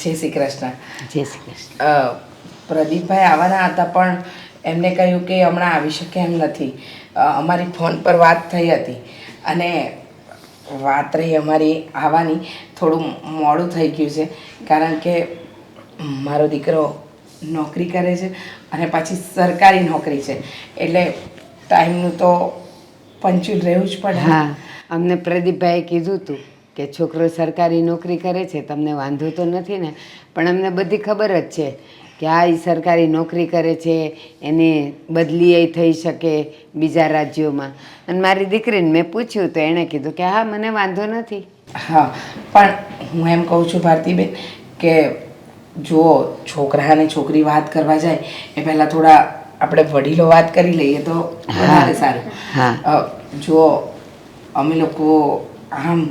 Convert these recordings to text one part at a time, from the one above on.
જય શ્રી કૃષ્ણ. જય શ્રી કૃષ્ણ. પ્રદીપભાઈ આવવાના હતા પણ એમને કહ્યું કે હમણાં આવી શકે એમ નથી. અમારી ફોન પર વાત થઈ હતી અને વાત રહી અમારી આવવાની, થોડું મોડું થઈ ગયું છે કારણ કે મારો દીકરો નોકરી કરે છે અને પાછી સરકારી નોકરી છે એટલે ટાઈમનું તો પંચ્યુઅલ રહેવું જ પડે. હા, અમને પ્રદીપભાઈએ કીધું હતું કે છોકરો સરકારી નોકરી કરે છે, તમને વાંધો તો નથી ને? પણ અમને બધી ખબર જ છે કે આ એ સરકારી નોકરી કરે છે, એની બદલી એ થઈ શકે બીજા રાજ્યોમાં. અને મારી દીકરીને મેં પૂછ્યું તો એણે કીધું કે હા, મને વાંધો નથી. હા, પણ હું એમ કહું છું ભારતીબેન કે જો છોકરા અને છોકરી વાત કરવા જાય એ પહેલાં થોડા આપણે વડીલો વાત કરી લઈએ તો વધારે સારું. હા. જો અમે લોકો આમ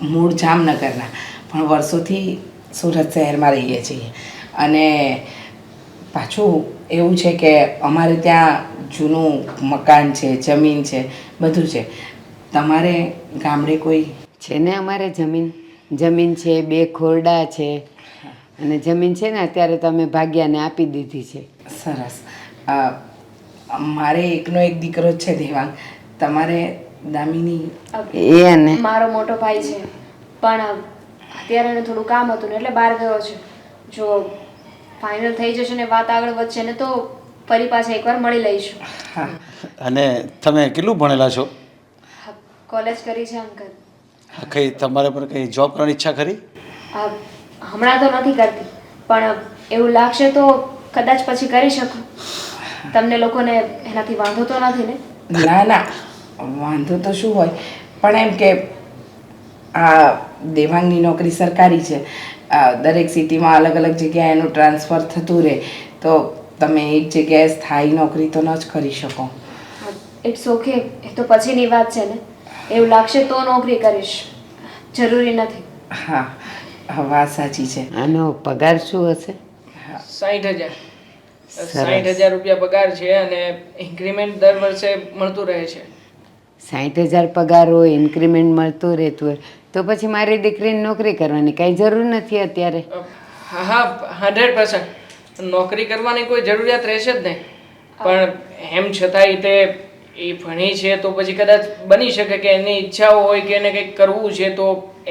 મૂળ જામનગરના પણ વર્ષોથી સુરત શહેરમાં રહીએ છીએ અને પાછું એવું છે કે અમારે ત્યાં જૂનું મકાન છે, જમીન છે, બધું છે. તમારે ગામડે કોઈ છે ને? અમારે જમીન છે, 2 ખોરડા છે અને જમીન છે ને અત્યારે તો અમે ભાગ્યાને આપી દીધી છે. સરસ. મારે એકનો એક દીકરો જ છે દેવાંગ. તમારે દામિની? એ અને મારો મોટો ભાઈ છે પણ અત્યારે એને થોડું કામ હતું ને એટલે બહાર ગયો છે. જો ફાઇનલ થઈ જશે ને વાત આગળ વધશે ને તો ફરી પાછા એકવાર મળી લઈશું. હા. અને તમે કેટલું ભણેલા છો? કોલેજ કરી છે અંકલ. કંઈ તમારે પર કંઈ જોબ કરવાની ઈચ્છા ખરી? હમણાં તો નથી કરતી પણ એવું લાગશે તો કદાચ પછી કરી શકું. તમને લોકોને એનાથી વાંધો તો નથી ને? ના ના, વાંધો તો શું હોય, પણ એમ કે આ દેવાંગની નોકરી સરકારી છે. દરેક સિટીમાં અલગ અલગ જગ્યાએ એનું ટ્રાન્સફર થતું રહે તો તમે એક જગ્યાએ સ્થાયી નોકરી તો ન જ કરી શકો. ઇટ્સ ઓકે, એ તો પછીની વાત છે ને. એવું લાગશે તો નોકરી કરીશ, જરૂરી નથી. હા, વાત સાચી છે. આનો પગાર શું હશે? 60,000. 60,000 રૂપિયા પગાર છે અને ઇન્ક્રીમેન્ટ દર વર્ષે મળતું રહે છે. 60,000 પગાર હોય, ઇન્ક્રીમેન્ટ મળતું રહેતું હોય તો પછી મારી દીકરીને નોકરી કરવાની કાંઈ જરૂર નથી અત્યારે. હા હા, 100% નોકરી કરવાની કોઈ જરૂરિયાત રહેશે જ નહીં. પણ એમ છતાંય એ ભણી છે તો પછી કદાચ બની શકે કે એની ઈચ્છાઓ હોય કે એને કંઈક કરવું છે તો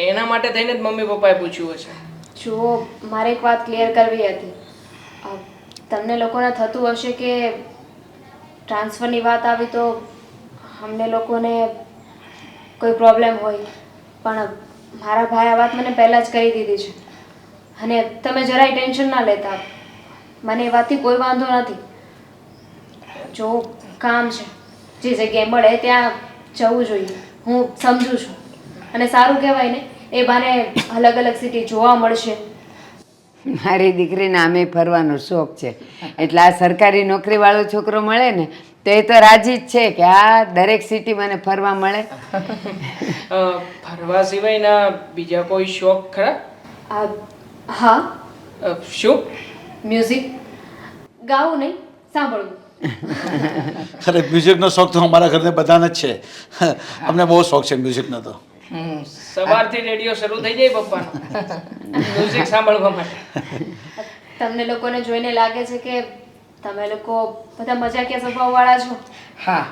એના માટે થઈને જ મમ્મી પપ્પાએ પૂછ્યું હશે. જુઓ, મારે એક વાત ક્લિયર કરવી હતી. તમને લોકોને થતું હશે કે ટ્રાન્સફરની વાત આવી તો અમને લોકોને કોઈ પ્રોબ્લેમ હોય, પણ મારા ભાઈ આ વાત મને પહેલાં જ કહી દીધી છે અને તમે જરાય ટેન્શન ના લેતા. મને એ વાતથી કોઈ વાંધો નથી. જો કામ છે, જે જગ્યાએ મળે ત્યાં જવું જોઈએ, હું સમજુ છું અને સારું કહેવાય ને, એ બાને અલગ અલગ સિટી જોવા મળશે. મારી દીકરીને આમે ફરવાનો શોખ છે એટલે આ સરકારી નોકરીવાળો છોકરો મળે ને તો એ તો રાજી જ છે કે આ દરેક સિટી મને ફરવા મળે. ફરવા સિવાયના બીજા કોઈ શોખ ખરા? હા. શું? મ્યુઝિક ગાવું નહીં, સાંભળવું. અરે મ્યુઝિકનો શોખ તો અમારા ઘરને બધાને જ છે. અમને બહુ શોખ છે મ્યુઝિકનો તો. સવારથી રેડિયો શરૂ થઈ જાય પપ્પાનો મ્યુઝિક સાંભળવા માટે. તમને લોકોને જોઈને લાગે છે કે તમે લોકો બધા મજાકિયા સ્વભાવવાળા છો. હા,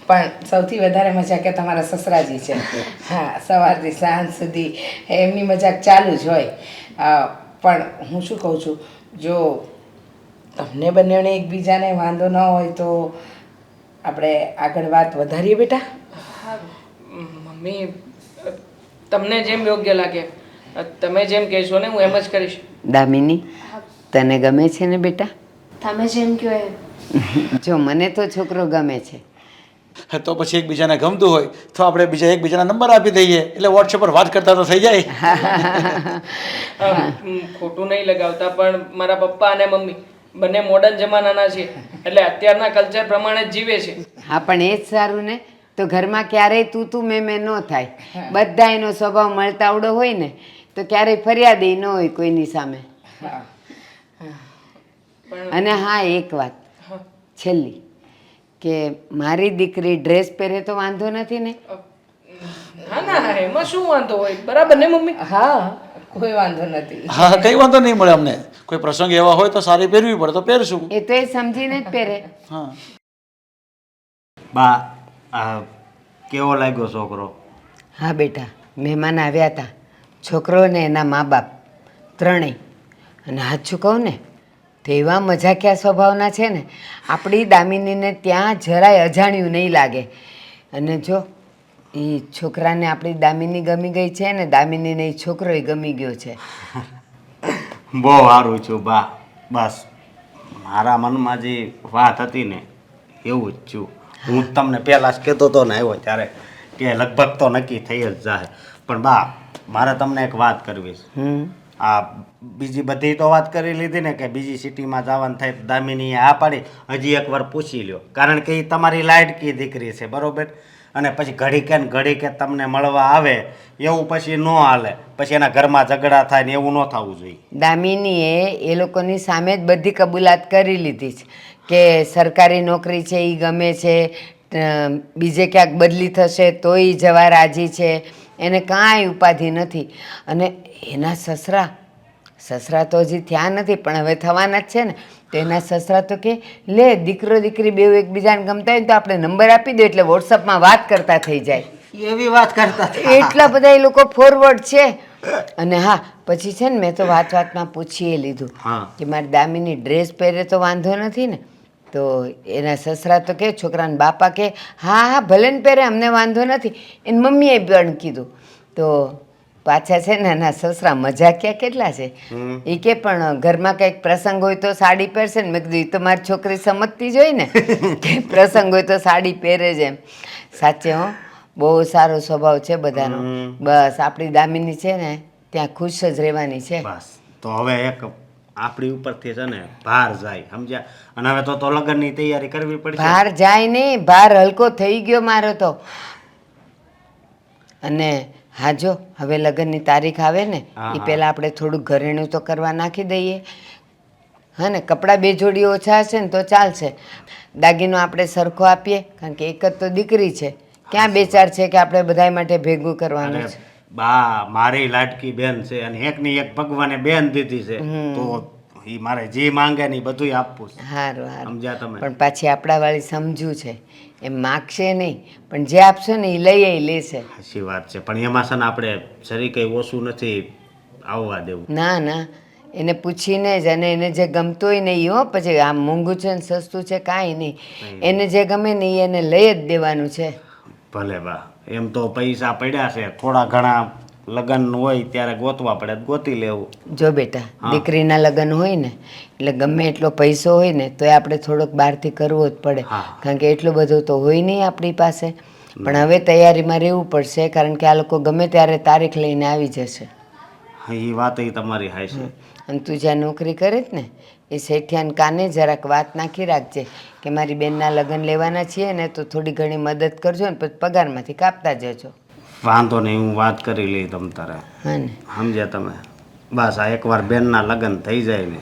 પણ સૌથી વધારે મજાક કે તમારા સસરાજી છે. હા, સવારથી સાંજ સુધી એમની મજાક ચાલુ જ હોય. પણ હું શું કહું છું, જો તમને બંનેને એકબીજાને વાંધો ન હોય તો આપણે આગળ વાત વધારીએ બેટા. મમ્મી, તમને જેમ યોગ્ય લાગે, તમે જેમ કહેશો ને હું એમ જ કરીશ. દામિની, તને ગમે છે ને બેટા? તમે જેમ કહો એમ. જો મને તો છોકરો ગમે છે. તો પછી એકબીજાને ગમતું હોય તો આપણે બીજા એકબીજાના નંબર આપી દઈએ એટલે વોટ્સએપ પર વાત કરતા તો થઈ જાય. ખોટું નહીં લગાવતા પણ મારા પપ્પા અને મમ્મી બંને મોડર્ન જમાનાના છે એટલે અત્યારના કલ્ચર પ્રમાણે જ જીવે છે. હા, પણ એ જ સારું ને, તો ઘરમાં ક્યારેય તું મેં ન થાય. બધા એનો સ્વભાવ મળતાવડો હોય ને તો ક્યારેય ફરિયાદ ન હોય કોઈની સામે. અને હા, એક વાત છેલ્લી કે મારી દીકરી ડ્રેસ પહેરે તો વાંધો નથી ને? હા ના, એમાં શું વાંધો હોય, બરાબર ને મમ્મી? હા, કોઈ વાંધો નથી. હા કંઈ વાંધો નહીં મળે અમને. કોઈ પ્રસંગ એવા હોય તો સારી પહેરવી પડે તો પહેરશું. એ તો એ સમજીને જ પહેરે. હા બા આ કેવો લાગ્યો છોકરો? હા બેટા, મહેમાન આવ્યા હતા, છોકરો ને એના મા બાપ ત્રણેય. અને સાચું કહું ને તો એવા મજાકિયા સ્વભાવના છે ને, આપણી દામિનીને ત્યાં જરાય અજાણ્યું નહીં લાગે. અને જો એ છોકરાને આપણી દામિની ગમી ગઈ છે ને દામિનીને એ છોકરોય ગમી ગયો છે. બહુ સારું છું બા. બસ મારા મનમાં જે વાત હતી ને એવું જ છું. હું જ તમને પહેલાં જ કહેતો હતો ને આવ્યો ત્યારે કે લગભગ તો નક્કી થઈ જ જાય. પણ બા મારે તમને એક વાત કરવી છે. આ બીજી બધી તો વાત કરી લીધી ને કે બીજી સિટીમાં જવાનું થાય તો દામિનીએ આ પાડી. હજી એકવાર પૂછી લ્યો, કારણ કે એ તમારી લાડકી દીકરી છે બરોબર. અને પછી ઘડી કે ને ઘડી કે તમને મળવા આવે એવું પછી ન હાલે. પછી એના ઘરમાં ઝઘડા થાય ને એવું ન થવું જોઈએ. દામિનીએ એ લોકોની સામે જ બધી કબૂલાત કરી લીધી છે કે સરકારી નોકરી છે એ ગમે છે, બીજે ક્યાંક બદલી થશે તોય જવા રાજી છે, એને કાંઈ ઉપાધિ નથી. અને એના સસરા તો હજી થયા નથી પણ હવે થવાના જ છે ને. તો એના સસરા તો કે લે દીકરો દીકરી બેઉ એકબીજાને ગમતા હોય ને તો આપણે નંબર આપી દો એટલે વોટ્સઅપમાં વાત કરતા થઈ જાય. એવી વાત કરતા એટલા બધા એ લોકો ફોરવર્ડ છે. અને હા પછી છે ને મેં તો વાતમાં પૂછી લીધું કે મારી દામિની ડ્રેસ પહેરે તો વાંધો નથી ને. તો એના સસરા તો કે છોકરાના બાપા કે હા હા ભલે ને પહેરે અમને વાંધો નથી. એની મમ્મીએ પણ કીધું. તો પાછા છે ને એના સસરા મજાકિયા કેટલા છે. એ કે પણ ઘરમાં કંઈક પ્રસંગ હોય તો સાડી પહેરશે ને. મેં કીધું એ તો મારી છોકરી સમજતી જ હોય ને કે પ્રસંગ હોય તો સાડી પહેરે છે એમ. સાચે હો બહુ સારો સ્વભાવ છે બધાનો. બસ આપણી દામિની છે ને ત્યાં ખુશ જ રહેવાની છે. બસ તો હવે એક આપણી ઉપરથી છે ને ભાર જાય સમજ્યા. અને હવે તો લગ્નની તૈયારી કરવી પડશે. ભાર જાય નહીં, ભાર હલકો થઈ ગયો મારો તો. અને હા જો હવે લગ્નની તારીખ આવે ને એ પહેલાં આપણે થોડુંક ઘરેણું તો કરવા નાખી દઈએ. હા ને કપડાં 2 જોડી ઓછા હશે ને તો ચાલશે. દાગીનો આપણે સરખો આપીએ કારણ કે એક જ તો દીકરી છે. ક્યાં 2-4 છે કે આપણે બધા માટે ભેગું કરવાનું છે. બા મારી લાડકી બેન છે અને એકની એક ભગવાને બેન દીધી છે તો એ મારે જે માંગે ને બધું આપવું છે. સારું સારું સમજ્યા તમે? પણ પાછી આપણા વાળી સમજુ છે એમ માગશે નહીં પણ જે આપશો ને એ લઈ લેશે. સાચી વાત છે પણ એમાં છે ને આપણે જરી કંઈ ઓછું નથી આવવા દેવું. ના ના એને પૂછીને જ. અને એને જે ગમતું હોય ને એ હો પછી આમ મોંઘું છે ને સસ્તું છે કાંઈ નહીં. એને જે ગમે ને એ એને લઈ જ દેવાનું છે. ભલે બા એમ તો પૈસા પડ્યા છે થોડા ઘણા લગ્ન હોય ત્યારે ગોતવા પડે ગોતી લેવું. જો બેટા દીકરીના લગ્ન હોય ને એટલે ગમે એટલો પૈસો હોય ને તોય આપણે થોડોક બહારથી કરવો જ પડે કારણ કે એટલું બધું તો હોય નહીં આપણી પાસે. પણ હવે તૈયારીમાં રહેવું પડશે કારણ કે આ લોકો ગમે ત્યારે તારીખ લઈને આવી જશે. એ વાત એ તમારી હાય છે. અને તું જ્યાં નોકરી કરે જ ને એ શેઠિયાને કાને જરાક વાત નાખી રાખજે કે મારી બેનના લગ્ન લેવાના છીએ ને તો થોડી ઘણી મદદ કરજો ને પછી પગારમાંથી કાપતા જજો. વાંધો નહીં હું વાત કરી લઈ તમ તારે. હા ને સમજ્યા તમે? બસ આ એકવાર બેનના લગ્ન થઈ જાય ને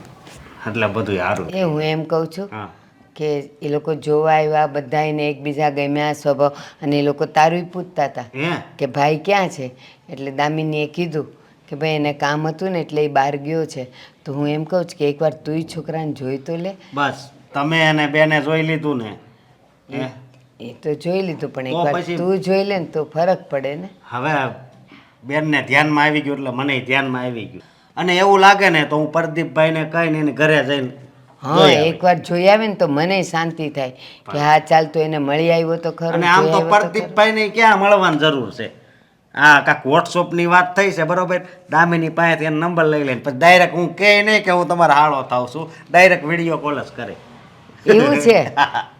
એટલે બધું સારું. એ હું એમ કહું છું કે એ લોકો જોવા આવ્યા બધાને એકબીજા ગમ્યા સ્વભાવ. અને એ લોકો તારું પૂછતા હતા કે ભાઈ ક્યાં છે. એટલે દામિનીએ કીધું કે ભાઈ એને કામ હતું ને એટલે એ બહાર ગયો છે. તો હું એમ કહું છું કે એકવાર તુંય છોકરાને જોઈ તો લે. બસ તમે અને બેને જોઈ લીધું ને એ તો જોઈ લીધું પણ એકવાર તું જોઈ લે ને તો ફરક પડે ને. હવે બેનને ધ્યાનમાં આવી ગયું એટલે મને ધ્યાનમાં આવી ગયું. અને એવું લાગે ને તો હું પ્રદીપભાઈને કહીને એને ઘરે જઈને હા એકવાર જોઈ આવે ને તો મને શાંતિ થાય કે હા ચાલ તો એને મળી આવ્યો તો ખરો. અને આમ તો પ્રદીપભાઈને ક્યાં મળવાની જરૂર છે. હા કાંક વોટ્સઅપની વાત થઈ છે બરોબર. દામિની પાસેથી એનો નંબર લઈ લઈને પછી ડાયરેક્ટ હું કહે નહીં કે હું તમારો હાળો થાવ છું. ડાયરેક્ટ વિડીયો કોલ જ કરે. એવું છે?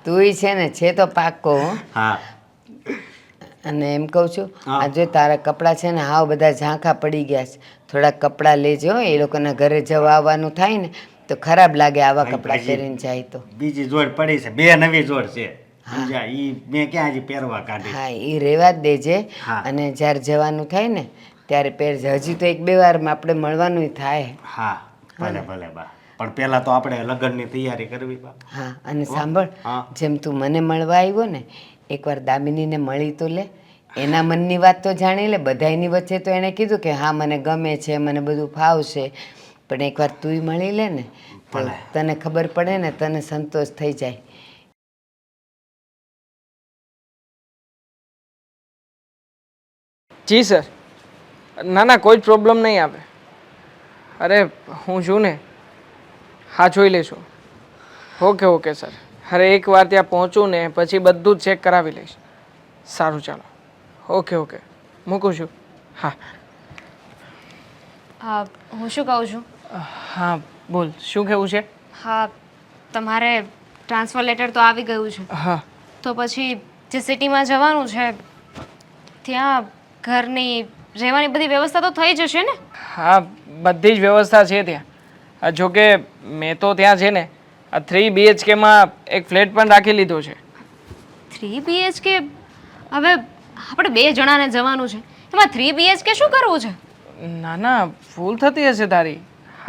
તુંય છે ને છે તો પાક્કો. હા અને એમ કહું છું આ જો તારા કપડાં છે ને હાવ બધા ઝાંખા પડી ગયા છે. થોડાક કપડાં લેજો. એ લોકોના ઘરે જવા આવવાનું થાય ને તો ખરાબ લાગે આવા કપડાં પહેરીને જાય તો. બીજી જોડ પડી છે 2 નવી જોડ છે. ઈ મેં ક્યાં હજી પહેરવા કાઢી. હા એ રહેવા જ દેજે. અને જ્યારે જવાનું થાય ને ત્યારે પહેરજે. હજી તો 1-2 વારમાં આપણે મળવાનું થાય. હા ભલે ભલે બા પણ પહેલા તો આપણે લગ્નની તૈયારી કરવી બા. હા અને સાંભળ જેમ તું મને મળવા આવ્યો ને એકવાર દામિનીને મળી તો લે. એના મનની વાત તો જાણી લે. બધાયની વચ્ચે તો એણે કીધું કે હા મને ગમે છે, મને બધું ફાવશે, પણ એકવાર તુંય મળી લે ને તો તને ખબર પડે ને, તને સંતોષ થઈ જાય. જી સર, ના ના કોઈ જ પ્રોબ્લેમ નહીં આવે. અરે હું છું ને, હા જોઈ લેશો. Okay okay sir. અરે એકવાર ત્યાં પહોંચું ને પછી બધું જ ચેક કરાવી લઈશ. સારું ચાલો. ઓકે ઓકે મૂકું છું. હા હું શું કહું છું? હા બોલ, શું કહેવું છે? હા, તમારે ટ્રાન્સફર લેટર તો આવી ગયું છે. હા તો પછી જે સિટીમાં જવાનું છે ત્યાં ઘરની રહેવાની બધી વ્યવસ્થા તો થઈ જશે ને? હા બધી જ વ્યવસ્થા છે ત્યાં. જોકે મેં તો ત્યાં છે ને 3 BHKમાં એક ફ્લેટ પણ રાખી લીધો છે. 3 BHK? હવે આપણે 2 જણાને જવાનું છે, એમાં 3 BHK શું કરવું છે? ના ના ફૂલ થતી હશે તારી.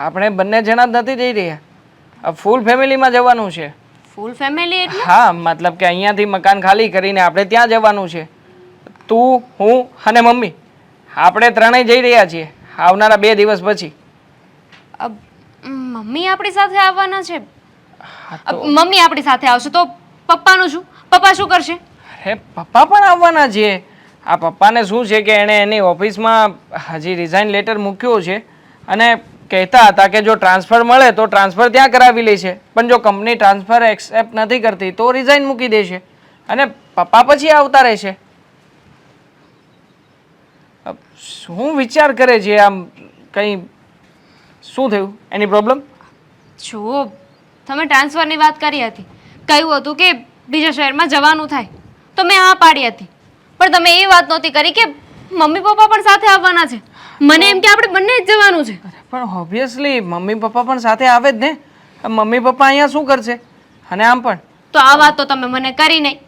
આપણે બંને જણા જ નથી જઈ રહ્યા, ફૂલ ફેમિલીમાં જવાનું છે. ફૂલ ફેમિલી એટલે? હા મતલબ કે અહીંયાથી મકાન ખાલી કરીને આપણે ત્યાં જવાનું છે. તું, હું અને મમ્મી, આપણે ત્રણેય જઈ રહ્યા છીએ આવનારા 2 દિવસ પછી. મમ્મી આપણી સાથે આવવાના છે? હા તો મમ્મી આપણી સાથે આવશે તો પપ્પાનું શું? પપ્પા શું કરશે? અરે પપ્પા પણ આવવાના છે. આ પપ્પાને શું છે કે એણે એની ઓફિસમાં હજી રિઝાઇન લેટર મૂક્યો છે અને કહેતા હતા કે જો ટ્રાન્સફર મળે તો ટ્રાન્સફર ત્યાં કરાવી લેશે, પણ જો કંપની ટ્રાન્સફર એક્સેપ્ટ નથી કરતી તો રિઝાઇન મૂકી દેશે અને પપ્પા પછી આવતા રહેશે. શું વિચાર કરે છે આમ? કંઈ શું થયું? એની પ્રોબ્લેમ? જુઓ, તમે ટ્રાન્સફરની વાત કરી હતી, કહ્યું હતું કે બીજા શહેરમાં જવાનું થાય તો મેં હા પાડી હતી, પણ તમે એ વાત નહોતી કરી કે મમ્મી પપ્પા પણ સાથે આવવાના છે. મને એમ કે આપણે બંને જ જવાનું છે. પણ ઓબ્વિયસલી મમ્મી પપ્પા પણ સાથે આવે જ ને. મમ્મી પપ્પા અહીંયા શું કરશે? અને આમ પણ તો આ વાત તો તમે મને કરી નહીં.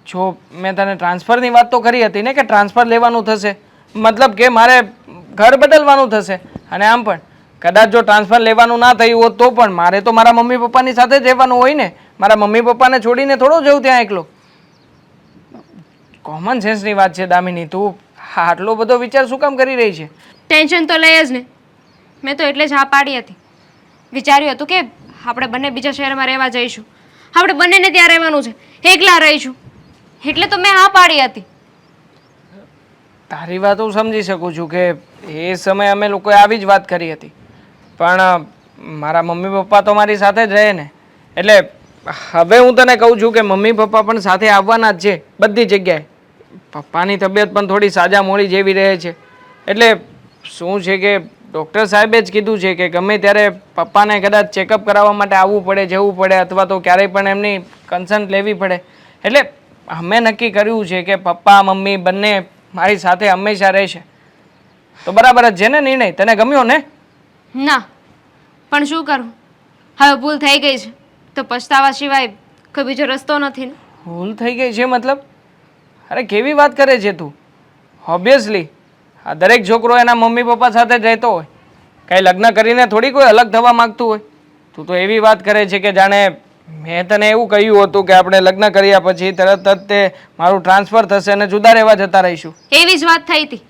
જો મેં તને ટ્રાન્સફરની વાત તો કરી હતી ને કે ટ્રાન્સફર લેવાનું થશે, મતલબ કે મારે ઘર બદલવાનું થશે. અને આમ પણ કદાચ જો ટ્રાન્સફર લેવાનું ના થયું હોત તો પણ મારે તો મારા મમ્મી પપ્પાની સાથે જ રહેવાનું હોય ને. મારા મમ્મી પપ્પાને છોડીને થોડો જવું ત્યાં એકલો. કોમન સેન્સની વાત છે દામિની, તું આટલો બધો વિચાર શું કામ કરી રહી છે? ટેન્શન તો લઈ જ ને. મેં તો એટલે જ હા પાડી હતી. વિચાર્યું હતું કે આપણે બંને બીજા શહેરમાં રહેવા જઈશું, આપણે બંનેને ત્યાં રહેવાનું છે, એકલા રહીશું, એટલે તો મેં હા પાડી હતી. તારી વાત હું સમજી શકું છું કે એ સમયે અમે લોકોએ આવી જ વાત કરી હતી, પણ મારા મમ્મી પપ્પા તો મારી સાથે જ રહે ને. એટલે હવે હું તને કહું છું કે મમ્મી પપ્પા પણ સાથે આવવાના જ છે બધી જગ્યાએ. પપ્પાની તબિયત પણ થોડી સાજા મોડી જેવી રહે છે, એટલે શું છે કે ડૉક્ટર સાહેબે જ કીધું છે કે ગમે ત્યારે પપ્પાને કદાચ ચેકઅપ કરાવવા માટે આવવું પડે, જવું પડે, અથવા તો ક્યારેય પણ એમની કન્સલ્ટ લેવી પડે. એટલે અમે નક્કી કર્યું છે કે પપ્પા મમ્મી બંને મારી સાથે હંમેશા રહેશે. તો બરાબર જ છે ને નિર્ણય? તને ગમ્યો ને? ના, પણ શું કરું, હવે ભૂલ થઈ ગઈ છે તો પછતાવા સિવાય કોઈ બીજો રસ્તો નથી ને. ભૂલ થઈ ગઈ છે મતલબ? અરે કેવી વાત કરે છે તું? ઓબ્વિયસલી આ દરેક છોકરો એના મમ્મી પપ્પા સાથે જ રહેતો હોય, કંઈ લગ્ન કરીને થોડી કોઈ અલગ થવા માગતું હોય. તું તો એવી વાત કરે છે કે જાણે મેં તને એવું કહ્યું હતું કે આપણે લગ્ન કર્યા પછી તરત જ તે મારું ટ્રાન્સફર થશે અને જુદા રહેવા જતા રહીશું. એવી જ વાત થઈ હતી,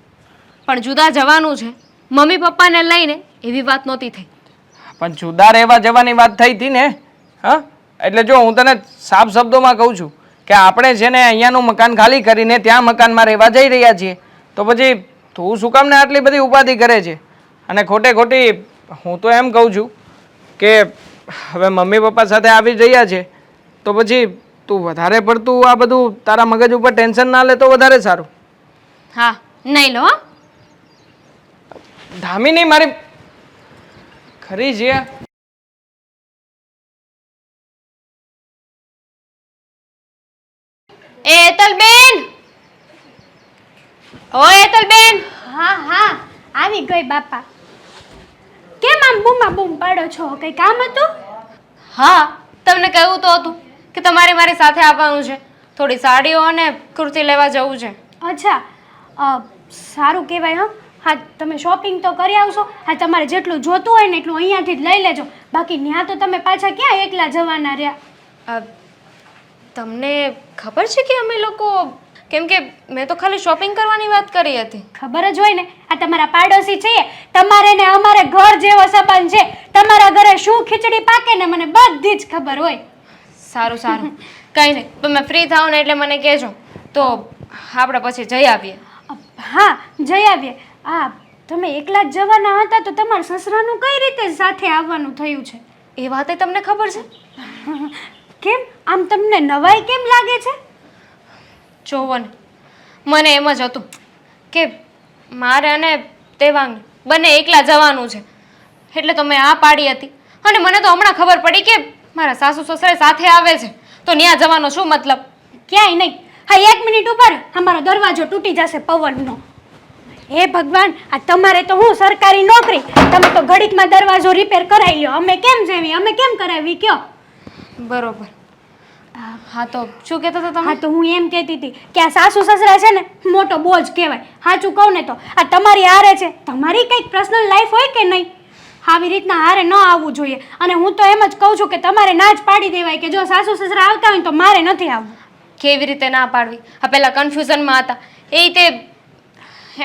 પણ જુદા જવાનું છે મમ્મી પપ્પાને લઈને એવી વાત નહોતી થઈ. પણ જુદા રહેવા જવાની વાત થઈ હતી ને? હા એટલે જો હું તને સાફ શબ્દોમાં કહું છું કે આપણે છે ને અહીંયાનું મકાન ખાલી કરીને ત્યાં મકાનમાં રહેવા જઈ રહ્યા છીએ, તો પછી તું શું કામ ને આટલી બધી ઉપાધિ કરે છે? અને ખોટે ખોટી હું તો એમ કહું છું કે હવે મમ્મી પપ્પા સાથે આવી રહ્યા છે તો પછી તું વધારે પડતું આ બધું તારા મગજ ઉપર ટેન્શન ના લે તો વધારે સારું. હા, નહીં લો હા. ધામીની મારી ખરી છે. એ હેતલબેન, ઓ હેતલબેન. હા હા, આવી ગઈ બાપા. કેમ આમ બૂમા બૂમ પાડો છો? કઈ કામ હતું? હા, તમને કહ્યું તો હતું કે તમારે મારી સાથે આવવાનું છે, થોડી સાડીઓ અને કુર્તી લેવા જવું છે. અચ્છા, સારું કહેવાય. હા હા, તમે શોપિંગ તો કરી આવશો. હા, તમારે જેટલું જોતું હોય ને એટલું અહીંયાથી જ લઈ લેજો. બાકી ત્યાં તો તમે પાછા ક્યાં એકલા જવાના રહ્યા? તમને ખબર છે કે અમે લોકો કેમ કે મેં તો ખાલી શોપિંગ કરવાની વાત કરી હતી. ખબર જ હોય ને, આ તમારા પાડોશી છીએ. તમારે ને અમારે ઘર જેવો સંબંધ છે. તમારા ઘરે શું ખીચડી પાકે ને મને બધી જ ખબર હોય. સારું સારું કંઈ નહીં, તમે ફ્રી થાઓ ને એટલે મને કહેજો, તો આપણે પછી જઈ આવીએ. હા, જઈ આવીએ. આ તમે એકલા જ જવાના હતા તો તમારા સસરાનું કઈ રીતે સાથે આવવાનું થયું છે? એ વાતે તમને ખબર છે? કેમ આમ તમને નવાઈ કેમ લાગે છે? જોવો ને, મને એમ જ હતું કે મારે અને દેવાંગ બંને એકલા જવાનું છે, એટલે તો મેં આ પાડી હતી. અને મને તો હમણાં ખબર પડી કે મારા સાસુ સસરા સાથે આવે છે, તો ત્યાં જવાનો શું મતલબ? ક્યાંય નહીં. હા, 1 મિનિટ ઉપર અમારો દરવાજો તૂટી જશે પવનનો. હે ભગવાન, આ તમારે તો હું સરકારી નોકરી, તમે તો ઘડીકમાં દરવાજો રિપેર કરાવી લ્યો. અમે કેમ જેવી, અમે કેમ કરાવી કયો? બરોબર. હા, તો શું કહેતા હતા હા, તમે? તો હું એમ કહેતી હતી કે આ સાસુ સસરા છે ને મોટો બોજ કહેવાય. સાચું કહું ને તો આ તમારી હારે છે, તમારી કંઈક પર્સનલ લાઈફ હોય કે નહીં? આવી રીતના હારે ન આવવું જોઈએ. અને હું તો એમ જ કહું છું કે તમારે ના જ પાડી દેવાય કે જો સાસુ સસરા આવતા હોય તો મારે નથી આવવું. કેવી રીતે ના પાડવી? આ પહેલા કન્ફ્યુઝનમાં હતા, એ રીતે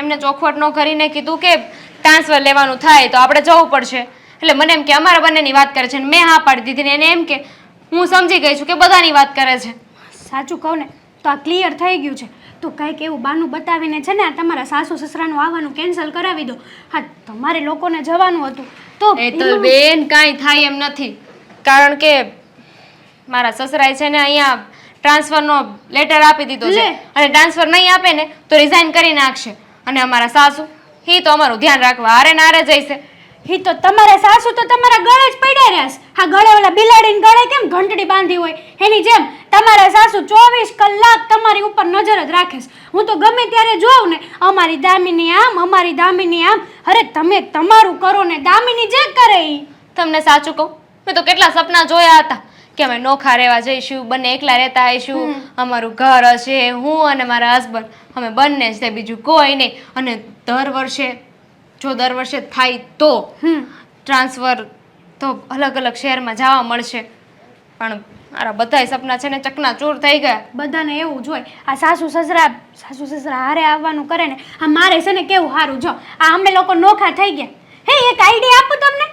એમને ચોખવટ ન કરીને કીધું કે ટ્રાન્સફર લેવાનું થાય તો આપણે જવું પડશે. એટલે મને એમ કે અમારા બંનેની વાત કરે છે, અને મેં હા પાડી દીધી ને એને એમ કે હું સમજી ગઈ છું કે બધાની વાત કરે છે. સાચું કહું ને તો આ ક્લિયર થઈ ગયું છે. તો કંઈક એવું બાનું બતાવીને છે ને આ તમારા સાસુ સસરાનું આવવાનું કેન્સલ કરાવી દો. હા, તમારે લોકોને જવાનું હતું તો એ તો બેન કાંઈ થાય એમ નથી, કારણ કે મારા સસરાએ છે ને અહીંયા ટ્રાન્સફરનો લેટર આપી દીધો છે, અને ટ્રાન્સફર નહીં આપે ને તો રિઝાઇન કરી નાખશે. અને અમારા સાસુ એ તો અમારું ધ્યાન રાખવા હારે ને હારે જઈશે. ઈ તો તમારા સાસુ તો તમારા ગળે જ પડ્યા રહ્યા છે. હા, ગળે ઓલા બિલાડીને ગળે કેમ ઘંટડી બાંધી હોય એની જેમ તમારા સાસુ 24 કલાક તમારી ઉપર નજર જ રાખે છે. હું તો ગમે ત્યારે જોઉં ને અમારી દામિની આમ, અમારી દામિની આમ. અરે તમે તમારું કરો ને દામિની જે કરે ઈ. તમને સાચું કહું, મેં તો કેટલા સપના જોયા હતા કે અમે નોખા રહેવા જઈશું, બંને એકલા રહેતા આવીશું, અમારું ઘર હશે, હું અને મારા હસબન્ડ અમે બંને જ તે, બીજું કોઈ નહીં. અને દર વર્ષે થાય તો ટ્રાન્સફર તો અલગ અલગ શહેરમાં જવા મળશે. પણ મારા બધાય સપના છે ને ચકનાચૂર થઈ ગયા. બધાને એવું જ હોય. આ સાસુ સસરા હારે આવવાનું કરે ને. આ મારે છે ને કેવું સારું, જો આ અમે લોકો નોખા થઈ ગયા. હે, એક આઈડિયા આપું તમને.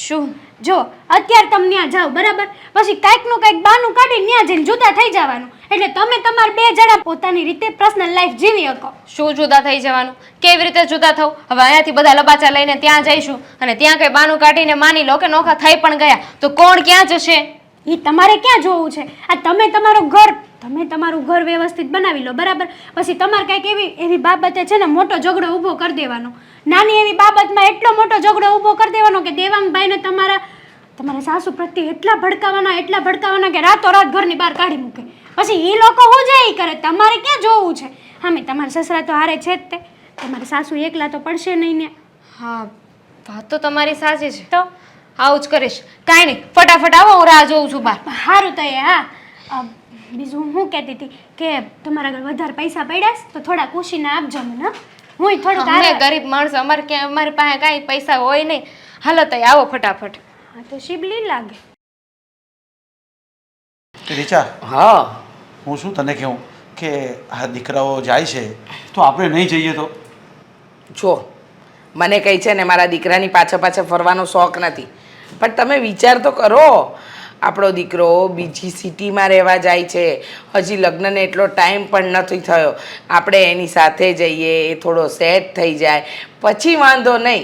શું? જો અત્યારે તમે ત્યાં જાઓ બરાબર, પછી કાંઈકનું કાંઈક બાનું કાઢીને ત્યાં જઈને જુદા થઈ જવાનું. એટલે તમે તમારા 2 જણા પોતાની રીતે પર્સનલ લાઈફ જીવી શકો. શું જુદા થઈ જવાનું? કેવી રીતે જુદા થવું? હવે અહીંયાથી બધા લબાચા લઈને ત્યાં જઈશું અને ત્યાં કંઈ બાનું કાઢીને માની લો કે નોખા થઈ પણ ગયા તો કોણ ક્યાં જશે? એ તમારે ક્યાં જોવું છે? આ તમે તમારું ઘર વ્યવસ્થિત બનાવી લો બરાબર. પછી તમારે કંઈક એવી બાબતે છે ને મોટો ઝઘડો ઊભો કરી દેવાનો. નાની એવી બાબતમાં એટલો મોટો ઝઘડો ઊભો કરી દેવાનો કે દેવાંગભાઈને તમારા સાસુ પ્રત્યે એટલા ભડકાવાના કે રાતોરાત ઘરની બહાર કાઢી મૂકે. પછી એ લોકો શું જાય કરે, તમારે ક્યાં જોવું છે? હા, મેં તમારા સસરા તો હારે છે જ તે. તમારા સાસુ એકલા તો પડશે નહીં ને. હા, વાત તો તમારી સાચી છે. તો આવું જ કરીશ. કાંઈ નહીં, ફટાફટ આવો, હું રાહ જોઉં છું બહાર. સારું તો હા, બીજું હું કહેતી હતી કે તમારા ઘર વધારે પૈસા પડ્યા છે તો થોડા ખુશીને આપજો મને. હું થોડુંક અમે ગરીબ માણસો, અમારી પાસે કાંઈ પૈસા હોય નહીં. હાલો તો આવો ફટાફટ. હા, તો શિબલી લાગે. રીચા, હા, હું શું તને કહું કે આ દીકરાઓ જાય છે તો આપણે નહીં જઈએ તો? જો મને કહી છે ને મારા દીકરાની પાછળ ફરવાનો શોખ નથી, પણ તમે વિચાર તો કરો. આપણો દીકરો બીજી સિટીમાં રહેવા જાય છે, હજી લગ્નને એટલો ટાઈમ પણ નથી થયો. આપણે એની સાથે જઈએ, એ થોડો સેટ થઈ જાય પછી વાંધો નહીં.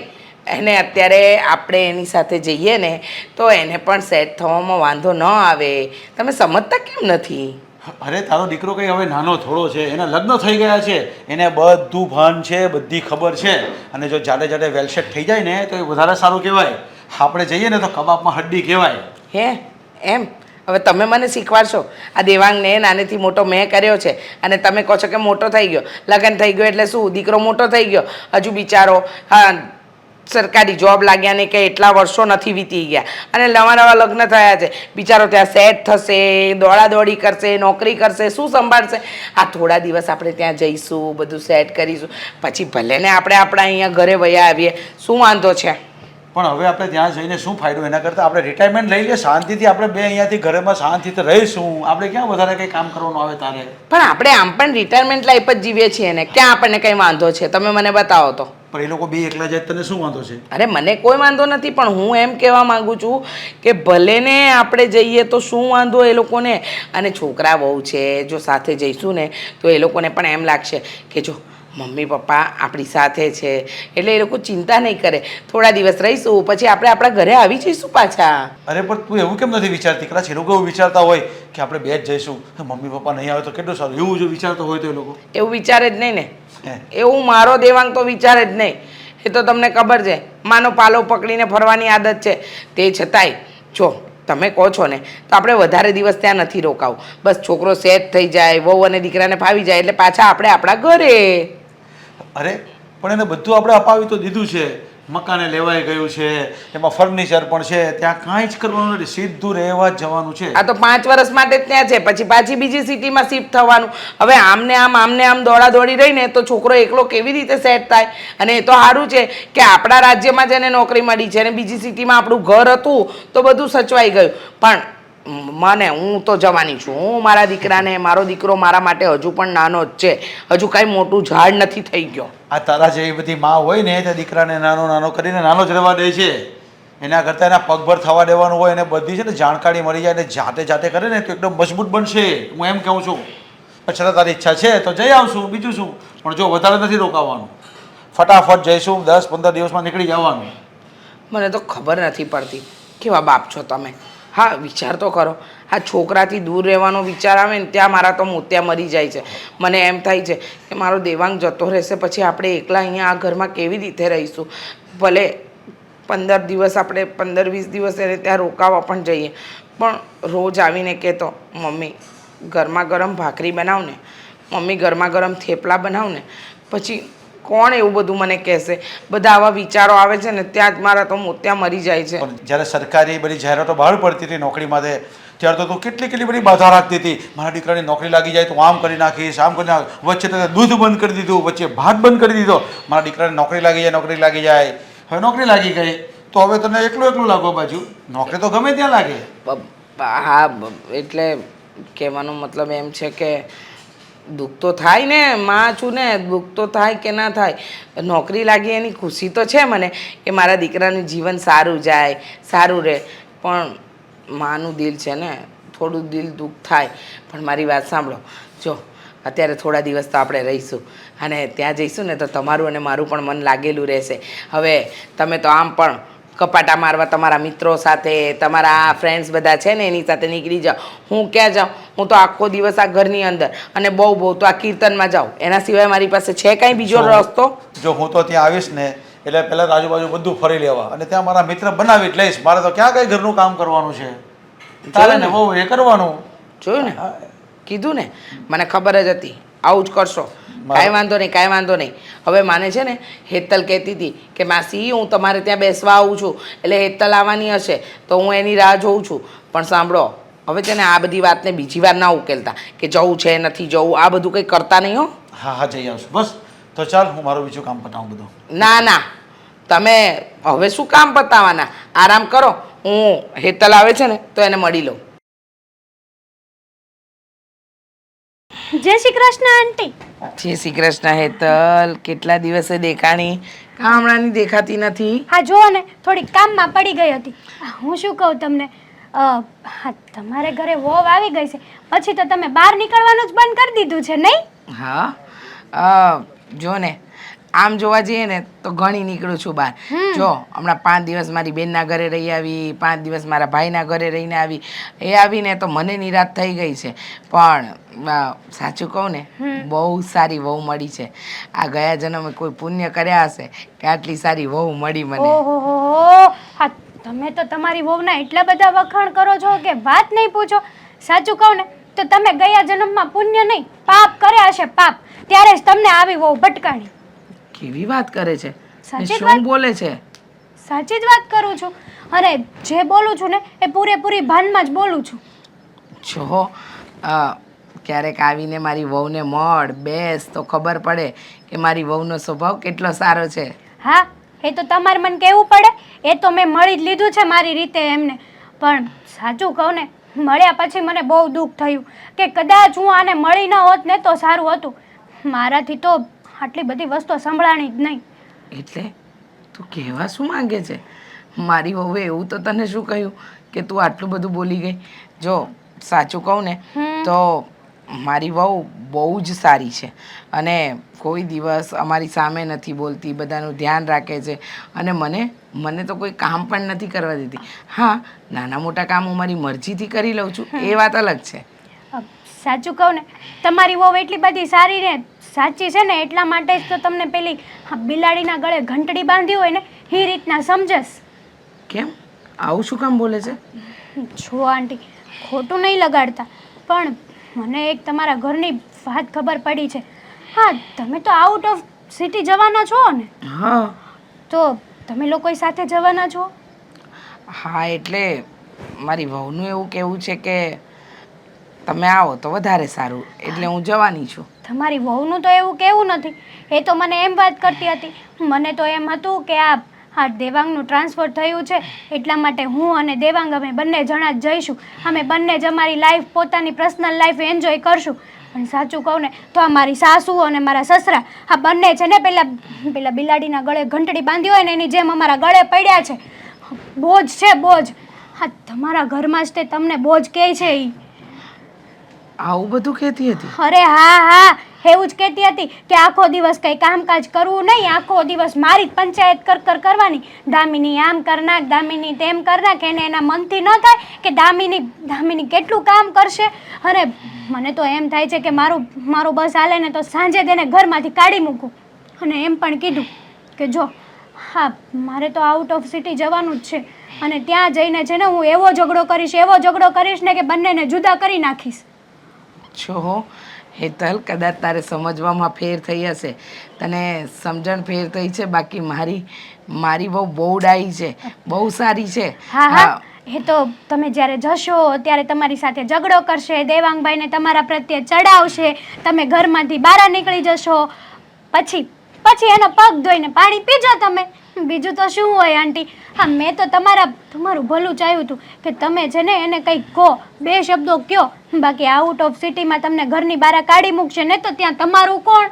એને અત્યારે આપણે એની સાથે જઈએ ને તો એને પણ સેટ થવામાં વાંધો ન આવે. તમે સમજતા કેમ નથી? અરે તારો દીકરો કંઈ હવે નાનો થોડો છે, એના લગ્ન થઈ ગયા છે, એને બધું ભાન છે, બધી ખબર છે. અને જો જાડે વેલસેટ થઈ જાય ને તો એ વધારે સારું કહેવાય. આપણે જઈએ ને તો કબાબમાં હડ્ડી કહેવાય. હે એમ? હવે તમે મને શીખવાડશો? આ દેવાંગને નાનેથી મોટો મેં કર્યો છે અને તમે કહો છો કે મોટો થઈ ગયો. લગ્ન થઈ ગયો એટલે શું દીકરો મોટો થઈ ગયો? હજુ બિચારો સરકારી જોબ લાગ્યા ને કે એટલા વર્ષો નથી વીતી ગયા અને નવા લગ્ન થયા છે. બિચારો ત્યાં સેટ થશે, દોડાદોડી કરશે, નોકરી કરશે, શું સંભાળશે? આ થોડા દિવસ આપણે ત્યાં જઈશું, બધું સેટ કરીશું, પછી ભલે ને આપણે આપણા અહીંયા ઘરે વયા આવીએ, શું વાંધો છે? પણ હવે આપણે ત્યાં જઈને શું ફાયદો? એના કરતાં આપણે રિટાયરમેન્ટ લઈ લઈએ શાંતિથી. આપણે બે અહીંયાથી ઘરમાં શાંતિથી રહીશું. આપણે ક્યાં વધારે કંઈ કામ કરવાનું આવે તારે? પણ આપણે આમ પણ રિટાયરમેન્ટ લાઈફ જ જીવીએ છીએ ને, ક્યાં આપણને કંઈ વાંધો છે? તમે મને બતાવો તો. પણ એ લોકો બે એકલા જાય તને શું વાંધો છે? અરે મને કોઈ વાંધો નથી, પણ હું એમ કહેવા માંગુ છું કે ભલે ને આપણે જઈએ તો શું વાંધો એ લોકોને? અને છોકરા બહુ છે, જો સાથે જઈશું ને તો એ લોકોને પણ એમ લાગશે કે જો મમ્મી પપ્પા આપણી સાથે છે, એટલે એ લોકો ચિંતા નહીં કરે. થોડા દિવસ રહીશું, પછી આપણે આપણા ઘરે આવી જઈશું પાછા. અરે પણ તું એવું કેમ નથી વિચારતી? કદાચ એ લોકો એવું વિચારતા હોય કે આપણે બે જ જઈશું, મમ્મી પપ્પા નહીં આવે તો કેટલું સારું. એવું જો વિચારતો હોય તો એ લોકો એવું વિચારે જ નહીં ને. હે. એવું મારો દેવાંગ તો વિચારે જ નહીં. એ તો તમને ખબર છે, માનો પાલો પકડીને ફરવાની આદત છે. તે છતાંય જો તમે કહો છો ને તો આપણે વધારે દિવસ ત્યાં નથી રોકાવું. બસ છોકરો સેટ થઈ જાય, વહુ અને દીકરાને ફાવી જાય એટલે પાછા આપણે આપણા ઘરે. અરે પણ એને બધું આપણે અપાવી તો દીધું છે. મકાને લેવાઈ ગયું છે, એમાં ફર્નિચર પણ છે, ત્યાં કાંઈ જ કરવાનું નથી, સીધું રહેવા જ જવાનું છે. આ તો 5 વર્ષ માટે જ ત્યાં છે, પછી પાછી બીજી સિટીમાં શિફ્ટ થવાનું. હવે આમને આમ દોડાદોડી રહીને તો છોકરો એકલો કેવી રીતે સેટ થાય? અને એ તો સારું છે કે આપણા રાજ્યમાં જ એને નોકરી મળી છે અને બીજી સિટીમાં આપણું ઘર હતું તો બધું સચવાઈ ગયું. પણ મને હું તો જવાની છું. હું મારા દીકરાને, મારો દીકરો મારા માટે હજુ પણ નાનો જ છે, હજુ કાંઈ મોટું ઝાડ નથી થઈ ગયો. આ તારા જેવી બધી માં હોય ને તે દીકરાને નાનો નાનો કરીને નાનો જ રહેવા દે છે. એના કરતાં એના પગભર થવા દેવાનું હોય, એને બધી છે ને જાણકારી મળી જાય ને જાતે કરે ને તો એકદમ મજબૂત બનશે. હું એમ કહું છું. પછી તારી ઈચ્છા છે તો જઈ આવશું, બીજું શું. પણ જો વધારે નથી રોકાવાનું, ફટાફટ જઈશું, 10-15 દિવસમાં નીકળી જવાનું. મને તો ખબર નથી પડતી કેવા બાપ છો તમે. હા વિચાર તો કરો, આ છોકરાથી દૂર રહેવાનો વિચાર આવે ને ત્યાં મારા તો મોતિયા મરી જાય છે. મને એમ થાય છે કે મારો દેવાંગ જતો રહેશે પછી આપણે એકલા અહીંયા આ ઘરમાં કેવી રીતે રહીશું? ભલે 15 દિવસ આપણે 15-20 દિવસ એને ત્યાં રોકાવા પણ જઈએ, પણ રોજ આવીને કહેતો મમ્મી ગરમા ગરમ ભાખરી બનાવ ને, મમ્મી ગરમા ગરમ થેપલા બનાવ ને, પછી કોણ એવું બધું મને કહેશે? બધા આવા વિચારો આવે છે ને ત્યાં જ મારા તો મોતિયા મરી જાય છે. પણ જ્યારે સરકારી બધી જાહેરાતો બહાર પડતી હતી નોકરી માટે, ત્યારે તો તું કેટલી બધી બાધા રાખતી હતી. મારા દીકરાની નોકરી લાગી જાય તો આમ કરી નાખીશ, આમ કરી નાખ. વચ્ચે તો દૂધ બંધ કરી દીધું, વચ્ચે ભાત બંધ કરી દીધો. મારા દીકરાને નોકરી લાગી જાય. હવે નોકરી લાગી ગઈ તો હવે તને એકલું લાગો બાજુ. નોકરી તો ગમે ત્યાં લાગે. હા એટલે કહેવાનો મતલબ એમ છે કે દુઃખ તો થાય ને, માં છું ને, દુઃખ તો થાય કે ના થાય. નોકરી લાગી એની ખુશી તો છે મને કે મારા દીકરાનું જીવન સારું જાય, સારું રહે. પણ માનું દિલ છે ને, થોડું દિલ દુઃખ થાય. પણ મારી વાત સાંભળો, જો અત્યારે થોડા દિવસ તો આપણે રહીશું અને ત્યાં જઈશું ને તો તમારું અને મારું પણ મન લાગેલું રહેશે. હવે તમે તો આમ પણ કપાટા મારવા તમારા મિત્રો સાથે, તમારા ફ્રેન્ડ્સ બધા છે ને એની સાથે નીકળી જાઓ. હું ક્યાં જાઉં? હું તો આખો દિવસ આ ઘરની અંદર અને બહુ તો આ કીર્તનમાં જાઉં. એના સિવાય મારી પાસે છે કાંઈ બીજો રસ્તો? જો હું તો ત્યાં આવીશ ને એટલે પહેલાં આજુબાજુ બધું ફરી લેવા અને ત્યાં મારા મિત્ર બનાવી જ લઈશ. મારે તો ક્યાં કઈ ઘરનું કામ કરવાનું છે? તારે ને બહુ એ કરવાનું. જોયું ને, કીધું ને, મને ખબર જ હતી આવું જ કરશો. કાંઈ વાંધો નહીં. હવે માને છે ને હેતલ કહેતી હતી કે માસી હું તમારે ત્યાં બેસવા આવું છું, એટલે હેતલ આવવાની હશે તો હું એની રાહ જોઉં છું. પણ સાંભળો, હવે છે ને આ બધી વાતને બીજી વાર ના ઉકેલતા કે જવું છે નથી જવું, આ બધું કંઈ કરતા નહીં હો. હા જઈ આવશું. બસ તો ચાલ હું મારું બીજું કામ પતાવું બધું. ના તમે હવે શું કામ પતાવવાના? આરામ કરો. હું હેતલ આવે છે ને તો એને મળી લઉં. જય શ્રી કૃષ્ણ આંટી. જય શ્રી કૃષ્ણ હેતલ, કેટલા દિવસે દેખાણી? હમણાંની દેખાતી નથી. હા જુઓ ને, થોડીક કામમાં પડી ગઈ હતી. હું શું કહું તમને, હા તમારે ઘરે વહુ આવી ગઈ છે પછી તો તમે બહાર નીકળવાનું જ બંધ કરી દીધું છે નહીં? હા જો ને, આમ જોવા જઈએ ને તો ઘણી નીકળું છું બહાર. જો હમણાં 5 દિવસ મારી બેનના ઘરે રહી આવી, 5 દિવસ મારા ભાઈના ઘરે રહીને આવી. એ આવીને તો મને નિરાશ થઈ ગઈ છે. પણ સાચું કહું ને, બહુ સારી વહુ મળી છે. આ ગયા જન્મે કોઈ પુણ્ય કર્યા હશે કે આટલી સારી વહુ મળી મને. ઓહો, હા તમે તો તમારી વહુના એટલા બધા વખાણ કરો છો કે વાત નહીં પૂછો. સાચું કહું ને તો તમે ગયા જન્મમાં પુણ્ય નહીં પાપ કર્યા હશે, પાપ. ત્યારે જ તમને આવી વહુ ભટકાણી. કેવી વાત કરે છે? સાચી જ શું વાત બોલે છે? સાચી જ વાત કરું છું, અને જે બોલું છું ને એ પૂરેપૂરી ભાનમાં જ બોલું છું. જો ક્યારેક આવીને મારી વહુને મળ બેસ તો ખબર પડે કે મારી વહુનો સ્વભાવ કેટલો સારો છે. હા એ તો તમારે મને કહેવું પડે. એ તો મેં મળી જ લીધું છે મારી રીતે એમને. પણ સાચું કહું ને, મળ્યા પછી મને બહુ દુઃખ થયું કે કદાચ હું આને મળી ન હોત ને તો સારું હતું. મારાથી તો આટલી બધી વસ્તુઓ સંભળાણી જ નહીં. એટલે તું કહેવા શું માંગે છે? મારી વહુએ એવું તો તને શું કહ્યું કે તું આટલું બધું બોલી ગઈ? જો સાચું કહું ને તો મારી વહુ બહુ જ સારી છે અને કોઈ દિવસ અમારી સામે નથી બોલતી, બધાનું ધ્યાન રાખે છે અને મને તો કોઈ કામ પણ નથી કરવા દેતી. હા, નાના મોટા કામ હું મારી મરજીથી કરી લઉં છું, એ વાત અલગ છે. સાચું કહું ને, તમારી વહુ એટલી બધી સારી ને સાચી છે ને એટલા માટે જ તો તમને પેલી બિલાડીના ગળે ઘંટડી બાંધી હોય ને એ રીતના સમજસ. કેમ આવું શું કામ બોલે છે? જો આંટી, ખોટું નહીં લગાડતા, પણ મને એક તમારા ઘરની વાત ખબર પડી છે. હા, તમે તો આઉટ ઓફ સિટી જવાના છો ને? હા. તો તમે લોકો સાથે જવાના છો? હા, એટલે મારી વહુનું એવું કહેવું છે કે તમે આવો તો વધારે સારું, એટલે હું જવાની છું. તમારી વહુનું તો એવું કેવું નથી. એ તો મને એમ વાત કરતી હતી. મને તો એમ હતું કે આ દેવાંગનું ટ્રાન્સફર થયું છે એટલા માટે હું અને દેવાંગ અમે બંને જણા જ જઈશું. અમે બંને જ અમારી લાઈફ, પોતાની પર્સનલ લાઈફ એન્જોય કરશું. પણ સાચું કહું ને તો આ મારી સાસુ અને મારા સસરા આ બંને છે ને પેલા બિલાડીના ગળે ઘંટડી બાંધી હોય ને એની જેમ અમારા ગળે પડ્યા છે. બોજ છે, બોજ. હા, તમારા ઘરમાં જ તે તમને બોજ કહે છે એ. આવું બધું કહેતી હતી? અરે હા, એવું જ કહેતી હતી કે આખો દિવસ કંઈ કામકાજ કરવું નહીં, આખો દિવસ મારી જ પંચાયત કરવાની. દામિની આમ કર નાખ, દામિની તેમ કર નાખ. એને એના મનથી ન થાય કે દામિની કેટલું કામ કરશે. અરે મને તો એમ થાય છે કે મારું બસ હાલે ને તો સાંજે તેને ઘરમાંથી કાઢી મૂકું. અને એમ પણ કીધું કે જો હા, મારે તો આઉટ ઓફ સિટી જવાનું જ છે અને ત્યાં જઈને છે ને હું એવો ઝઘડો કરીશ ને કે બંનેને જુદા કરી નાખીશ. જો હેતલ, કદાચ તારે સમજવામાં ફેર થઈ હશે, તને સમજણ ફેર થઈ છે. બાકી મારી બહુ ડાઈ છે, બહુ સારી છે. હા, એ તો તમે જ્યારે જશો ત્યારે તમારી સાથે ઝઘડો કરશે, દેવાંગભાઈને તમારા પ્રત્યે ચડાવશે, તમે ઘરમાંથી બહાર નીકળી જશો, પછી એનો પગ ધોઈને પાણી પીજો તમે. બીજું તો શું હોય આંટી? હા, મેં તો તમારું ભલું ચાહ્યું હતું કે તમે છે ને એને કંઈક કહો, 2 શબ્દો કહો. બાકી આઉટ ઓફ સિટીમાં તમને ઘરની બહાર કાઢી મૂકશે ને તો ત્યાં તમારું કોણ?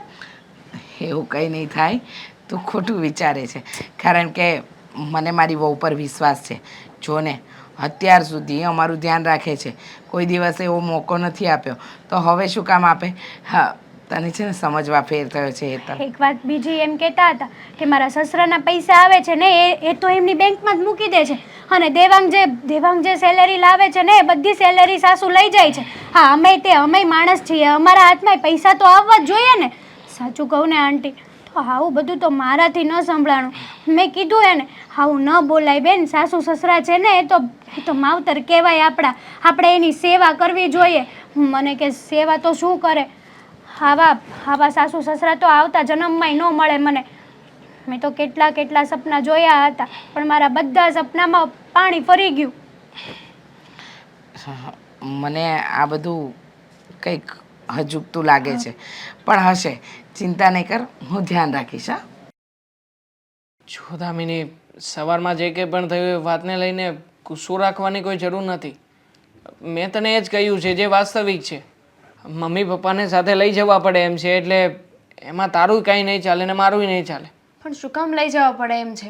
એવું કંઈ નહીં થાય, તું ખોટું વિચારે છે. કારણ કે મને મારી વહુ પર વિશ્વાસ છે. જો ને, અત્યાર સુધી અમારું ધ્યાન રાખે છે, કોઈ દિવસ એવો મોકો નથી આપ્યો, તો હવે શું કામ આપે? હા, તને છે ને સમજવા ફેર થયો છે હેતલ. એક વાત બીજી એમ કહેતા હતા કે મારા સસરાના પૈસા આવે છે ને એ તો એમની બેંકમાં જ મૂકી દે છે અને દેવાંગ જે સેલેરી લાવે છે ને એ બધી સેલેરી સાસુ લઈ જાય છે. હા, અમે માણસ છીએ, અમારા હાથમાં પૈસા તો આવવા જ જોઈએ ને. સાચું કહું ને આંટી, તો આવું બધું તો મારાથી ન સંભળાણું. મેં કીધું એને આવું ન બોલાય બેન, સાસુ સસરા છે ને એ તો માવતર કહેવાય આપણે એની સેવા કરવી જોઈએ. મને કે સેવા તો શું કરે? આવા સાસુ સસરા તો આવતા જન્મમાંય ન મળે મને. મેં તો કેટલા સપના જોયા હતા પણ મારા બધા સપનામાં પાણી ફરી ગયું. મને આ બધું કંઈક હજુકતું લાગે છે, પણ હશે, ચિંતા નહીં કર, હું ધ્યાન રાખીશ. હા, જો દામિની, સવારમાં જે કંઈ પણ થયું એ વાતને લઈને ગુસ્સો રાખવાની કોઈ જરૂર નથી. મેં તને એ જ કહ્યું છે જે વાસ્તવિક છે. મમ્મી પપ્પાને સાથે લઈ જવા પડે એમ છે, એટલે એમાં તારું કાંઈ નહીં ચાલે ને મારું નહીં ચાલે. પણ શું કામ લઈ જવા પડે એમ છે?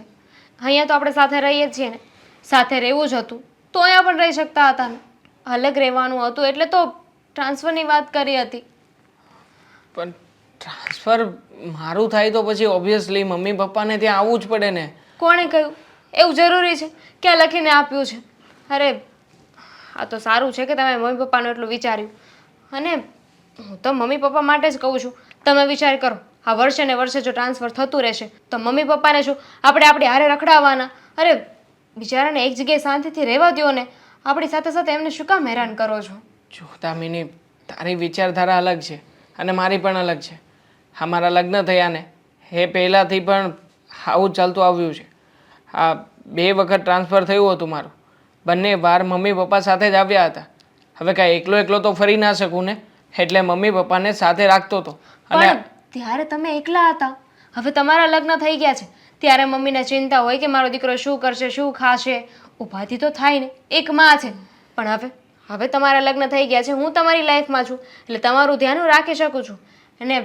અહીંયા તો આપણે સાથે રહીએ જ છીએ ને, સાથે રહેવું જ હતું તો અહીંયા પણ રહી શકતા હતા ને. અલગ રહેવાનું હતું એટલે તો ટ્રાન્સફરની વાત કરી હતી. પણ ટ્રાન્સફર મારું થાય તો પછી ઓબ્વિયસલી મમ્મી પપ્પાને ત્યાં આવવું જ પડે ને. કોણે કહ્યું એવું જરૂરી છે કે આ લખીને આપ્યું છે? અરે આ તો સારું છે કે તમે મમ્મી પપ્પાનું એટલું વિચાર્યું. અને હું તો મમ્મી પપ્પા માટે જ કહું છું, તમે વિચાર કરો, આ વર્ષે ને વર્ષે જો ટ્રાન્સફર થતું રહેશે તો મમ્મી પપ્પાને શું આપણે આપણી હારે રખડાવવાના? અરે બિચારાને એક જગ્યાએ શાંતિથી રહેવા દો ને, આપણી સાથે સાથે એમને શું કામ હેરાન કરો છો? જો દામિની, તારી વિચારધારા અલગ છે અને મારી પણ અલગ છે. અમારા લગ્ન થયા ને એ પહેલાંથી પણ આવું જ ચાલતું આવ્યું છે. આ 2 વખત ટ્રાન્સફર થયું હતું મારું, બંને વાર મમ્મી પપ્પા સાથે જ આવ્યા હતા. હવે કાંઈ એકલો તો ફરી ના શકું ને, એટલે મમ્મી પપ્પાને સાથે રાખતો હતો. પણ ત્યારે તમે એકલા હતા, હવે તમારા લગ્ન થઈ ગયા છે, ત્યારે મમ્મીને ચિંતા હોય કે મારો દીકરો શું કરશે, શું ખાશે. ઉપાધિ તો થાય ને, એક માં છે. પણ હવે તમારા લગ્ન થઈ ગયા છે, હું તમારી લાઈફમાં છું, એટલે તમારું ધ્યાન હું રાખી શકું છું. અને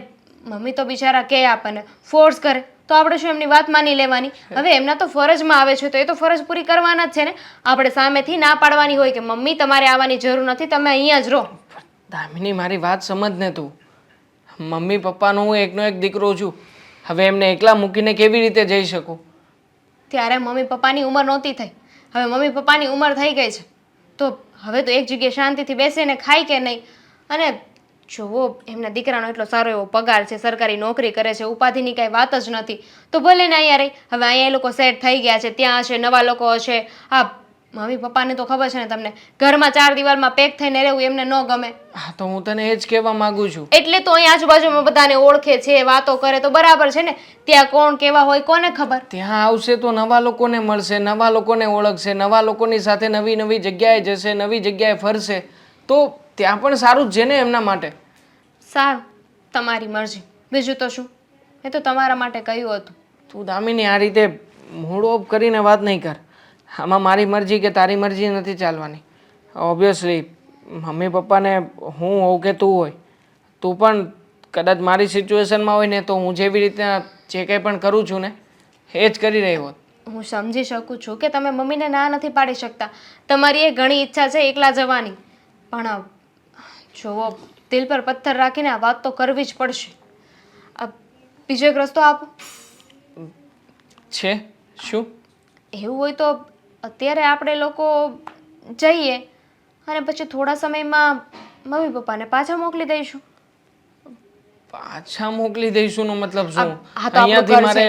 મમ્મી તો બિચારા કહે આપણને, ફોર્સ કરે તો આપણે શું એમની વાત માની લેવાની? હવે એમના તો ફરજમાં આવે છે તો એ તો ફરજ પૂરી કરવાના જ છે ને. આપણે સામેથી ના પાડવાની હોય કે મમ્મી તમારે આવવાની જરૂર નથી, તમે અહીંયા જ રહો. દામિની, મારી વાત સમજ ને તું. મમ્મી પપ્પાનો હું એકનો એક દીકરો છું. હવે એમને એકલા મૂકીને કેવી રીતે જઈ શકું? ત્યારે મમ્મી પપ્પાની ઉંમર નહોતી થઈ, હવે મમ્મી પપ્પાની ઉંમર થઈ ગઈ છે. તો હવે તો એક જગ્યાએ શાંતિથી બેસીને ખાય કે નહીં. અને જુઓ, એમના દીકરાનો એટલો સારો એવો પગાર છે, સરકારી નોકરી કરે છે, ઉપાધિની કાંઈ વાત જ નથી. તો ભલે ને અહીંયા રહી. હવે અહીંયા એ લોકો સેટ થઈ ગયા છે, ત્યાં હશે, નવા લોકો હશે. હા, મમ્મી પપ્પાને તો ખબર છે ને તમને, ઘરમાં 4 દિવાલમાં પેક થઈને રહેવું એમને ન ગમે. હા, તો હું તને એ જ કહેવા માંગુ છું. એટલે તો અહીં આજુબાજુમાં બધાને ઓળખે છે, વાતો કરે તો બરાબર છે ને. ત્યાં કોણ કેવા હોય કોને ખબર. ત્યાં આવશે તો નવા લોકોને મળશે, નવા લોકોને ઓળખશે, નવા લોકોની સાથે નવી નવી જગ્યાએ જશે, નવી જગ્યાએ ફરશે. તો ત્યાં પણ સારું જ છે ને એમના માટે. સારું, તમારી મરજી. બીજું તો શું, એ તો તમારા માટે કહ્યું હતું. તું દામિની આ રીતે મૂડ ઓફ કરીને વાત નહીં કર. આમાં મારી મરજી કે તારી મરજી નથી ચાલવાની. ઓબ્વિયસલી મમ્મી પપ્પાને હું હોઉં કે તું હોય, તું પણ કદાચ મારી સિચ્યુએશનમાં હોય ને તો હું જેવી રીતના જે કંઈ પણ કરું છું ને એ જ કરી રહી હોત. હું સમજી શકું છું કે તમે મમ્મીને ના નથી પાડી શકતા. તમારી એ ઘણી ઈચ્છા છે એકલા જવાની. પણ જુઓ, દિલ પર પથ્થર રાખીને આ વાત તો કરવી જ પડશે. બીજો એક રસ્તો આપો. છે શું? એવું હોય તો અત્યારે આપણે લોકો જઈએ અને પછી થોડા સમયમાં મમ્મી પપ્પાને પાછા મોકલી દઈશું. પાછા મોકલી દઈશું નો મતલબ શું? હા, તો આપણું ઘર છે.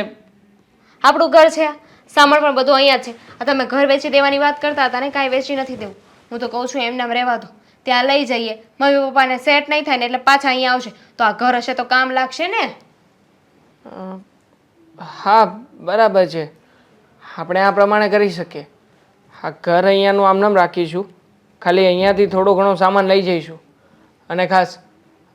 આપણું ઘર છે, સામાન પણ બધું અહીંયા છે. આ તમે ઘર વેચી દેવાની વાત કરતા હતા ને, કાંઈ વેચી નથી દેવું. હું તો કહું છું એમનામ રહેવા દો. ત્યાં લઈ જઈએ, મમ્મી પપ્પાને સેટ નહીં થાય ને એટલે પાછા અહીંયા આવશે તો આ ઘર હશે તો કામ લાગશે ને. હા, બરાબર છે. આપણે આ પ્રમાણે કરી શકીએ. આ ઘર અહીંયાનું આમનામ રાખીશું, ખાલી અહીંયાથી થોડો ઘણો સામાન લઈ જઈશું. અને ખાસ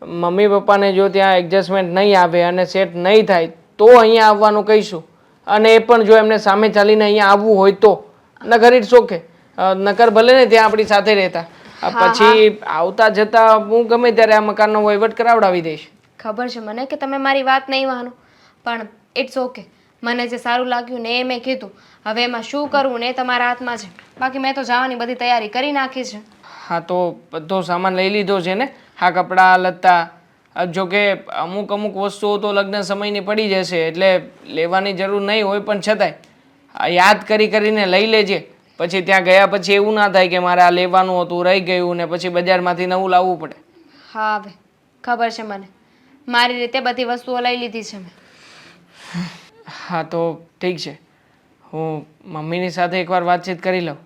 મમ્મી પપ્પાને જો ત્યાં એડજસ્ટમેન્ટ નહીં આવે અને સેટ નહીં થાય તો અહીંયા આવવાનું કહીશું. અને એ પણ જો એમને સામે ચાલીને અહીંયા આવવું હોય તો, નકર ઇટ્સ ઓકે. નકર ભલે ને ત્યાં આપણી સાથે રહેતા. પછી આવતા જતા હું ગમે ત્યારે આ મકાનનો વહીવટ કરાવડાવી દઈશ. ખબર છે મને કે તમે મારી વાત નહીં માનો, પણ ઇટ્સ ઓકે. મને જે સારું લાગ્યું ને એ મેં કીધું. હવે એમાં શું કરવું ને એ તમારા હાથમાં છે. બાકી મેં તો જવાની બધી તૈયારી કરી નાખી છે. હા, તો બધો સામાન લઈ લીધો છે ને? હા, કપડાં લત્તા. જોકે અમુક વસ્તુઓ તો લગ્ન સમયની પડી જશે એટલે લેવાની જરૂર નહીં હોય, પણ છતાંય યાદ કરીને લઈ લેજે. પછી ત્યાં ગયા પછી એવું ના થાય કે મારે આ લેવાનું હતું, રહી ગયું ને પછી બજારમાંથી નવું લાવવું પડે. હા, હવે ખબર છે મને. મારી રીતે બધી વસ્તુઓ લઈ લીધી છે મેં. હા, તો ઠીક છે. હું મમ્મીની સાથે એકવાર વાતચીત કરી લઉં.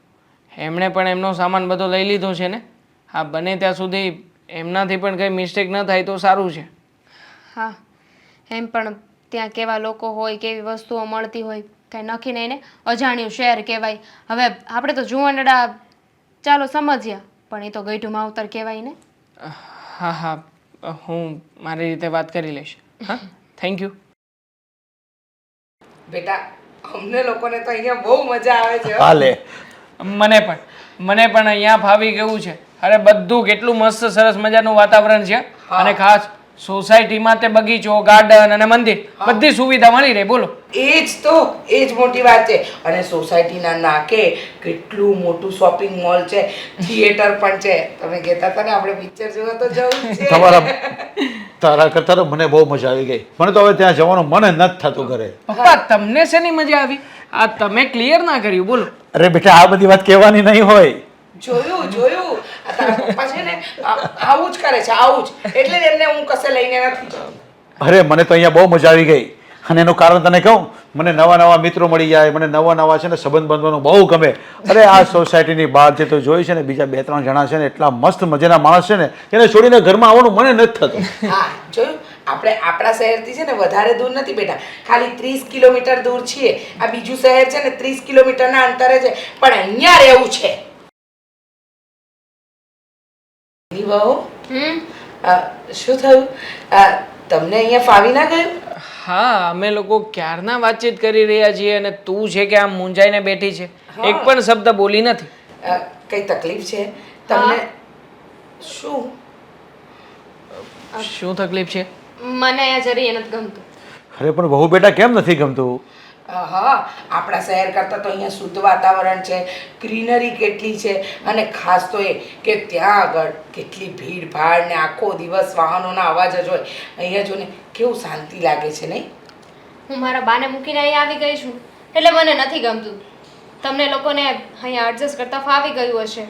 એમણે પણ એમનો સામાન બધો લઈ લીધો છે ને? હા, બને ત્યાં સુધી એમનાથી પણ કંઈ મિસ્ટેક ન થાય તો સારું છે. હા, એમ પણ ત્યાં કેવા લોકો હોય, કેવી વસ્તુઓ મળતી હોય, કાંઈ નક્કી નહીં ને. અજાણ્યું શહેર કહેવાય. હવે આપણે તો જુવાનડા ચાલો સમજ્યા, પણ એ તો ગઈઢું માવતર કહેવાય ને. હા, હું મારી રીતે વાત કરી લઈશ. હા, થેન્ક યુ. બેટા, અમને લોકોને તો અહીંયા બહુ મજા આવે છે હો. હાલે. મને પણ અહીંયા ફાવી ગયું છે. અરે બધું કેટલું મસ્ત સરસ મજાનું વાતાવરણ છે. અને ખાસ સોસાયટીમાં તે બગીચો, ગાર્ડન અને મંદિર બધી સુવિધા મળી રહે. બોલો, એ જ મોટી વાત છે. અને સોસાયટીના નાકે કેટલું મોટું શોપિંગ મોલ છે, થિયેટર પણ છે. તમે કહેતા હતા ને આપણે પિક્ચર જોવા તો જવું જ છે. તારા કરતા તો મને બહુ મજા આવી ગઈ. મને તો હવે ત્યાં જવાનું મન જ નથી થતું ઘરે. પપ્પા તમને શેની મજા આવી? આ તમે ક્લિયર ના કર્યું. બોલો. અરે બેટા, આ બધી વાત કહેવાની નહીં હોય. જોયું આ તારા પપ્પા છે ને આવું જ કરે છે, આવું જ. એટલે જ એમને હું કશે લઈને નથી જતી. અરે મને તો અહીંયા બહુ મજા આવી ગઈ. અને એનું કારણ તને કહું, મને નવા મિત્રો મળી જાય, મને નવા છે ને સંબંધ બાંધવાનું બહુ ગમે. અરે આ સોસાયટીની બહાર જે તો જોઈ છે ને, બીજા 2-3 જણા છે ને એટલા મસ્ત મજાના માણસ છે ને, એને છોડીને ઘરમાં આવવાનું મને નથી થતું. હા, જોયું, આપણે આપણા શહેરથી છે ને વધારે દૂર નથી બેટા, ખાલી 30 કિલોમીટર દૂર છીએ. આ બીજું શહેર છે ને 30 કિલોમીટરના અંતરે છે, પણ અહીંયા રહેવું છે. વહુ, શું થયું? તમને અહીંયા ફાવી ના ગયું? હા, અમે લોકો ક્યારના વાતચીત કરી રહ્યા છીએ અને તું છે કે આમ મૂંઝાઈને બેઠી છે, એક પણ શબ્દ બોલી નથી. કઈ તકલીફ છે તમને? શું શું તકલીફ છે? મને અહીંયા જરી નથી ગમતું. અરે પણ બહુ બેટા કેમ નથી ગમતું? હા, આપણા શહેર કરતાં તો અહીંયા શુદ્ધ વાતાવરણ છે, ગ્રીનરી કેટલી છે, અને ખાસ તો એ કે ત્યાં આગળ કેટલી ભીડ ભાડ ને આખો દિવસ વાહનોના અવાજ જ હોય. અહીંયા જો ને કેવું શાંતિ લાગે છે નહીં? હું મારા બાને મૂકીને અહીંયા આવી ગઈ છું એટલે મને નથી ગમતું. તમને લોકોને અહીંયા એડજસ્ટ કરતા ફાવી ગયું હશે,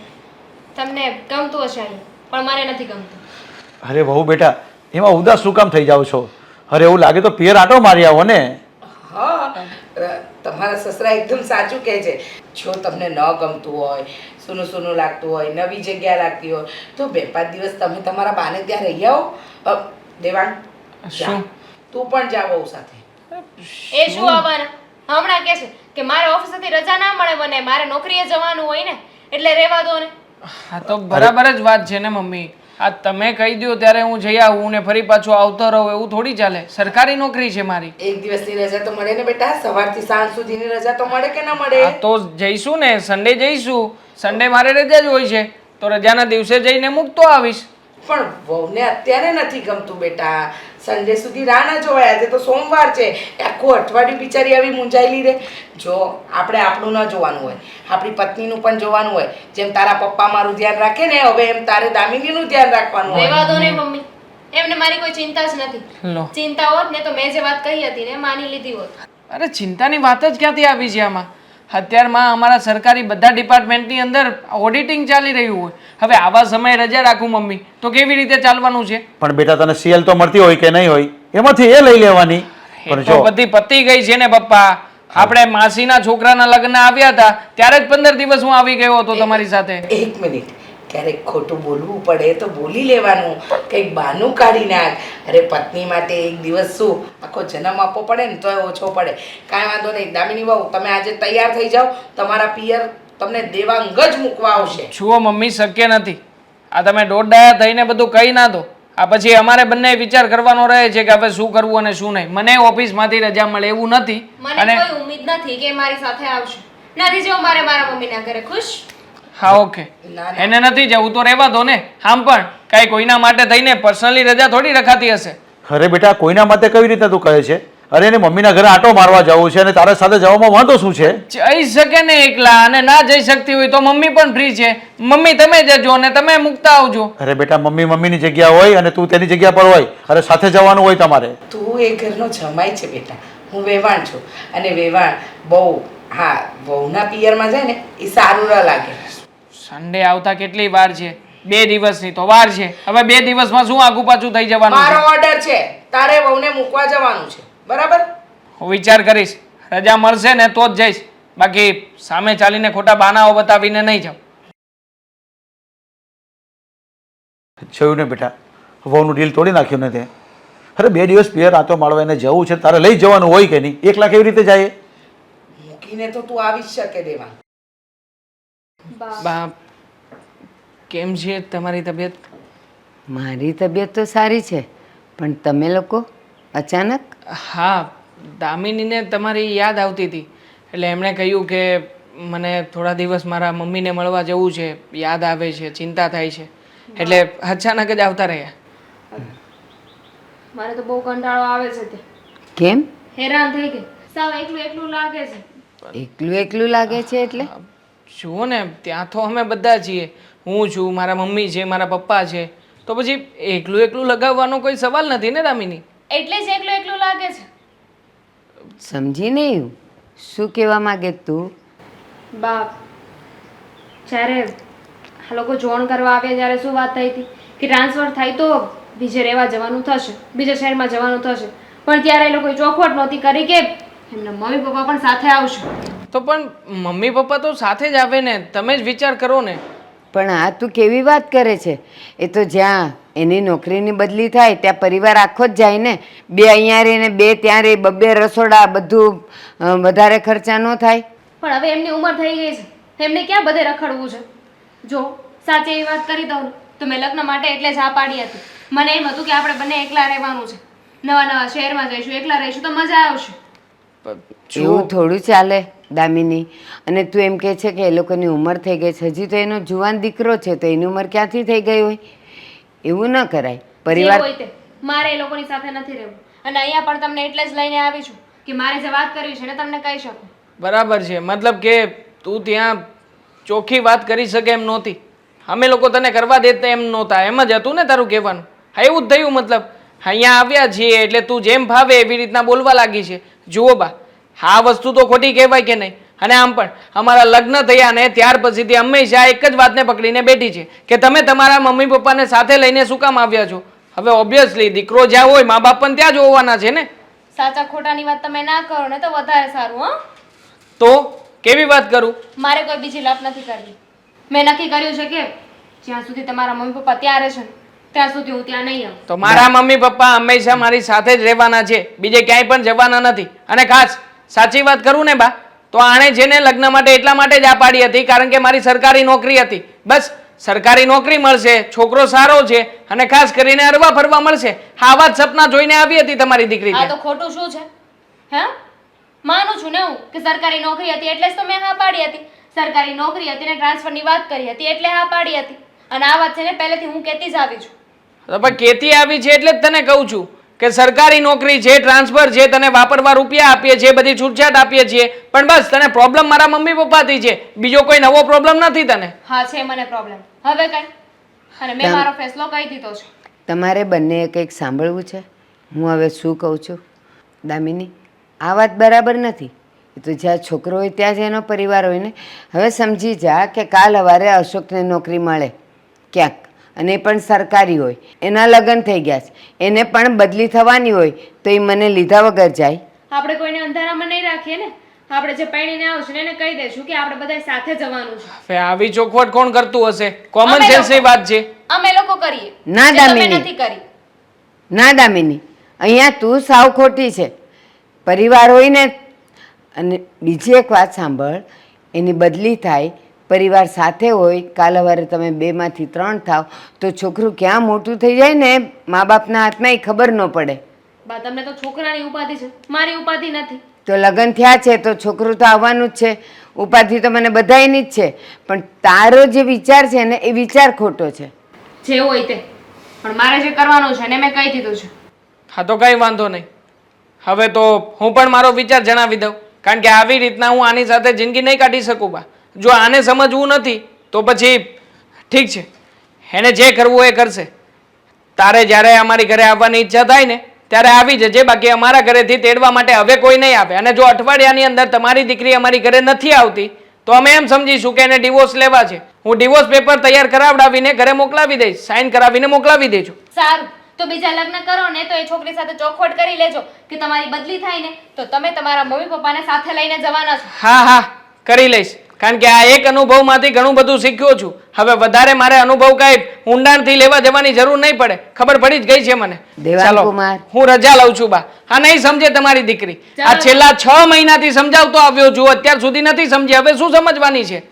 તમને ગમતું હશે અહીંયા, પણ મને નથી ગમતું. અરે બહુ બેટા એમાં ઉદાસ શું કામ થઈ જાવ છો? અરે એવું લાગે તો પિયર આટો મારી આવો ને. હા, તમારા સસરા એકદમ સાચું કહે છે. જો તમને ન ગમતું હોય, સૂનું સૂનું લાગતું હોય, નવી જગ્યા લાગતી હોય તો 2-5 દિવસ તમે તમારા બાને ત્યાં રહી આવો. દેવાંગ, શું? તું પણ જા બહુ સાથે. એ શું આવવાના? હમણાં કહે છે કે મારે ઓફિસેથી રજા ના મળે, મને મારે નોકરીએ જવાનું હોય ને એટલે રહેવા દો ને. હા તો બરાબર જ વાત છે ને મમ્મી. આ તમે કહી દો ત્યારે હું જઈ આવું ને ફરી પાછો આવતો રહું એવું થોડી ચાલે. સરકારી નોકરી છે મારી. એક દિવસની રજા તો મળે ને બેટા? સવારથી સાંજ સુધીની રજા તો મળે કે ન મળે? હા તો જઈશું ને, સન્ડે જઈશું. સન્ડે મારે રજા જ હોય છે તો રજાના દિવસે જઈને મૂકતો આવીશ. પણ વહુને અત્યારે નથી ગમતું બેટા. સન્ડે સુધી રાહ ના જોવાય. આજે તો સોમવાર છે, આખું અઠવાડિયું બિચારી આવી મૂંઝાયેલી રહે. જો આપણે આપણું ન જોવાનું હોય, આપણી પત્નીનું પણ જોવાનું હોય. જેમ તારા પપ્પા મારું ધ્યાન રાખે ને, હવે એમ તારે દામિનીનું ધ્યાન રાખવાનું હોય. રહેવા દો ને મમ્મી, એમને મારી કોઈ ચિંતા જ નથી. લો, ચિંતા હોત ને તો મેં જે વાત કહી હતી ને માની લીધી હોત. અરે ચિંતાની વાત જ ક્યાંથી આવી છે આમાં? અત્યારમાં અમારા સરકારી બધા ડિપાર્ટમેન્ટની અંદર ઓડિટિંગ ચાલી રહ્યું હોય. હવે આવા સમયે રજા રાખું મમ્મી તો કેવી રીતે ચાલવાનું છે? પણ બેટા તને સીએલ તો મળતી હોય કે નહીં હોય, એમાંથી એ લઈ લેવાની. એ પણ તો જો બધી પતી ગઈ છે ને પપ્પા. આપણે માસીના છોકરાના લગ્ન આવ્યા હતા ત્યારે જ 15 દિવસ હું આવી ગયો હતો તમારી સાથે. એક મિનિટ, ક્યારેક ખોટું બોલવું પડે તો બોલી લેવાનું, કંઈક બહાનું કાઢી નાખ. અરે પત્ની માટે એક દિવસ શું આખો જન્મ આપવો પડે ને તોય ઓછો પડે. કાંઈ વાંધો નહીં દામિની વહુ, તમે આજે તૈયાર થઈ જાઓ. તમારા પિયર તમને દેવાંગ જ મૂકવા આવશે. જુઓ મમ્મી, શક્ય નથી. આ તમે દોડડાયા થઈને બધું કહી ના દો. આ પછી અમારે બંને વિચાર કરવાનો રહે છે કે હવે શું કરવું અને શું નહીં. મને ઓફિસમાંથી રજા મળે એવું નથી. મને કોઈ ઉમ્મીદ નથી કે મારી સાથે આવશે. નથી જવું મારે મારા મમ્મીના ઘરે. ખુશ? હા ઓકે, એને નથી જવું તો રહેવા દો ને. આમ પણ કાંઈ કોઈના માટે થઈને પર્સનલી રજા થોડી રખાતી હશે. અરે બેટા કોઈના માટે કઈ રીતે તું કહે છે? અરે એને મમ્મીના ઘરે આટો મારવા જવું છે અને તારા સાથે જવામાં વાંધો શું છે? જઈ શકે ને એકલા, અને ના જઈ શકતી હોય તો મમ્મી પણ ફ્રી છે. મમ્મી તમે જજો અને તમે મૂકતા આવજો. અરે બેટા મમ્મી મમ્મીની જગ્યા હોય અને તું તેની જગ્યા પર હોય. અરે સાથે જવાનું હોય તમારે. તું એ ઘરનો જમાઈ છે બેટા, હું વેવાણ છું. અને વેવાણ બહુ, હા, વહુના પિયરમાં જાય ને એ સારું ન લાગે. સન્ડે આવતા કેટલી વાર છે? 2 દિવસની તો વાર છે. હવે 2 દિવસમાં શું આગુ પાછું થઈ જવાનું મારો છે? ઓર્ડર છે, તારે વહુને મૂકવા જવાનું છે, બરાબર? હું વિચાર કરીશ. રજા મળશે ને તો જ જઈશ, બાકી સામે ચાલીને ખોટા બહાનાઓ બતાવીને નહીં જાઉં. જોયું ને બેટા, વહુનું ડીલ તોડી નાખ્યું ને તે. અરે 2 દિવસ પિયર આટો મારવા એને જવું છે, તારે લઈ જવાનું હોય કે નહીં? એકલા કેવી રીતે જાય? મૂકીને તો તું આવી જ શકે દેવા. બા, કેમ છે તમારી તબિયત? મારી તબિયત તો સારી છે, પણ તમે લોકો અચાનક? હા, દામિનીને તમારી યાદ આવતી હતી એટલે એમણે કહ્યું કે મને થોડા દિવસ મારા મમ્મીને મળવા જવું છે, યાદ આવે છે, ચિંતા થાય છે, એટલે અચાનક જ આવતા રહ્યા. મારે તો બહુ કંટાળો આવે છે તે. કેમ? હેરાન થઈ ગઈ. સાવ એકલું એકલું લાગે છે. એકલું એકલું લાગે છે એટલે? જુઓ ને, ત્યાં તો અમે બધા છીએ. હું છું, મારા મમ્મી છે, મારા પપ્પા છે, તો પછી એકલું એકલું લગાવવાનો કોઈ સવાલ નથી ને દામિની. એટલે જ એકલું એકલું લાગે છે. સમજી નહીં, શું કહેવા માંગે તું? બાપ, જ્યારે આ લોકો જોણ કરવા આવ્યા ત્યારે શું વાત થઈ હતી કે ટ્રાન્સફર થાય તો બીજે રહેવા જવાનું થશે, બીજા શહેરમાં જવાનું થશે, પણ ત્યારે એ લોકોએ ચોખવટ નહોતી કરી કે એમના મમ્મી પપ્પા પણ સાથે આવશે. તો પણ મમ્મી પપ્પા તો સાથે જ આવે ને, તમે જ વિચાર કરો ને. પણ આ તું કેવી વાત કરે છે? એ તો જ્યાં એની નોકરીની બદલી થાય ત્યાં પરિવાર આખો જ જાય ને. 2 અહીંયા રહે ને 2 ત્યાં રહે, 2 રસોડા, બધું વધારે ખર્ચા ન થાય? પણ હવે એમની ઉંમર થઈ ગઈ છે, એમને ક્યાં બધે રખડવું છે. જો સાચી એવી વાત કરી દઉં ને તો મેં લગ્ન માટે એટલે જ હા પાડી હતી. મને એમ હતું કે આપણે બંને એકલા રહેવાનું છે, નવા નવા શહેરમાં જઈશું, એકલા રહીશું તો મજા આવશે. એવું થોડું ચાલે દામિની. અને તું એમ કહે છે કે એ લોકોની ઉંમર થઈ ગઈ છે, હજી તો એનો જુવાન દીકરો છે, તો એની ઉંમર ક્યાંથી થઈ ગઈ હોય? એવું ન કરાય. જે પરિવાર હોય તે, મારે એ લોકોની સાથે નથી રહેવું. અને અહીંયા પણ તમને એટલે જ લઈને આવી છું કે મારે જે વાત કરવી છે ને તમને કહી શકું. બરાબર છે, મતલબ કે તું ત્યાં ચોખ્ખી વાત કરી શકે એમ નહોતી. અમે લોકો તને કરવા દેતા એમ નહોતા, એમ જ હતું ને તારું કહેવાનું? હા, એવું જ થયું. મતલબ અહીંયા આવ્યા છીએ એટલે તું જેમ ભાવે એવી રીતના બોલવા લાગી છે. જુઓ બા, આ વસ્તુ તો ખોટી કહેવાય કે નહીં? અને આમ પણ અમારા લગ્ન થયા ને ત્યાર પછીથી હંમેશા એક જ વાતને પકડીને બેઠી છે કે તમે તમારા મમ્મી પપ્પાને સાથે લઈને શું કામ આવ્યા છો? હવે ઓબ્વિયસલી દીકરો જ્યાં હોય મા બાપ પણ ત્યાં જ હોવાના છે ને. સાચા ખોટાની વાત તમે ના કરો ને તો વધારે સારું. હા, તો કેવી વાત કરું? મારે કોઈ બીજી લપ નથી કરવી. મેં નક્કી કર્યું છે કે જ્યાં સુધી તમારા મમ્મી પપ્પા ત્યાં રહેશે ને ત્યાં સુધી હું ત્યાં નહીં આવું. તો મારા મમ્મી પપ્પા હંમેશા મારી સાથે જ રહેવાના છે, બીજે ક્યાંય પણ જવાના નથી. અને ખાસ સાચી વાત કરું ને બા, તો આણે જેને લગ્ન માટે એટલા માટે જ આ પાડી હતી કારણ કે મારી સરકારી નોકરી હતી. બસ સરકારી નોકરી મળશે, છોકરો સારો છે અને ખાસ કરીને હરવા ફરવા મળશે. આવા જ સપના જોઈને આવી હતી તમારી દીકરી આ ત્યાં. તો ખોટું શું છે? હા, માનું છું ને હું કે સરકારી નોકરી હતી એટલે જ તો મેં હા પાડી હતી. સરકારી નોકરી હતી ને ટ્રાન્સફરની વાત કરી હતી એટલે હા પાડી હતી. અને આ વાત છે ને પહેલેથી હું કહેતી જ આવી છું. તો પણ કેતી આવી છે એટલે જ તને કહું છું કે સરકારી નોકરી છે, ટ્રાન્સફર છે, તને વાપરવા રૂપિયા આપીએ છીએ, બધી છૂટછાટ આપીએ છીએ, પણ બસ તને પ્રોબ્લેમ મારા મમ્મી પપ્પાથી છે, બીજો કોઈ નવો પ્રોબ્લેમ નથી તને. હા, છે મને પ્રોબ્લેમ. હવે કઈ? અને મેં મારો ફેસલો કહી દીધો છે. તમારે બંને કંઈક સાંભળવું છે? હું હવે શું કહું છું દામિની, આ વાત બરાબર નથી. એ તો જ્યાં છોકરો હોય ત્યાં જ એનો પરિવાર હોય ને. હવે સમજી જા કે કાલ સવારે અશોકને નોકરી મળે ક્યાંક, અને એ પણ સરકારી હોય, એના લગ્ન થઈ ગયા છે, એને પણ બદલી થવાની હોય, તો એ મને લીધા વગર જાય? આપણે કોઈને અંધારામાં નહીં રાખીએ ને. આપણે જે પૈણીને આવશે ને એને કહી દઈશું કે આપણે બધા સાથે જવાનું છે. હવે આવી ચોખવટ કોણ કરતું હશે? કોમન અમે સેન્સ ની લોકો. વાત છે. અમે લોકો કરીએ. ના જે તમે દામિની. નથી કરી. ના દામિની, અહીંયા તું સાવ ખોટી છે. પરિવાર હોય ને. અને બીજી એક વાત સાંભળ, એની બદલી થાય, પરિવાર સાથે હોય, કાલ સવારે તમે 2માંથી 3 થાવ તો છોકરું ક્યાં મોટું થઈ જાય ને મા બાપના હાથમાં એ ખબર ન પડે. બા, તમને તો છોકરાની ઉપાધિ છે, મારી ઉપાધિ નથી. તો લગ્ન થયા છે તો છોકરું તો આવવાનું જ છે. ઉપાધિ તો મને બધાયની જ છે, પણ તારો જે વિચાર છે ને એ વિચાર ખોટો છે. જે હોય તે, પણ મારે જે કરવાનું છે ને મેં કહી દીધું છે. હા, તો કઈ વાંધો નહીં. હવે તો હું પણ મારો વિચાર જણાવી દઉં, કારણ કે આવી રીતના હું આની સાથે જિંદગી નહીં કાઢી શકું બા. જો આને સમજવું નથી તો પછી ઠીક છે, એને જે કરવું એ કરશે. તારે જ્યારે અમારી ઘરે આવવાની ઈચ્છા થાય ને ત્યારે આવી જજે, બાકી અમારા ઘરેથી તેડવા માટે હવે કોઈ નહીં આવે. અને જો અઠવાડિયાની અંદર તમારી દીકરી અમારી ઘરે નથી આવતી તો અમે એમ સમજીશું કે એને ડિવોર્સ લેવા છે. હું ડિવોર્સ પેપર તૈયાર કરાવડાવીને ઘરે મોકલાવી દઈશ, સાઇન કરાવીને મોકલાવી દેજો. સારું, તો બીજા લગ્ન કરો ને તો એ છોકરી સાથે ચોખવટ કરી લેજો કે તમારી બદલી થાય ને તો તમે તમારા મમ્મી પપ્પાને સાથે લઈને જવાના છો. હા હા, કરી લઈશ, કારણ કે આ એક અનુભવમાંથી ઘણું બધું શીખ્યો છું. હવે વધારે મારે અનુભવ કાંઈ ઊંડાણથી લેવા જવાની જરૂર નહીં પડે, ખબર પડી જ ગઈ છે મને. દેવાંગ કુમાર. હું રજા લઉં છું બા. આ નહીં સમજે તમારી દીકરી. આ છેલ્લા 6 મહિનાથી સમજાવતો આવ્યો છું, અત્યાર સુધી નથી સમજી, હવે શું સમજવાની છે?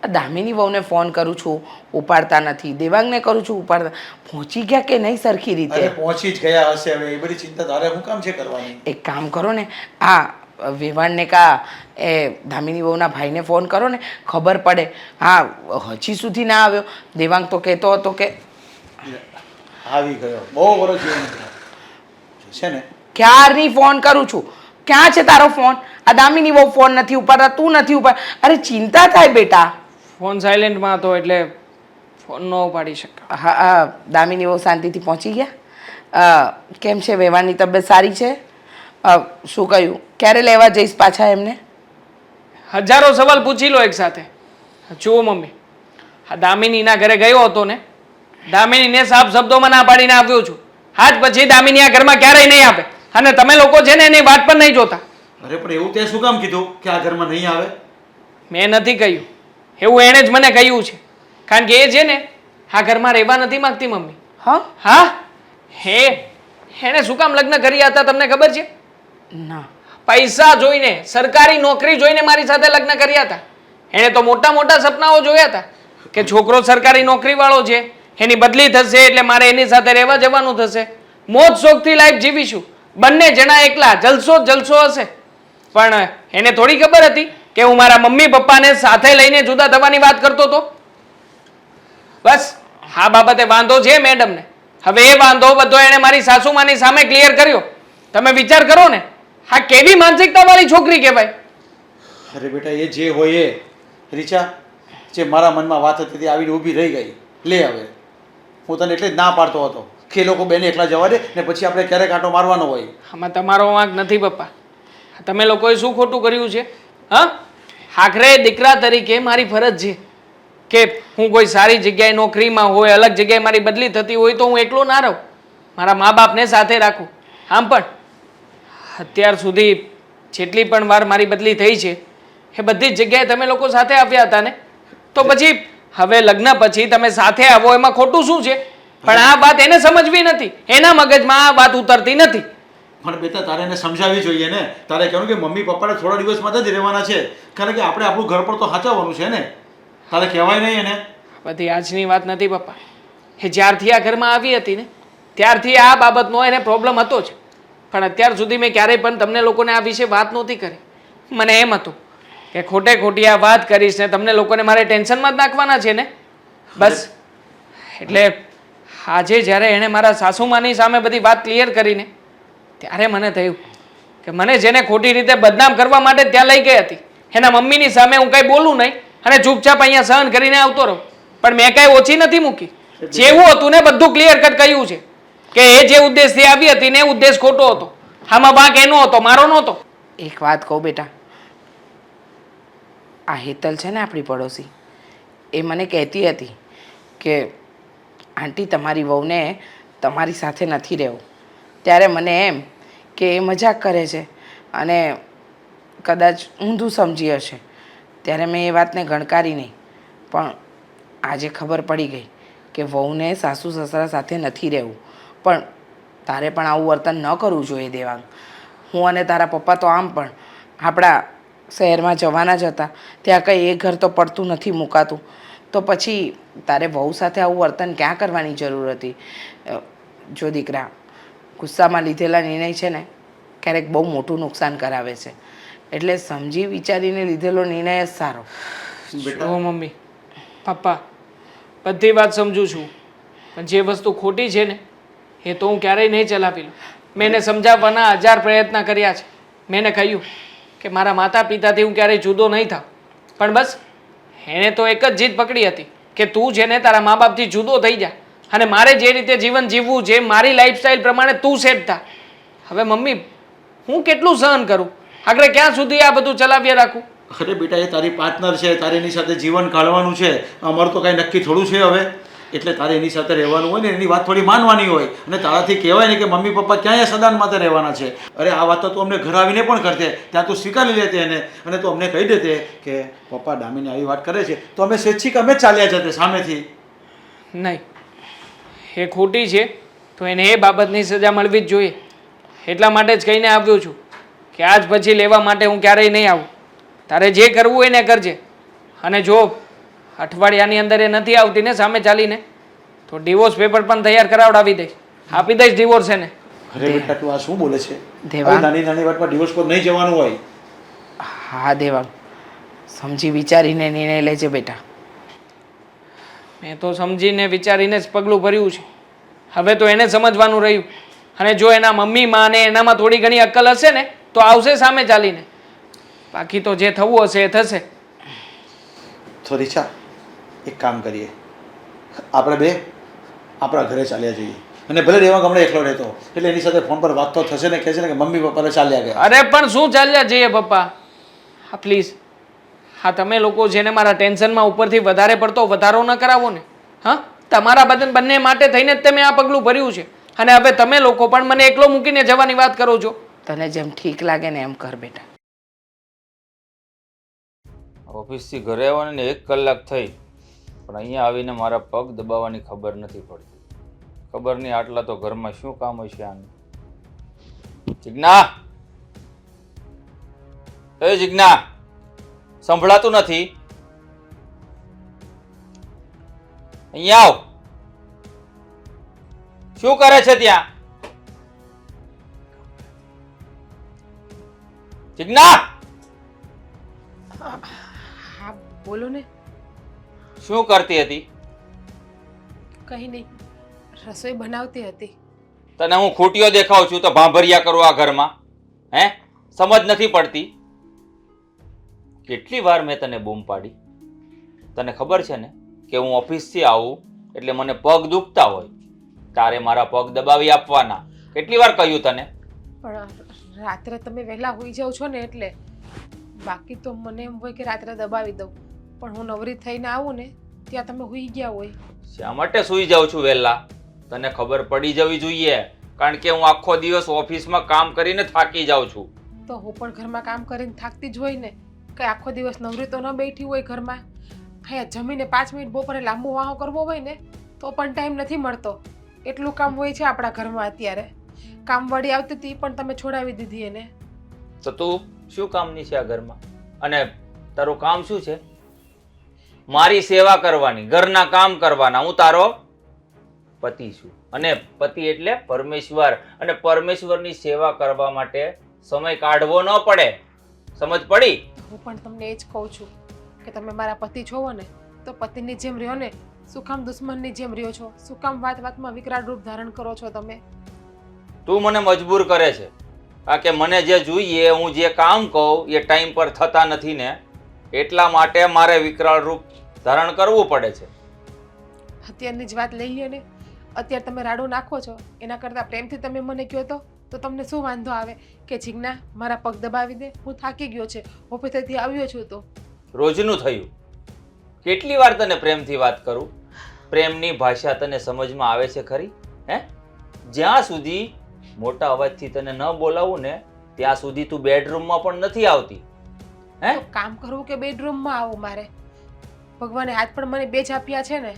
દામિની વહુને ફોન કરું છું, ઉપાડતા નથી. દેવાંગને કરું છું, ઉપાડતા. પહોંચી ગયા કે નહીં સરખી અરે રીતે? પહોંચી જ ગયા હશે. હવે એ બધી ચિંતા તારે શું કામ છે કરવાની? એક કામ કરો ને, આ વેવાણને કા એ દામિની વહુના ભાઈને ફોન કરો ને, ખબર પડે. હા, હજી સુધી ના આવ્યો. દેવાંગ તો કહેતો હતો કે આવી ગયો, બહુ વરસ જેવું છે ને. ક્યારની ફોન કરું છું. ક્યાં છે તારો ફોન? આ દામિની વહુ ફોન નથી ઉપાડતા, તું નથી ઉપાડ. અરે ચિંતા થાય બેટા. ફોન સાયલેન્ટમાં હતો એટલે ફોન ન ઉપાડી શક્યો. હા હા, દામિની વહુ શાંતિથી પહોંચી ગયા? કેમ છે? વેવાણની તબિયત સારી છે? શું કહ્યું? ક્યારે લેવા જઈશ પાછા એમને? હજારો સવાલ પૂછી લો એક સાથે. જુઓ મમ્મી, આ દામિનીના ઘરે ગયો હતો ને, દામિનીને સાફ શબ્દોમાં ના પાડીને આવ્યો છું. આજ પછી દામિની આ ઘરમાં ક્યારેય નહીં આવે, અને તમે લોકો છે ને એની વાત પણ નહીં જોતા. અરે પણ એવું તે શું કામ કીધું કે આ ઘરમાં નહીં આવે? મેં નથી કહ્યું, એવું એણે જ મને કહ્યું છે, કારણ કે એ છે ને આ ઘરમાં રહેવા નથી માંગતી મમ્મી. હા હા, એણે શું કામ લગ્ન કર્યા હતા તમને ખબર છે? ના. પૈસા જોઈને, સરકારી નોકરી જોઈને મારી સાથે લગ્ન કર્યા હતા. એણે તો મોટા મોટા સપનાઓ જોયા હતા કે છોકરો સરકારી નોકરી વાળો છે, એની બદલી થશે એટલે મારે એની સાથે રહેવા જવાનું થશે. મોજ શોખથી લાઈફ જીવીશું. બંને જણા એકલા જલસો જ જલસો હશે. પણ એને થોડી ખબર હતી કે હું મારા મમ્મી પપ્પાને સાથે લઈને જુદા થવાની વાત કરતો હતો. બસ આ બાબતે વાંધો છે મેડમને. હવે એ વાંધો બધો એણે મારી સાસુમાની સામે ક્લિયર કર્યો. તમે વિચાર કરો ને, આ કેવી માનસિકતા વાળી છોકરી કહેવાય. અરે બેટા એ જે હોય એ રીચા, જે મારા મનમાં વાત હતી તે આવીને ઊભી રહી ગઈ. લે હવે હું તને એટલે જ ના પાડતો હતો કે એ લોકો બેને એકલા જવા દે ને પછી આપણે ક્યારેક આંટો મારવાનો હોય. આમાં તમારો વાંક નથી પપ્પા. તમે લોકોએ શું ખોટું કર્યું છે? હા, આખરે દીકરા તરીકે મારી ફરજ છે કે હું કોઈ સારી જગ્યાએ નોકરીમાં હોય, અલગ જગ્યાએ મારી બદલી થતી હોય તો હું એકલો ના રહું, મારા મા બાપને સાથે રાખું. આમ પણ અત્યાર સુધી જેટલી પણ વાર મારી બદલી થઈ છે એ બધી જ જગ્યાએ તમે લોકો સાથે આવ્યા હતા ને, તો પછી હવે લગ્ન પછી તમે સાથે આવો એમાં ખોટું શું છે? પણ આ વાત એને સમજવી નથી, એના મગજમાં આ વાત ઉતરતી નથી. પણ બેટા તારે એને સમજાવવી જોઈએ ને. તારે કહેવાનું કે મમ્મી પપ્પાને થોડા દિવસ માટે જ રહેવાના છે, કારણ કે આપણે આપણું ઘર પર તો સાચવવાનું છે ને. તારે કહેવાય નહીં એને. બધી આજની વાત નથી પપ્પા. એ જ્યારથી આ ઘરમાં આવી હતી ને ત્યારથી આ બાબતનો એને પ્રોબ્લેમ હતો જ. પણ અત્યાર સુધી મેં ક્યારેય પણ તમને લોકોને આ વિશે વાત નહોતી કરી. મને એમ હતું કે ખોટે ખોટી આ વાત કરીશ ને તમને લોકોને મારે ટેન્શનમાં જ નાખવાના છે ને, બસ. એટલે આજે જ્યારે એણે મારા સાસુમાની સામે બધી વાત ક્લિયર કરીને ત્યારે મને થયું કે મને જેને ખોટી રીતે બદનામ કરવા માટે ત્યાં લઈ ગઈ હતી એના મમ્મીની સામે હું કંઈ બોલું નહીં અને ચૂપચાપ અહીંયા સહન કરીને આવતો રહું. પણ મેં કાંઈ ઓછી નથી મૂકી. જેવું હતું ને બધું ક્લિયર કટ કહ્યું છે કે એ જે ઉદ્દેશથી આવી હતી ને એ ઉદ્દેશ ખોટો હતો. આમાં વાંક એનો હતો, મારો નહોતો. એક વાત કહું બેટા, આ હેતલ છે ને આપણી પડોશી, એ મને કહેતી હતી કે આંટી તમારી વહુને તમારી સાથે નથી રહેવું. ત્યારે મને એમ કે એ મજાક કરે છે અને કદાચ ઊંધું સમજી હશે, ત્યારે મેં એ વાતને ગણકારી નહીં. પણ આજે ખબર પડી ગઈ કે વહુને સાસુ સસરા સાથે નથી રહેવું. પણ તારે પણ આવું વર્તન ન કરવું જોઈએ દેવાંગ. હું અને તારા પપ્પા તો આમ પણ આપણા શહેરમાં જવાના જ હતા, ત્યાં કંઈ એ ઘર તો પડતું નથી મુકાતું, તો પછી તારે વહુ સાથે આવું વર્તન ક્યાં કરવાની જરૂર હતી? જો દીકરા, ગુસ્સામાં લીધેલા નિર્ણય છે ને ક્યારેક બહુ મોટું નુકસાન કરાવે છે, એટલે સમજી વિચારીને લીધેલો નિર્ણય જ સારો. જો મમ્મી પપ્પા, બધી વાત સમજું છું, પણ જે વસ્તુ ખોટી છે ને એ તો હું ક્યારેય નહીં ચલાવી લઉં. મેં એને સમજાવવાના 1000 પ્રયત્ન કર્યા છે. મેં એને કહ્યું કે મારા માતા પિતાથી હું ક્યારેય જુદો નહીં થાઉં, પણ બસ એણે તો એક જ જીદ પકડી હતી કે તું છે ને તારા મા બાપથી જુદો થઈ જા અને મારે જે રીતે જીવન જીવવું છે મારી લાઈફસ્ટાઈલ પ્રમાણે તું સેટ થા. હવે મમ્મી હું કેટલું સહન કરું? આગળ ક્યાં સુધી આ બધું ચલાવ્યા રાખું? અરે બેટા એ તારી પાર્ટનર છે, તારે એની સાથે જીવન કાઢવાનું છે. અમારું તો કાંઈ નક્કી થોડું છે હવે. એટલે તારે એની સાથે રહેવાનું હોય ને એની વાત થોડી માનવાની હોય અને તારાથી કહેવાય ને કે મમ્મી પપ્પા ક્યાંય સદાન માટે રહેવાના છે. અરે આ વાત તો તું અમને ઘર આવીને પણ કરતે, ત્યાં તું સ્વીકારી લેતે એને અને તું અમને કહી દેતે કે પપ્પા દામીને આવી વાત કરે છે તો અમે સ્વૈચ્છિક અમે જ ચાલ્યા જતે સામેથી. નહીં, એ ખોટી છે તો એને એ બાબતની સજા મળવી જ જોઈએ. એટલા માટે જ કહીને આવ્યો છું કે આજ પછી લેવા માટે હું ક્યારેય નહીં આવું. તારે જે કરવું એને કરજે. અને જો અઠવાડિયાની અંદર એ નથી આવતી ને સામે ચાલીને તો ડિવોર્સ પેપર પણ તૈયાર કરાવડાવી દઈશ, આપી દઈશ ડિવોર્સ એને. અરે બેટા તું આ શું બોલે છે? દેવાંગ. નાની નાની વાતમાં ડિવોર્સ પર નહીં જવાનું હોય. હા દેવાંગ, સમજી વિચારીને નિર્ણય લેજે બેટા. મેં તો સમજીને વિચારીને જ પગલું ભર્યું છે. હવે તો એને સમજવાનું રહ્યું. અને જો એના મમ્મીમાં અને એનામાં થોડી ઘણી અક્કલ હશે ને તો આવશે સામે ચાલીને. બાકી તો જે થવું હશે એ થશે. તો રીચા એક કામ કરીએ, આપણે બે આપણા ઘરે ચાલ્યા જઈએ અને ભલે દેવાંગ હમણાં એકલો રહેતો એટલે એની સાથે ફોન પર વાત તો થશે ને, કહેશે ને કે મમ્મી પપ્પાને ચાલ્યા ગયા. અરે પણ શું ચાલ્યા જઈએ પપ્પા? હા પ્લીઝ, હા તમે લોકો જેને મારા ટેન્શનમાં ઉપરથી વધારે પડતો વધારો ન કરાવો ને. હા, તમારા બંને માટે થઈને જ તમે આ પગલું ભર્યું છે અને હવે તમે લોકો પણ મને એકલો મૂકીને જવાની વાત કરો છો. તને જેમ ઠીક લાગે ને એમ કર બેટા. ઓફિસથી ઘરે આવવાને ને 1 કલાક થઈ પણ અહીંયા આવીને મારા પગ દબાવવાની ખબર નથી પડતી. ખબર નહીં આટલા તો ઘરમાં શું કામ હશે આને. જિજ્ઞા, એ જિજ્ઞા, સંભળાતું નથી? અહીંયા આવ. શું કરે છે ત્યાં? જિજ્ઞા, હા બોલો ને. શું કરતી હતી? કંઈ નહીં, રસોઈ બનાવતી હતી. તને હું ખૂટીઓ દેખાઉં છું તો ભાંભરિયા કરું આ ઘરમાં? હે, સમજ નથી પડતી? કેટલી વાર મેં તને બૂમ પાડી? તને ખબર છે ને કે હું ઓફિસથી આવું એટલે મને પગ દુખતા હોય, તારે મારા પગ દબાવી આપવાના. કેટલી વાર કહ્યું તને? પણ રાત્રે તમે વહેલા હોઈ જાઓ છો ને એટલે. બાકી તો મને એમ હોય કે રાત્રે દબાવી દઉં, પણ હું નવરી થઈને આવું ને ત્યાં તમે હોઈ ગયા હોય. શા માટે સૂઈ જાઉં છું વહેલા? તને ખબર પડી જવી જોઈએ, કારણ કે હું આખો દિવસ ઓફિસમાં કામ કરીને થાકી જાઉં છું. તો હું પણ ઘરમાં કામ કરીને થાકતી જ હોય ને, કંઈ આખો દિવસ નવરી તો ન બેઠી હોય ઘરમાં. અહીંયા જમીને 5 મિનિટ બપોરે લાંબો વાહો કરવો હોય ને તો પણ ટાઈમ નથી મળતો. એટલું કામ હોય છે આપણા ઘરમાં અત્યારે. કામવાળી આવતી હતી પણ તમે છોડાવી દીધી એને. તો તું શું કામની છે આ ઘરમાં? અને તારું કામ શું છે? મારી સેવા કરવાની, ઘરના કામ કરવાના. હું તારો પતિ છું, અને પતિ એટલે પરમેશ્વર, અને પરમેશ્વરની સેવા કરવા માટે સમય કાઢવો ન પડે. સમજ પડી? હું પણ તમને એ જ કહું છું કે તમે મારા પતિ છો ને તો પતિની જેમ રહ્યો ને. શું કામ દુશ્મનની જેમ રહ્યો છો? શું કામ વાત વાતમાં વિકરાળ રૂપ ધારણ કરો છો તમે? તું મને મજબૂર કરે છે, કારણ કે મને જે જોઈએ, હું જે કામ કહું એ ટાઈમ પર થતા નથી ને, એટલા માટે મારે વિકરાળ રૂપ ધારણ કરવું પડે છે. અત્યારની જ વાત લઈ લ્યો ને. અત્યારે તમે રાડો નાખો છો એના કરતાં પ્રેમથી તમે મને કહો તો તમને શું વાંધો આવે કે જીજ્ઞા મારા પગ દબાવી દે, હું થાકી ગયો છે, ઓફિસેથી આવ્યો છું. તો રોજનું થયું. કેટલી વાર તને પ્રેમથી વાત કરું? પ્રેમની ભાષા તને સમજમાં આવે છે ખરી? હે, જ્યાં સુધી મોટા અવાજથી તને ન બોલાવું ને ત્યાં સુધી તું બેડરૂમમાં પણ નથી આવતી. હે, તો કામ કરવું કે બેડરૂમમાં આવું મારે? ભગવાને હાથ પણ મને 2 જ આપ્યા છે ને.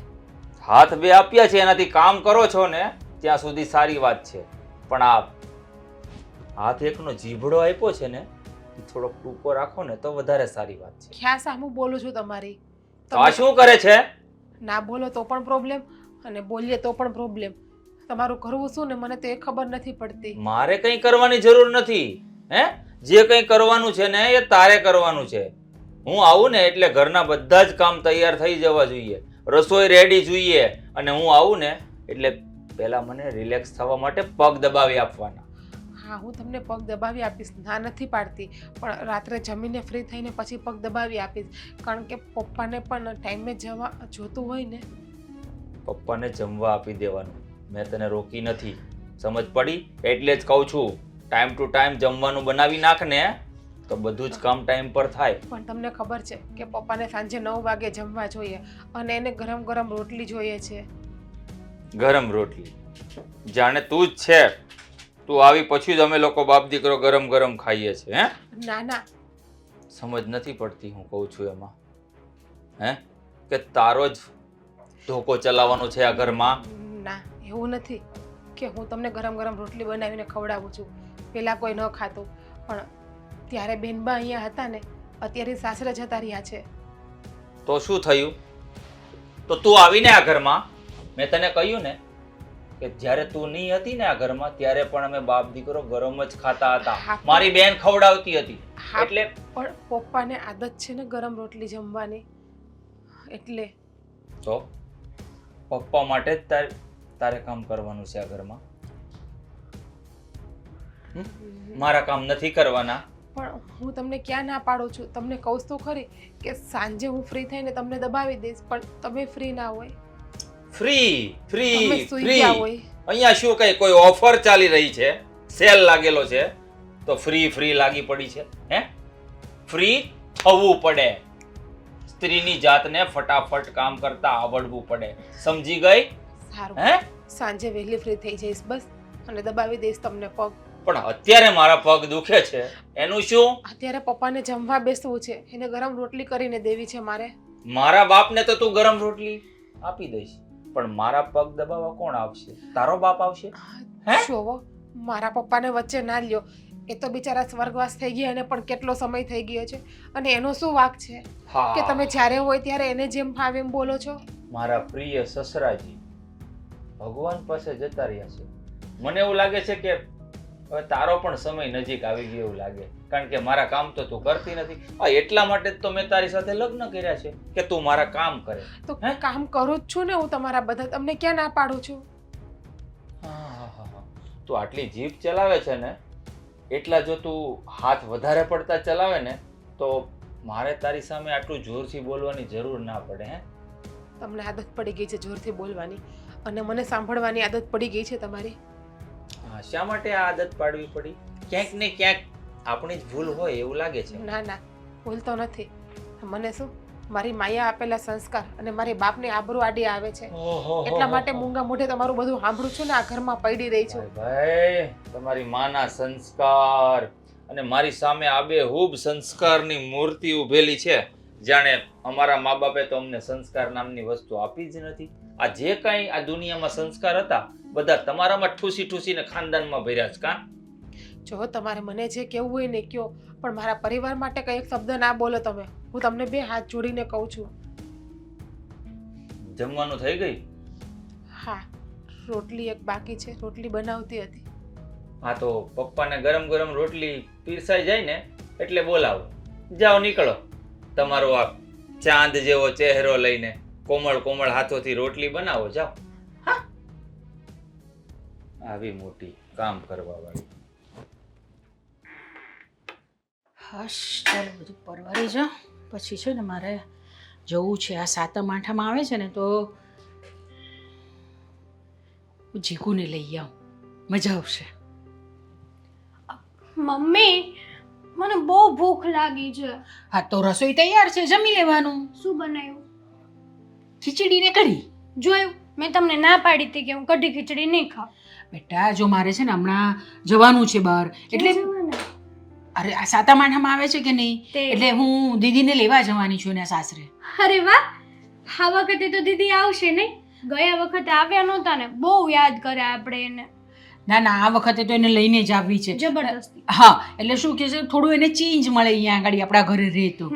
હાથ 2 આપ્યા છે, એનાથી કામ કરો છો ને ત્યાં સુધી સારી વાત છે, પણ આ હાથ એકનો જીભડો આપ્યો છે ને એ થોડોક ટૂંકો રાખો ને તો વધારે સારી વાત છે. ક્યાં સામું બોલું છું તમારી? તો આ શું કરે છે? ના બોલો તો પણ પ્રોબ્લેમ અને બોલીએ તો પણ પ્રોબ્લેમ. તમારું કરવું શું ને મને તો એ ખબર નથી પડતી. મારે કંઈ કરવાની જરૂર નથી. હે, જે કંઈ કરવાનું છે ને એ તારે કરવાનું છે. હું આવું ને એટલે ઘરના બધા જ કામ તૈયાર થઈ જવા જોઈએ, રસોઈ રેડી જોઈએ, અને હું આવું ને એટલે પહેલા મને રિલેક્સ થવા માટે પગ દબાવી આપવાના. હા, હું તમને પગ દબાવી આપીશ, ના નથી પાડતી, પણ રાત્રે જમીને ફ્રી થઈને પછી પગ દબાવી આપીશ, કારણ કે પપ્પાને પણ ટાઈમે જવા જોતું હોય ને. પપ્પાને જમવા આપી દેવાનું, મેં તને રોકી નથી. સમજ પડી? એટલે જ કહું છું ટાઈમ ટુ ટાઈમ જમવાનું બનાવી નાખ ને તો બધું જ કામ ટાઈમ પર થાય. પણ તમને ખબર છે કે પપ્પાને સાંજે 9 વાગે જમવા જોઈએ અને એને ગરમ ગરમ રોટલી જોઈએ છે. ગરમ રોટલી? જાણે તું જ છે. તું આવી પછી જ અમે લોકો બાપ દીકરો ગરમ ગરમ ખાઈએ છીએ. હે, ના ના, સમજ નથી પડતી હું કહું છું એમાં? હે, કે તારો જ ધોકો ચલાવવાનો છે આ ઘરમાં? ના એવું નથી કે હું તમને ગરમ ગરમ રોટલી બનાવીને ખવડાવું છું. પહેલાં કોઈ ન ખાતું, પણ ત્યારે બેનબા અહીંયા હતા ને, અત્યારે સાસરે જતા રહ્યા છે. તો શું થયું? તો તું આવીને આ ઘરમાં, મેં તને કહ્યું ને કે જ્યારે તું નહીં હતી ને આ ઘરમાં ત્યારે પણ અમે બાપ દીકરો ગરમ જ ખાતા હતા. મારી બેન ખવડાવતી હતી. એટલે પણ પપ્પાને આદત છે ને ગરમ રોટલી જમવાની, એટલે તો પપ્પા માટે જ તારે કામ કરવાનું છે આ ઘરમાં. મારા કામ નથી કરવાના. પણ હું તમને ક્યાં ના પાડું છું? તમને કહું તો ખરી કે સાંજે હું ફ્રી થઈને તમને દબાવી દઈશ, પણ તમે ફ્રી ના હોય. ફ્રી ફ્રી તમે સૂઈ ફ્રી? ગયા હોય. અહીંયા શું કઈ કોઈ ઓફર ચાલી રહી છે? સેલ લાગેલો છે તો ફ્રી ફ્રી લાગી પડી છે? હે, ફ્રી થવું પડે. સ્ત્રીની જાતને ફટાફટ કામ કરતા આવડવું પડે. સમજી ગઈ? સારું, હે, સાંજે વહેલી ફ્રી થઈ જઈશ બસ, અને દબાવી દઈશ તમને પગ. પણ અત્યારે મારા પગ દુખે છે, એનું શું? અત્યારે પપ્પાને જમવા બેસવું છે, એને ગરમ રોટલી કરીને દેવી છે મારે. મારા બાપને તો તું ગરમ રોટલી આપી દઈશ, પણ મારા પગ દબાવવા કોણ આવશે? તારો બાપ આવશે? હે, જોવો, મારા પપ્પાને વચ્ચે ના લ્યો. એ તો બિચારા સ્વર્ગવાસ થઈ ગયા, એને પણ કેટલો સમય થઈ ગયો છે, અને એનો શું વાંક છે કે તમે જ્યારે હોય ત્યારે એને જેમ ફાવે એમ બોલો છો? મારા પ્રિય સસરાજી, ભગવાન પાસે જતા રહ્યા છે. મને એવું લાગે છે કે હવે તારો પણ સમય નજીક આવી ગયો એવું લાગે, કારણ કે મારા કામ તો તું કરતી નથી. એટલા માટે જ તો મેં તારી સાથે લગ્ન કર્યા છે કે તું મારા કામ કરે. તો કામ કરું જ છું ને હું તમારા બધા, તમને ક્યાં ના પાડું છું? હા, તું આટલી જીભ ચલાવે છે ને, એટલા જો તું હાથ વધારે પડતા ચલાવે ને તો મારે તારી સામે આટલું જોરથી બોલવાની જરૂર ના પડે. તમને આદત પડી ગઈ છે જોરથી બોલવાની, અને મને સાંભળવાની આદત પડી ગઈ છે તમારી. હા, શા માટે આ આદત પાડવી પડી? ક્યાંક ને ક્યાંક આપણી જ ભૂલ હોય એવું લાગે છે. ના ના, ભૂલ તો નથી. મને શું, મારી માયા આપેલા સંસ્કાર અને મારી બાપની આબરૂ આડી આવે છે, એટલા માટે મૂંગા મોઢે તમારું બધું સાંભળું છું ને આ ઘરમાં પડી રહી છું. ભાઈ, તમારી માના સંસ્કાર અને મારી સામે આબેહૂબ સંસ્કારની મૂર્તિ ઉભેલી છે, જાણે અમારા મા બાપે તો અમને સંસ્કાર નામની વસ્તુ આપી જ નથી. આ જે કાંઈ આ દુનિયામાં સંસ્કાર હતા બધા તમારામાં ઠૂસી ઠૂસીને ખાનદાનમાં ભર્યા છે. કાં જો તમારે મને જે કહેવું હોય ને કયો, પણ મારા પરિવાર માટે કઈ એક શબ્દ ના બોલો તમે. હું તમને બે હાથ જોડીને કહું છું. જમવાનું થઈ ગઈ? હા, રોટલી એક બાકી છે, રોટલી બનાવતી હતી. હા, તો પપ્પાને ગરમ ગરમ રોટલી પીરસાઈ જાય ને એટલે બોલાવો. જાઓ, નીકળો. તમારો આ ચાંદ જેવો ચહેરો લઈને કોમળ કોમળ હાથોથી રોટલી બનાવો. જાઓ. હા, આવી મોટી કામ કરવા વાળી. હશ, ચાલો બધું પરવારી જાઓ. પછી છે ને મારે જવું છે, આ સાતમ આઠમ આવે છે ને તો હું જીગુને લઈ આવું, મજા આવશે. મમ્મી, મને બહુ ભૂખ લાગી છે. હા, તો રસોઈ તૈયાર છે, જમી લેવાનું. શું બનાવ્યું? ખીચડી ને કઢી. જોયું, મેં તમને ના પાડી હતી કે હું કઢી ખીચડી નહીં ખાઉં. બેટા, જો મારે છે ને હમણાં જવાનું છે બહાર, એટલે અરે આ સાતમ આઠમ આવે છે કે નહીં, એટલે હું દીદીને લેવા જવાની છું એના સાસરે. અરે વાહ, આ વખતે તો દીદી આવશે નહીં? ગયા વખતે આવ્યા નહોતા ને, બહુ યાદ કરે આપણે એને. ના ના, આ વખતે તો એને લઈને જ આવવી છે જબરદસ્તી. હા, એટલે શું કે છે, થોડું એને ચેન્જ મળે અહીંયા આગળ આપણા ઘરે રહે તો.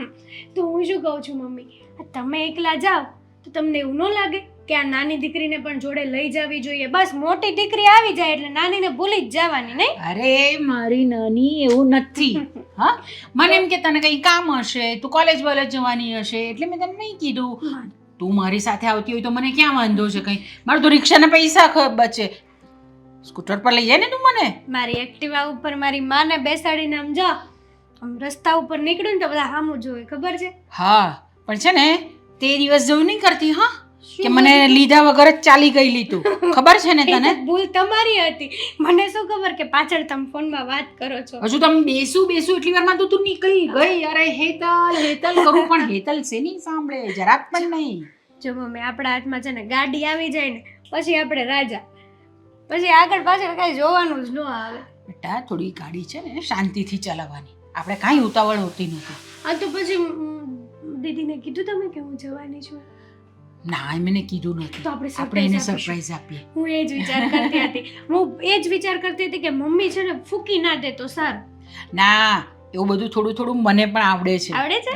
તો હું શું કહું છું મમ્મી, તમે એકલા જાઓ તો તમને એવું ન લાગે કે આ નાની દીકરીને પણ જોડે લઈ જવી જોઈએ? બસ મોટી દીકરી આવી જાય એટલે નાનીને ભૂલી જ જવાની, નહીં? અરે મારી નાની એવું નથી. હા, મને એમ કે તને કંઈ કામ હશે, તું કોલેજ બોલેજ જવાની હશે એટલે મેં તને નહીં કીધું. તું મારી સાથે આવતી હોય તો મને ક્યાં વાંધો છે કંઈ? મારું તો રિક્ષાના પૈસા બચે. સ્કૂટર પર લઈ જાય ને તું મને. મારી એક્ટિવા ઉપર મારી માને બેસાડીને આમ જા, આમ રસ્તા ઉપર નીકળ્યું ને તો બધા સામું જોવે, ખબર છે? હા, પણ છે ને તે દિવસ જેવું નહીં કરતી. હા, કે મને લીધા વગર જ ચાલી ગયેલી તું, ખબર છે ને તને? ભૂલ તમારી હતી, મને શું ખબર કે પાછળ તમે ફોનમાં વાત કરો છો. હજુ તમે બેસું એટલી વારમાં તો તું નીકળી ગઈ. અરે હેતલ હેતલ કરું, પણ હેતલ શેની સાંભળે, જરાક પણ નહીં. જો મમ્મી, આપણા હાથમાં છે ને ગાડી આવી જાય ને પછી આપણે રાજા, પછી આગળ પાછળ કાંઈ જોવાનું જ ન આવે. બેટા, થોડી ગાડી છે ને શાંતિથી ચલાવવાની, આપણે કાંઈ ઉતાવળ હોતી નથી. હા, તો પછી દીદીને કીધું તમે કે હું જવાની છું? ના, મને કીધું નથી. તો આપણે એને સરપ્રાઈઝ આપીએ. હું એ જ વિચાર કરતી હતી. હું એ જ વિચાર કરતી હતી કે મમ્મી છે ને ફૂકી ના દે તો સારું. ના, એવું બધું થોડું થોડું મને પણ આવડે છે. આવડે છે?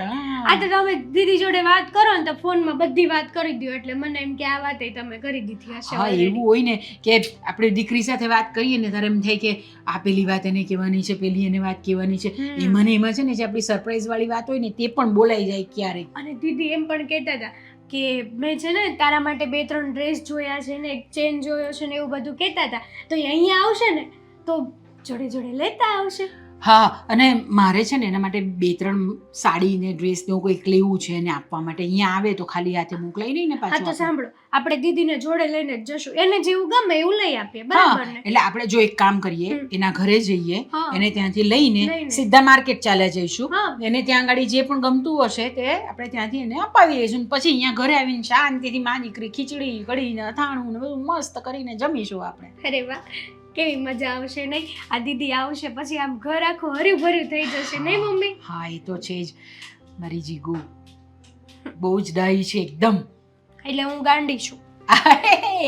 આ તો તમે દીદી જોડે વાત કરો ને તો ફોનમાં બધી વાત કરી દો, એટલે મને એમ કે આ વાત તમે કરી દીધી હશે. હા, એવું હોય ને કે આપણે દીકરી સાથે વાત કરીએ ને ત્યારે એમ થાય કે આ પેલી વાત એને કહેવાની છે, પેલી એને વાત કહેવાની છે. એમાં છે ને જે આપણી સરપ્રાઈઝ વાળી વાત હોય ને તે પણ બોલાઈ જાય ક્યારેક. અને દીદી એમ પણ કહેતા હતા કે મેં છે ને તારા માટે 2-3 ડ્રેસ જોયા છે ને એક ચેન જોયો છે ને એવું બધું કહેતા હતા. તો એ અહીંયા આવશે ને તો જોડે જોડે લેતા આવશે. હા, અને મારે છે ને એના માટે 2-3 સાડી ને ડ્રેસ ને કોઈક લેવું છે એને આપવા માટે. અહીંયા આવે તો ખાલી હાથે મોકલાઈ નહીં ને પાછું. હા, તો સાંભળો, આપણે દીદીને જોડે લઈને જ જશું, એને જેવું ગમે એવું લઈ આપીએ, બરાબર ને? એટલે આપણે જો એક કામ કરીએ, એના ઘરે જઈએ, એને ત્યાંથી લઈને સીધા માર્કેટ ચાલ્યા જઈશું. એને ત્યાં આગળ જે પણ ગમતું હશે તે આપણે ત્યાંથી એને અપાવી દઈશું. પછી અહીંયા ઘરે આવીને શાંતિથી માં દીકરી ખીચડી કઢી ને અથાણું ને બધું મસ્ત કરીને જમીશું આપણે. અરે વાહ, કેવી મજા આવશે નહીં? આ દીદી આવશે પછી આમ ઘર આખું હર્યું ભર્યું થઈ જશે, નહીં મમ્મી? હા, એ તો છે જ. મારી જીગુ બહુ જ ડાઈ છે એકદમ. એટલે હું ગાંડી છું?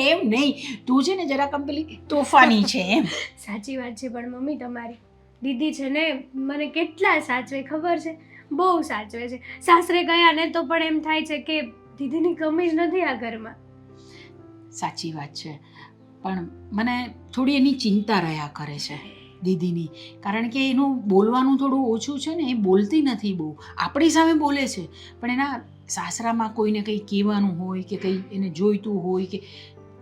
એમ નહીં, તું છે ને જરા પેલી તોફાની છે એમ. સાચી વાત છે, પણ મમ્મી તમારી દીદી છે ને મને કેટલા સાચવે ખબર છે? બહુ સાચવે છે. સાસરે ગયા ને તો પણ એમ થાય છે કે દીદીની કમી જ નથી આ ઘરમાં. સાચી વાત છે, પણ મને થોડી એની ચિંતા રહ્યા કરે છે દીદીની, કારણ કે એનું બોલવાનું થોડું ઓછું છે ને, એ બોલતી નથી બહુ, આપણી સામે બોલે છે પણ એના સાસરામાં કોઈને કંઈ કહેવાનું હોય કે કંઈ એને જોઈતું હોય કે,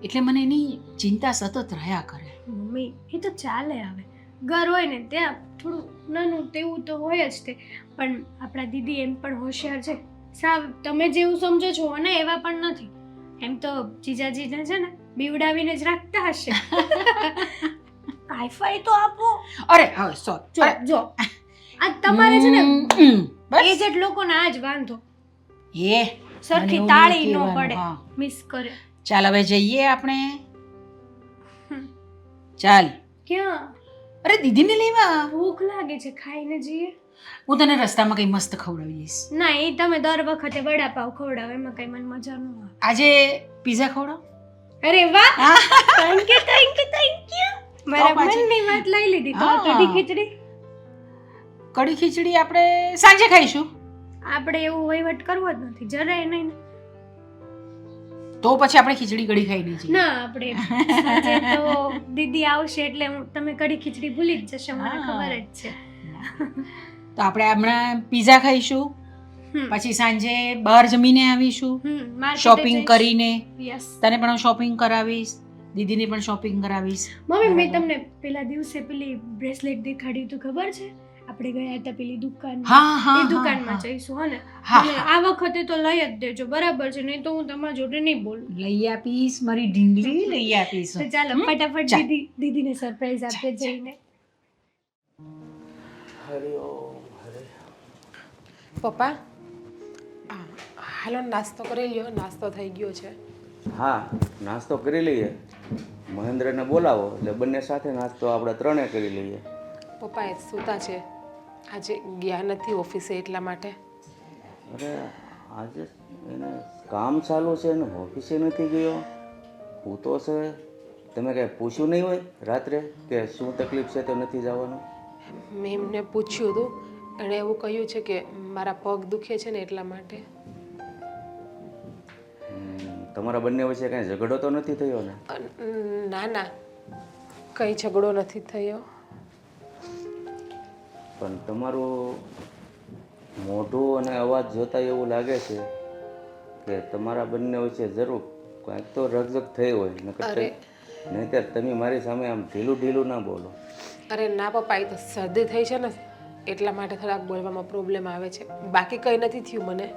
એટલે મને એની ચિંતા સતત રહ્યા કરે. મમ્મી એ તો ચાલે, હવે ઘર હોય ને ત્યાં થોડું નાનું તેવું તો હોય જ તે, પણ આપણા દીદી એમ પણ હોશિયાર છે. સાવ તમે જેવું સમજો છો ને એવા પણ નથી. એમ તો જીજાજીને છે ને બીવડાવીને જ રાખતા હશે. હાઈફાઈ તો આપો. અરે હવે જો જો આ તમારે છે ને બસ એ જ લોકોને આ જ વાંધો, એ સરખી મને તાળી એવું ન નહીં પડે, કહેવાનું, હા. મિસ કરે. ચાલ હવે જઈએ આપણે. ચાલ. ક્યાં? અરે દીદીને લેવા. ભૂખ લાગે છે, ખાઈને જઈએ. હું તને રસ્તામાં કંઈ મસ્ત ખવડાવીશ. ના એ તમે દર વખતે વડાપાવ ખવડાવો એમાં કઈ મને મજા ન આવે. આજે પિઝા ખવડાવ. અરે વાહ, thank you thank you thank you. મારા પાછી. મનની વાત લઈ લીધી. તો હા. કઢી ખીચડી કઢી ખીચડી આપણે સાંજે ખાઈશું. આપણે એવું વહીવટ કરવો જ નથી જરાય નહીં. તો પછી આપણે ખીચડી કઢી ખાઈ લઈએ. ના આપણે સાંજે તો દીદી આવશે એટલે તમે કઢી ખીચડી ભૂલી જ જશો, મને હા. ખબર જ છે. તો આપણે હમણાં પિઝા ખાઈશું, પછી સાંજે બહાર જમીને આવીશું, શોપિંગ કરીને. યસ તને પણ હું શોપિંગ કરાવીશ, દીદીને પણ શોપિંગ કરાવીશ. મમ્મી મેં બરાબર. તમને પેલા દિવસે પેલી બ્રેસલેટ દેખાડ્યું હતું ખબર છે? આપણે ગયા હતા પેલી દુકાન, હા હા એ દુકાનમાં જઈશું હો ને. હા, તમે આ વખતે તો લઈ જ દેજો, બરાબર છે? નહીં તો હું તમારા જોડે નહીં બોલું. લઈ આપીશ, મારી ઢીંગલી લઈ આપીશ. તો ચાલો ફટાફટ ચાલ. દીદીને સરપ્રાઈઝ આપીએ જઈને. પપ્પા હાલો નાસ્તો કરી લ્યો, નાસ્તો થઈ ગયો છે. હા, નાસ્તો કરી લઈએ. મહેન્દ્રને બોલાવો એટલે બંને સાથે નાસ્તો આપણે ત્રણે કરી લઈએ. પપ્પા એ સૂતા છે, આજે ગયા નથી ઓફિસે એટલા માટે. અરે આજે એને કામ ચાલુ છે ને ઓફિસે નથી ગયો. હું તો છે, તમે કાંઈ પૂછ્યું નહીં હોય રાત્રે કે શું તકલીફ છે તો નથી જવાનું? મેં એમને પૂછ્યું હતું, એણે એવું કહ્યું છે કે મારા પગ દુખે છે ને એટલા માટે. તમારા બંને વચ્ચે કાંઈ ઝઘડો તો નથી થયો ને? ના ના, કંઈ ઝઘડો નથી થયો. પણ તમારું મોઢું અને અવાજ જોતા એવું લાગે છે કે તમારા બંને વચ્ચે જરૂર કાંઈક તો રકઝક થઈ હોય. નહીંતર તમે મારી સામે આમ ઢીલું ઢીલું ના બોલો. અરે ના પપ્પા, એ તો શરદી થઈ છે ને એટલા માટે થોડાક બોલવામાં પ્રોબ્લેમ આવે છે, બાકી કંઈ નથી થયું મને.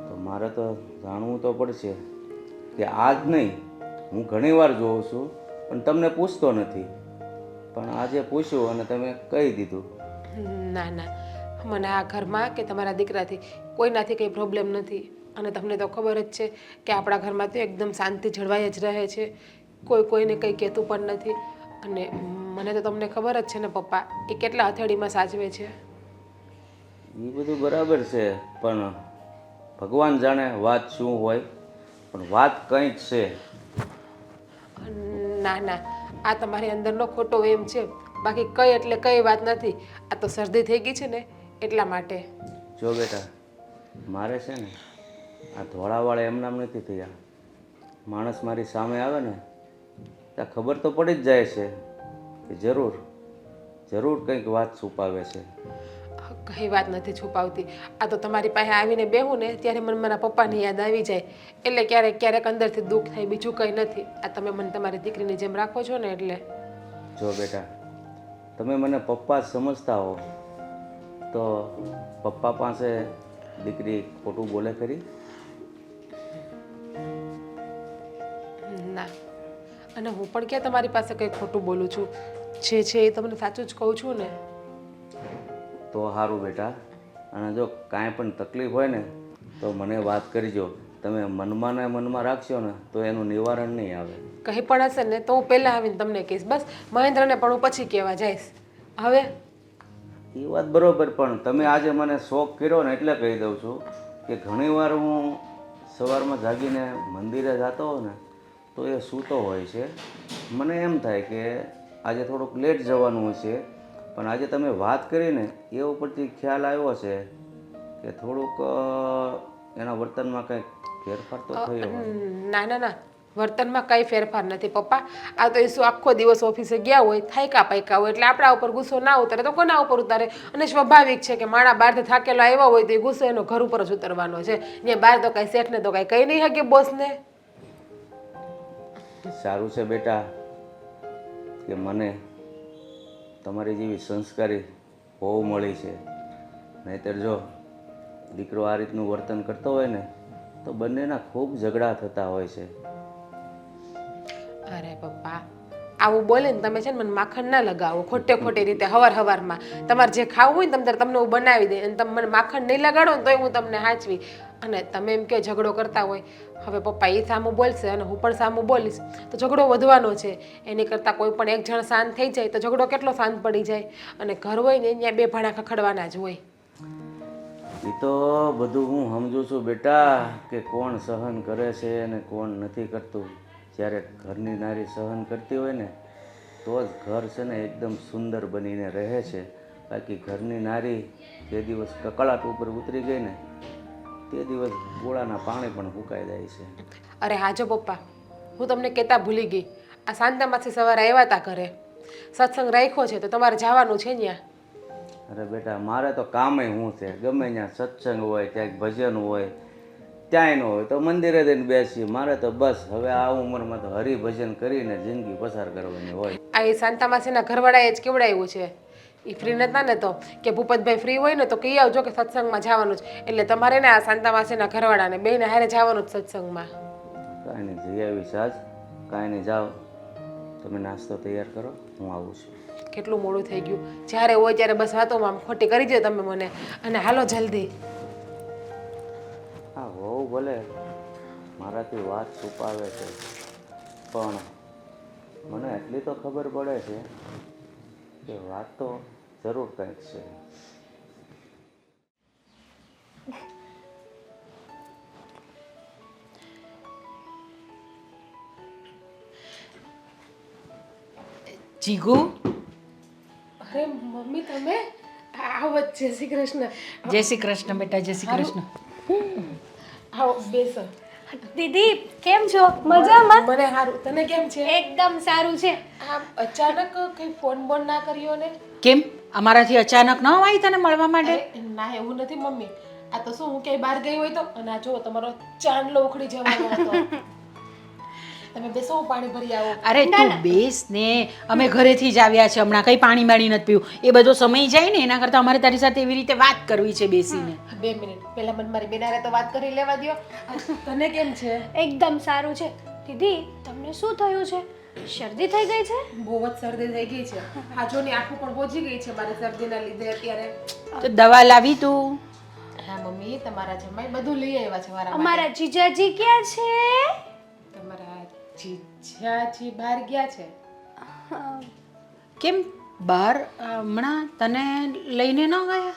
તો મારે તો જાણવું તો પડશે કે આજ નહીં, હું ઘણીવાર જોઉં છું પણ તમને પૂછતો નથી, પણ આજે પૂછ્યું અને તમે કહી દીધું. ના ના, મને આ ઘરમાં કે તમારા દીકરાથી કોઈનાથી કંઈ પ્રોબ્લેમ નથી. અને તમને તો ખબર જ છે કે આપણા ઘરમાં તો એકદમ શાંતિ જળવાઈ જ રહે છે, કોઈ કોઈને કંઈ કહેતું પણ નથી. અને મને તો તમને ખબર જ છે ને પપ્પા, એ કેટલા હથેળીમાં સાચવે છે. એ બધું બરાબર છે, પણ ભગવાન જાણે વાત શું હોય, પણ વાત કંઈ જ છે. ના ના, આ તમારી અંદરનો ખોટો એમ છે, બાકી કંઈ એટલે કંઈ વાત નથી. આ તો શરદી થઈ ગઈ છે ને એટલા માટે. જો બેટા, મારે છે ને આ ધોળાવાળા એમનામ નથી થયા. માણસ મારી સામે આવે ને ત્યાં ખબર તો પડી જ જાય છે કે જરૂર કંઈક વાત છુપાવે છે. કઈ વાત નથી છુપાવતી. આ તો તમારી પાસે આવીને બેહું ને ત્યારે મને મારા પપ્પાની યાદ આવી જાય, એટલે ક્યારેક ક્યારેક અંદરથી દુઃખ થાય, બીજું કંઈ નથી. આ તમે મને તમારી દીકરીની જેમ રાખો છો ને એટલે. જો બેટા, તમે મને પપ્પા જ સમજતા હો તો પપ્પા પાસે દીકરી ખોટું બોલે ખરી? ના, અને હું પણ ક્યાં તમારી પાસે કંઈ ખોટું બોલું છું, જે છે એ તમને સાચું જ કહું છું ને. તો સારું બેટા, અને જો કાંઈ પણ તકલીફ હોય ને તો મને વાત કરજો. તમે મનમાં ને મનમાં રાખશો ને તો એનું નિવારણ નહીં આવે. કંઈ પણ હશે ને તો હું પહેલાં આવીને તમને કહીશ. બસ મહેન્દ્રને પણ હું પછી કહેવા જઈશ. હવે એ વાત બરાબર, પણ તમે આજે મને શોખ કર્યો ને એટલે કહી દઉં છું કે ઘણીવાર હું સવારમાં જાગીને મંદિરે જતો હોઉં ને તો એ સૂતો હોય છે. મને એમ થાય કે આજે થોડુંક લેટ જવાનું હશે, પણ આજે તમે વાત કરીને એ ઉપરથી ખ્યાલ આવ્યો છે કે થોડુંક એના વર્તનમાં કંઈક ફેરફાર તો થયો હોય. ના ના ના, વર્તનમાં કંઈ ફેરફાર નથી પપ્પા. આ તો એ શું આખો દિવસ ઓફિસે ગયા હોય, થાયકા પાયકા હોય, એટલે આપણા ઉપર ગુસ્સો ના ઉતરે તો કોના ઉપર ઉતારે? અને સ્વાભાવિક છે કે માણા બહારથી થાકેલો આવ્યો હોય તો એ ગુસ્સો એનો ઘર ઉપર જ ઉતરવાનો છે. ને બહાર તો કાંઈ શેઠને તો કાંઈ કહી નહીં શકે બોસને. સારું છે બેટા કે મને તમારી જેવી સંસ્કારી બહુ મળી છે. નહીંતર જો દીકરો આ રીતનું વર્તન કરતો હોય ને તો બંનેના ખૂબ ઝઘડા થતા હોય છે. અરે પપ્પા, આવું બોલે ને તમે છે ને મને માખણ ના લગાવો ખોટે ખોટી રીતે હવારમાં. તમારે જે ખાવું હોય ને તમને હું બનાવી દે, અને તમે મને માખણ નહીં લગાડો ને તોય હું તમને હાચવી. અને તમે એમ કે ઝઘડો કરતા હોય, હવે પપ્પા એ સામું બોલશે અને હું પણ સામું બોલીશ તો ઝઘડો વધવાનો છે. એની કરતાં કોઈ પણ એક જણ શાંત થઈ જાય તો ઝઘડો કેટલો શાંત પડી જાય. અને ઘર હોય ને ત્યાં બે ભાણા ખખડવાના જ હોય. એ તો બધું હું સમજુ છું બેટા કે કોણ સહન કરે છે અને કોણ નથી કરતું. જ્યારે ઘરની નારી સહન કરતી હોય ને તો જ ઘર છે ને એકદમ સુંદર બનીને રહે છે. બાકી ઘરની નારી જે દિવસ કકળાટ ઉપર ઉતરી ગઈ ને તે દિવસ ગોળાના પાણી પણ ફૂંકાઈ જાય છે. અરે હા જો પપ્પા, હું તમને કહેતા ભૂલી ગઈ. આ શાંતામાંથી સવારે આવ્યા હતા ઘરે, સત્સંગ રાખ્યો છે તો તમારે જવાનું છે ત્યાં. અરે બેટા મારે તો કામે શું છે, ગમે ત્યાં સત્સંગ હોય, ક્યાંક ભજન હોય, ત્યાંય ન હોય તો મંદિરે જઈને બેસીએ. મારે તો બસ હવે આ ઉંમરમાં તો હરિભજન કરીને જિંદગી પસાર કરવાની હોય. આ એ શાંતામાસીના ઘરવાળાએ જ કેવડાવ્યું છે. એ ફ્રી નતા ને તો કે ભૂપતભાઈ ફ્રી હોય ને તો કહી આવજો કે સત્સંગમાં જવાનું છે. એટલે તમારે ને આ શાંતામાસીના ઘરવાળાને બેને હારે જવાનું જ સત્સંગમાં. કાંઈ નહીં, જઈ આવીશ આજ. કાંઈ નહીં, જાઓ તમે નાસ્તો તૈયાર કરો, હું આવું છું. કેટલું મોડું થઈ ગયું. જ્યારે હોય ત્યારે બસ વાતોમાં આમ ખોટી કરી દો તમે મને. અને હાલો જલ્દી. હા હોવ ભલે મારાથી વાત છુપાવે છે, પણ મને એટલી તો ખબર પડે છે કે વાત તો જરૂર કંઈક છે. જીગુ, અરે મમ્મી તમે આવો. જય શ્રી કૃષ્ણ. જય શ્રી કૃષ્ણ બેટા, જય શ્રી કૃષ્ણ. આવો બેસો. દીદી કેમ છો? મજામાં? મને સારું. તને કેમ છે? એકદમ સારું છે. આમ અચાનક કઈ ફોન બોન ના કર્યો ને? કેમ અમારાથી અચાનક ન આવી તને મળવા માટે? અરે, ના એવું નથી મમ્મી. આ તો શું હું ક્યાંય બહાર ગઈ હોય તો, અને આ જો તમારો ચાંદલો ઉખડી જવાનો હતો. તમે બેસો, હું પાણી ભરી આવો. અરે તું બેસ ને, અમે ઘરેથી જ આવ્યા છે હમણાં, કઈ પાણી બાણી નથી પીવું. એ બધો સમય જાય ને એના કરતાં અમારે તારી સાથે એવી રીતે વાત કરવી છે બેસીને. 2 મિનિટ પહેલા મને મારી બેનારે તો વાત કરી લેવા દો. તને કેમ છે? એકદમ સારું છે. દીદી તમને શું થયું છે? શરદી થઈ ગઈ છે? બહુ જ શરદી થઈ ગઈ છે. હા જો ની આંખો પણ બોજી ગઈ છે મારી શરદીના લીધે અત્યારે. તો દવા લાવી તું? હા મમ્મી, તમારા જમાઈ બધું લઈ આવ્યા છે મારા માટે. અમારા જીજાજી ક્યાં છે? તમારા જીજાજી બહાર ગયા છે. કેમ બહાર હમણાં તને લઈને ન ગયા?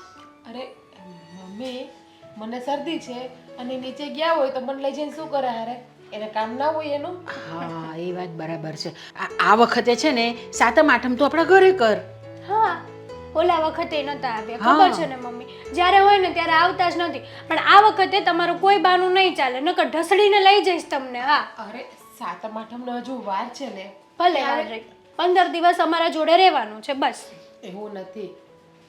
અરે મમ્મી, મને શરદી છે અને નીચે ગયા હોય તો મને લઈ જઈને શું કરે? હારે એને કામ ના હોય એનું. હા એ વાત બરાબર છે. આ વખતે છે ને સાતમ આઠમ તો આપણા ઘરે કર. હા, ઓલા વખતે નતા આવ્યા, ખબર છે ને મમ્મી. જ્યારે હોય ને ત્યારે આવતા જ નથી. પણ આ વખતે તમારું કોઈ બાનું નહીં ચાલે, નકર ઢસડીને લઈ જઈશ તમને. હા અરે સાતમ આઠમનો હજુ વાર છે ને. ભલે વાર રહી. 15 દિવસ અમારા જોડે રહેવાનું છે બસ. એવું નથી,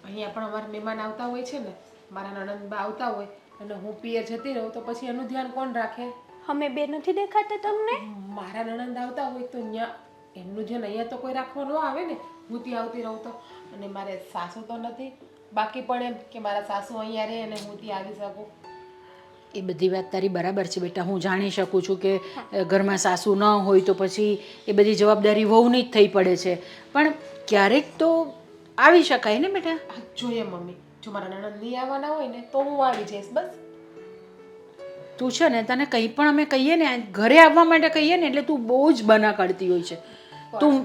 અહીંયા પણ અમારા મહેમાન આવતા હોય છે ને, મારા નણંદબા આવતા હોય અને હું પિયર જતી રહું તો પછી એનું ધ્યાન કોણ રાખે? અમે બે નથી દેખાતા તમને? મારા નણંદ આવતા હોય તો ત્યાં એમનું ધ્યાન અહીંયા તો કોઈ રાખવા ન આવે ને. હું ત્યાં આવતી રહું તો. અને મારે સાસુ તો નથી, બાકી પણ એમ કે મારા સાસુ અહીંયા રહે અને હું ત્યાં આવી શકું. એ બધી વાત તારી બરાબર છે બેટા. હું જાણી શકું છું કે ઘરમાં સાસુ ન હોય તો પછી એ બધી જવાબદારી વહુની જ થઈ પડે છે. પણ ક્યારેક તો આવી શકાય ને બેટા. જોઈએ મમ્મી, જો મારા નણંદ નહીં આવવાના હોય ને તો હું આવી જઈશ બસ. તું છે ને, તને કંઈ પણ અમે કહીએ ને, ઘરે આવવા માટે કહીએ ને એટલે તું બહુ જ બના કાઢતી હોય છે તું.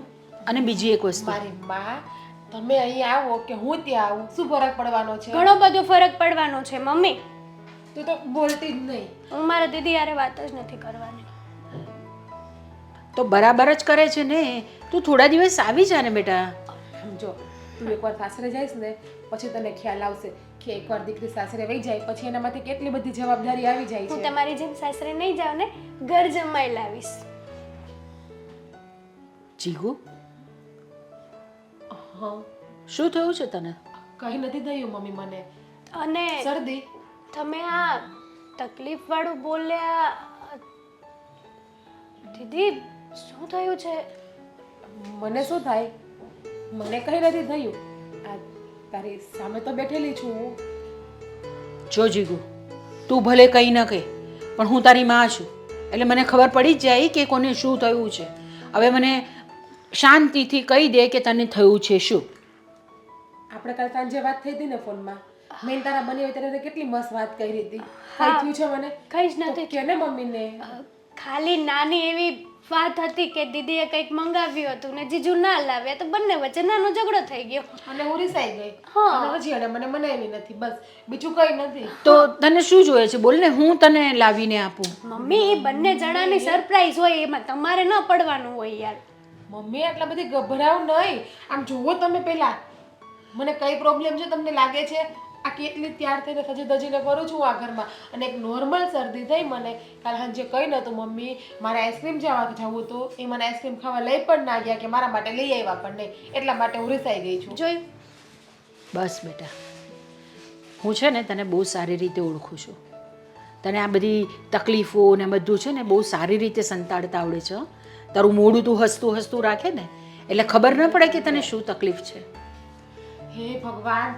અને બીજી એક વસ્તુ, મારી માં, તમે અહીંયા આવો કે હું ત્યાં આવું, શું ફરક પડવાનો છે? ઘણો બધો ફરક પડવાનો છે મમ્મી. તું તો બોલતી જ નહીં. હું મારા દીદી યારે વાત જ નથી કરવાની. તો બરાબર જ કરે છે ને. તું થોડા દિવસ આવી જા ને બેટા. સમજો, તું એકવાર સાસરે જઈશ ને પછી તને ખ્યાલ આવશે કે એકવાર દીકરી સાસરે વહી જાય પછી એનામાંથી કેટલી બધી જવાબદારી આવી જાય હું છે. તમારી જેમ સાસરે નહીં જાઉં ને, ઘર જમાઈ લાવીશ. જીગુ હા શું થયું છે તને? કંઈ નથી થયું મમ્મી મને. અને શરદી. તમે આ તકલીફ વાળું બોલ્યા. દીદી શું થયું છે? મને શું થાય? મને કંઈ નથી થયું. આ તારી સામે તો બેઠેલી છું હું. જો જીગુ, તું ભલે કંઈ ન કહે પણ હું તારી માં છું એટલે મને ખબર પડી જ જાય કે કોને શું થયું છે. હવે મને શાંતિથી કહી દે કે તને થયું છે શું. આપણે કાલ સાંજે વાત થઈ હતી ને ફોનમાં. મેં તારા બની હોય ત્યારે કેટલી મસ્ત વાત કરી હતી. કઈ થયું છે મને? કંઈ જ નથી. કે ને મમ્મીને. ખાલી નાની એવી વાત હતી કે દીદીએ કંઈક મંગાવ્યું હતું ને જીજુ ના લાવ્યા તો બંને વચ્ચે નાનો ઝઘડો થઈ ગયો અને હું રિસાઈ ગઈ. હા. અને હજી એને મને મનાવી નથી. બસ બીજું કંઈ નથી. તો તને શું જોઈએ છે બોલ ને, હું તને લાવીને આપું. મમ્મી એ બંને જણાની સરપ્રાઈઝ હોય એમાં તમારે ન પડવાનું હોય યાર. મમ્મી આટલા બધી ગભરાવ નહીં. આમ જુઓ તમે પહેલા મને કઈ પ્રોબ્લેમ છે તમને લાગે છે? આ કેટલી ત્યાર થઈને સજી ધજીને કરું છું આ ઘરમાં અને એક નોર્મલ શરદી થઈ મને. કાલ સાંજે કંઈ નહોતું મમ્મી. મારે આઈસ્ક્રીમ જવું હતું એ મને આઈસ્ક્રીમ ખાવા લઈ પણ ના ગયા કે મારા માટે લઈ આવ્યા પણ નહીં. એટલા માટે હું રિસાઈ ગઈ છું. જોયું? બસ બેટા, હું છે ને તને બહુ સારી રીતે ઓળખું છું. તને આ બધી તકલીફો ને બધું છે ને બહુ સારી રીતે સંતાડતા આવડે છે. હં? તારું મોઢું તું હસતું હસતું રાખે ને એટલે ખબર ન પડે કે તને શું તકલીફ છે. હે ભગવાન,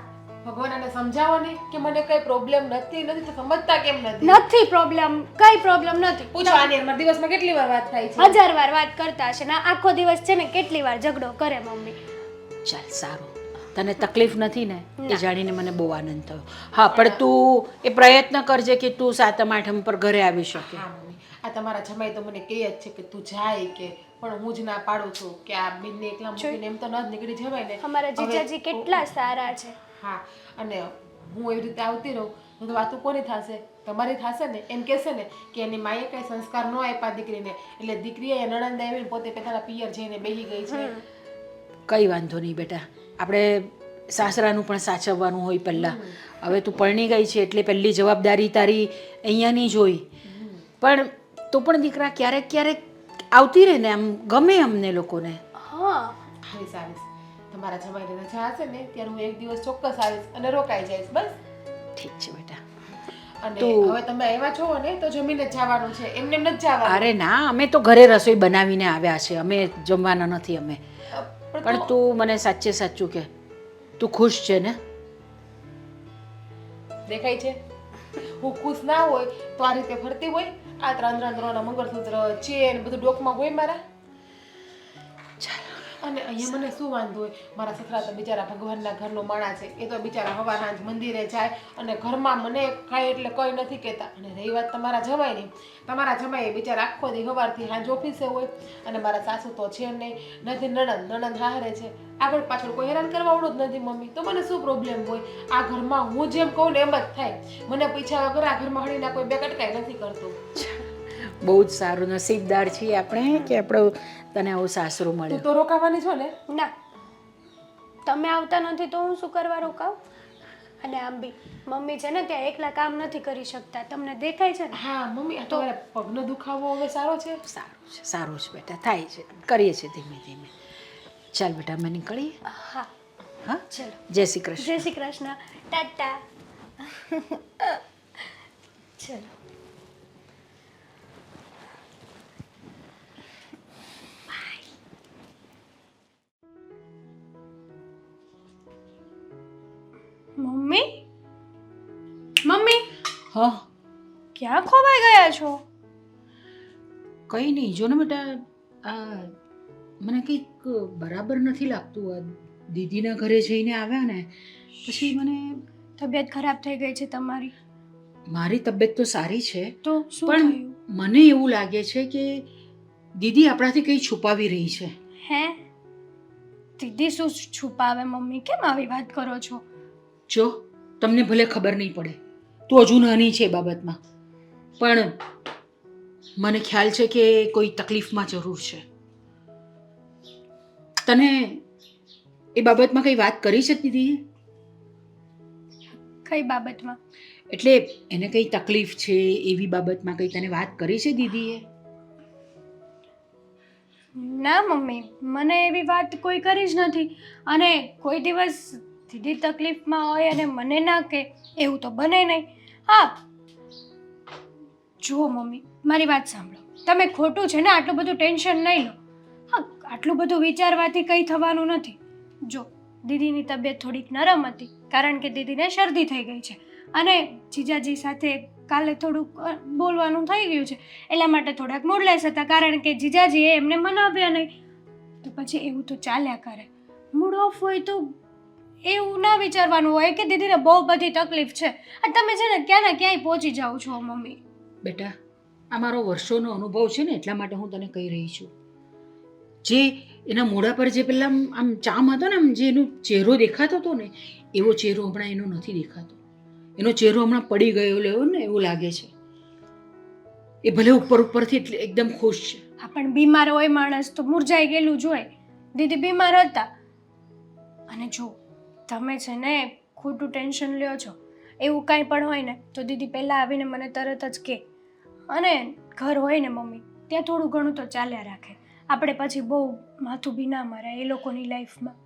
ભગવાન એને સમજાવો ને કે મને કઈ પ્રોબ્લેમ નથી. તો સમજતા કેમ નથી? નથી પ્રોબ્લેમ, કઈ પ્રોબ્લેમ નથી. પૂછો આની અંદર દિવસમાં કેટલી વાર વાત થાય છે? 1000 વાર વાત કરતા હશે ને આખો દિવસ છે ને કેટલી વાર ઝઘડો કરે મમ્મી. ચાલ સારું, તને તકલીફ નથી ને એ જાણીને મને બહુ આનંદ થયો. હા પણ તું એ પ્રયત્ન કરજે કે તું 7મ 8મ પર ઘરે આવી શકે. હા મમ્મી, આ તમારા જમાઈ તો મને કહે જ છે કે તું જાય કે પણ હું જ ના પાડું છું કે આ બેનને એકલા મૂકીને એમ તો ન જ નીકળી જવાય ને. અમારા જીજાજી કેટલા સારા છે. હા અને હું એવી રીતે આવતી રહું તો વાતું કોની થશે? તમારી થશે ને. એમ કહેશે ને કે એની માએ કઈ સંસ્કાર ન આપ્યા દીકરીને એટલે દીકરીએ નણંદ આવીને પોતે પોતાના પિયર જઈને બેસી ગઈ છે. કંઈ વાંધો નહીં બેટા, આપણે સાસરાનું પણ સાચવવાનું હોય પહેલાં. હવે તું પરણી ગઈ છે એટલે પહેલી જવાબદારી તારી અહીંયાની જ હોય. પણ તો પણ દીકરા ક્યારેક ક્યારેક આવતી રહે ને, આમ ગમે અમને લોકોને. હા આવીશ આવીશ. તમારા જમાઈને રજા હશે ને ત્યારે હું એક દિવસ ચોક્કસ આવીશ અને રોકાઈ જઈશ. બસ ઠીક છે બેટા. અને હવે તમે આવ્યા છો ને તો જમીને જ જવાનું છે, એમને એમ નથી જવાનું. અરે ના, અમે તો ઘરે રસોઈ બનાવીને આવ્યા છે, અમે જમવાના નથી અમે. પણ તું મને સાચે સાચું કે તું ખુશ છે ને? દેખાય છે હું ખુશ ના હોય તો આ રીતે ફરતી હોય? આ 3 મંગળસૂત્ર ચેન બધું ડોકમાં હોય મારા. અને અહીંયા મને શું વાંધો હોય? મારા સસરા તો બિચારા ભગવાનના ઘરનો માણસ છે. એ તો બિચારા હવાર સાંજ મંદિરે જાય અને ઘરમાં મને ખાય એટલે કંઈ નથી કહેતા. અને રહી વાત તમારા જમાઈની, તમારા જમાઈ બિચારા આખો દી સવારથી સાંજ ઓફિસે હોય અને મારા સાસુ તો છે નહીં, નથી નણંદ હારે છે. આગળ પાછળ કોઈ હેરાન કરવાવાળું જ નથી મમ્મી. તો મને શું પ્રોબ્લેમ હોય? આ ઘરમાં હું જેમ કહું ને એમ જ થાય. મને પૂછ્યા વગર આ ઘરમાં હળીના કોઈ બે કટકાઈ નથી કરતું. બહુ જ સારું નસીબદાર છીએ આપણે કે આપણો તને આવું સાસરું તું મળ્યું. તો રોકાવાની છો ને? ના, તમે આવતા નથી તો હું શું કરવા રોકાવ? અને આમ બી મમ્મી છે ને ત્યાં એકલા કામ નથી કરી શકતા, તમને દેખાય છે ને? હા મમ્મી, આ તમારા પગનો દુખાવો હવે સારો છે? સારું છે બેટા, થાય છે, કરીએ છીએ ધીમે ધીમે. ચાલ બેટા અમે નીકળીએ. હા હા ચલો. જય શ્રી કૃષ્ણ. જય શ્રી કૃષ્ણ. ટાટા. ચલો. મમ્મી, મમ્મી હા ક્યાં ખોવાઈ ગયા છો? કંઈ નહીં, જો ને બેટા આ મને કંઈક બરાબર નથી લાગતું. આ દીદીના ઘરે જઈને આવ્યા ને પછી મને તબિયત ખરાબ થઈ ગઈ છે તમારી? મારી તબિયત તો સારી છે તો શું પણ થયું? મને એવું લાગે છે કે દીદી આપણાથી કંઈ છુપાવી રહી છે. હે? દીદી શું છુપાવે મમ્મી? કેમ આવી વાત કરો છો? જો તમને ભલે ખબર નહીં પડે, તું હજુ નાની છે એ બાબતમાં, પણ મને ખ્યાલ છે કે કોઈ તકલીફમાં જરૂર છે. તને એ બાબતમાં કંઈ વાત કરી છે દીદીએ? કઈ બાબતમાં? એટલે એને કંઈ તકલીફ છે એવી બાબતમાં કંઈ તને વાત કરી છે દીદીએ? ના મમ્મી, મને એવી વાત કોઈ કરી જ નથી. અને કોઈ દિવસ દીદી તકલીફમાં હોય અને મને ના કહે એવું તો બને નહીં. હા જુઓ મમ્મી, મારી વાત સાંભળો. તમે ખોટું છે ને આટલું બધું ટેન્શન નહીં લો. હા, આટલું બધું વિચારવાથી કંઈ થવાનું નથી. જો દીદીની તબિયત થોડીક નરમ હતી કારણ કે દીદીને શરદી થઈ ગઈ છે અને જીજાજી સાથે કાલે થોડુંક બોલવાનું થઈ ગયું છે, એટલા માટે થોડાક મૂડલેસ હતા કારણ કે જીજાજીએ એમને મનાવ્યા નહીં. તો પછી એવું તો ચાલ્યા કરે. મૂડ ઓફ હોય તો એવું ના વિચારવાનું હોય કે દીદીને બહુ બધી તકલીફ છે. આ તમે છે ને ક્યાં ને ક્યાંય પહોંચી જાઓ છો મમ્મી. બેટા, આ મારો વર્ષોનો અનુભવ છે ને એટલા માટે હું તને કહી રહી છું. જે એના મોઢા પર જે પેલા આમ ચામ હતો ને, આમ જે એનો ચહેરો દેખાતો હતો ને, એવો ચહેરો હમણાં એનો નથી દેખાતો. એનો ચહેરો હમણાં પડી ગયો લેવો ને એવું લાગે છે. એ ભલે ઉપરથી એકદમ ખુશ છે. હા, પણ બીમાર હોય માણસ તો મુરઝાઈ ગયેલું જ હોય. દીદી બીમાર હતા અને જો તમે છે ને ખોટું ટેન્શન લ્યો છો. એવું કાંઈ પણ હોય ને તો દીદી પહેલાં આવીને મને તરત જ કહે. અને ઘર હોય ને મમ્મી, ત્યાં થોડું ઘણું તો ચાલ્યા રાખે. આપણે પછી બહુ માથું બી ના મરાય એ લોકોની લાઈફમાં.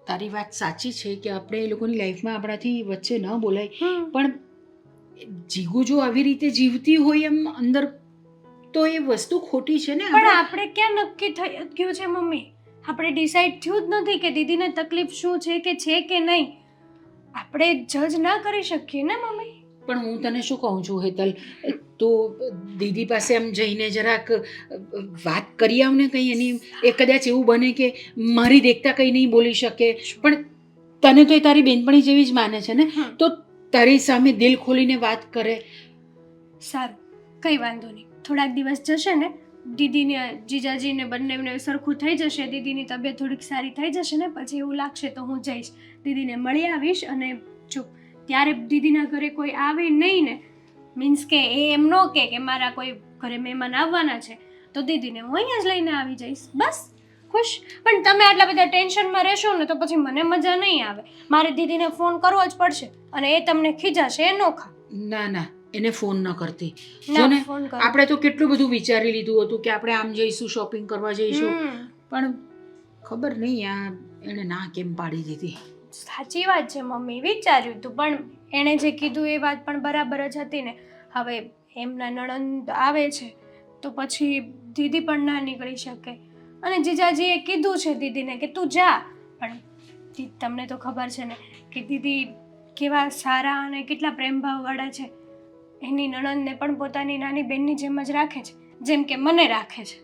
તારી વાત સાચી છે કે આપણે એ લોકોની લાઈફમાં આપણાથી વચ્ચે ન બોલાય, પણ જીગુ જો આવી રીતે જીવતી હોય એમ અંદર, તો એ વસ્તુ ખોટી છે ને. પણ આપણે ક્યાં નક્કી થઈ ગયું છે મમ્મી? આપણે ડિસાઈડ થયું જ નથી કે દીદીને તકલીફ શું છે કે નહીં. આપણે જજ ના કરી શકીએ ને મમ્મી. પણ હું તને શું કહું છું હેતલ, તું દીદી પાસે આમ જઈને જરાક વાત કરી આવ ને કંઈ એની. એ કદાચ એવું બને કે મારી દેખતા કંઈ નહીં બોલી શકે, પણ તને તો એ તારી બેનપણી જેવી જ માને છે ને, તો તારી સામે દિલ ખોલીને વાત કરે. સારું, કંઈ વાંધો નહીં. થોડાક દિવસ જશે ને, દીદીને જીજાજીને બંનેને સરખું થઈ જશે, દીદીની તબિયત થોડીક સારી થઈ જશે ને, પછી એવું લાગશે તો હું જઈશ, દીદીને મળી આવીશ. અને જો ત્યારે દીદીના ઘરે કોઈ આવે નહીં ને, મીન્સ કે એ એમ ન કે મારા કોઈ ઘરે મહેમાન આવવાના છે, તો દીદીને હું અહીંયા જ લઈને આવી જઈશ. બસ, ખુશ. પણ તમે આટલા બધા ટેન્શનમાં રહેશો ને તો પછી મને મજા નહીં આવે. મારે દીદીને ફોન કરવો જ પડશે અને એ તમને ખીજાશે એ નોખા. ના ના, એને ફોન ન કરતી. જો ને, આપણે તો કેટલું બધું વિચારી લીધું હતું કે આપણે આમ જઈશું, શોપિંગ કરવા જઈશું, પણ ખબર નહીં આ એણે ના કેમ પાડી દીધી. સાચી વાત છે મમ્મી, વિચાર્યું હતું પણ એણે જે કીધું એ વાત પણ બરાબર જ હતી ને. હવે એમના નણંદ આવે છે તો પછી દીદી પણ ના નીકળી શકે. અને જીજાજીએ કીધું છે દીદીને કે તું જા, પણ તમને તો ખબર છે ને કે દીદી કેવા સારા અને કેટલા પ્રેમભાવવાળા છે. એની નણંદને પણ પોતાની નાની બેનની જેમ જ રાખે છે, જેમ કે મને રાખે છે.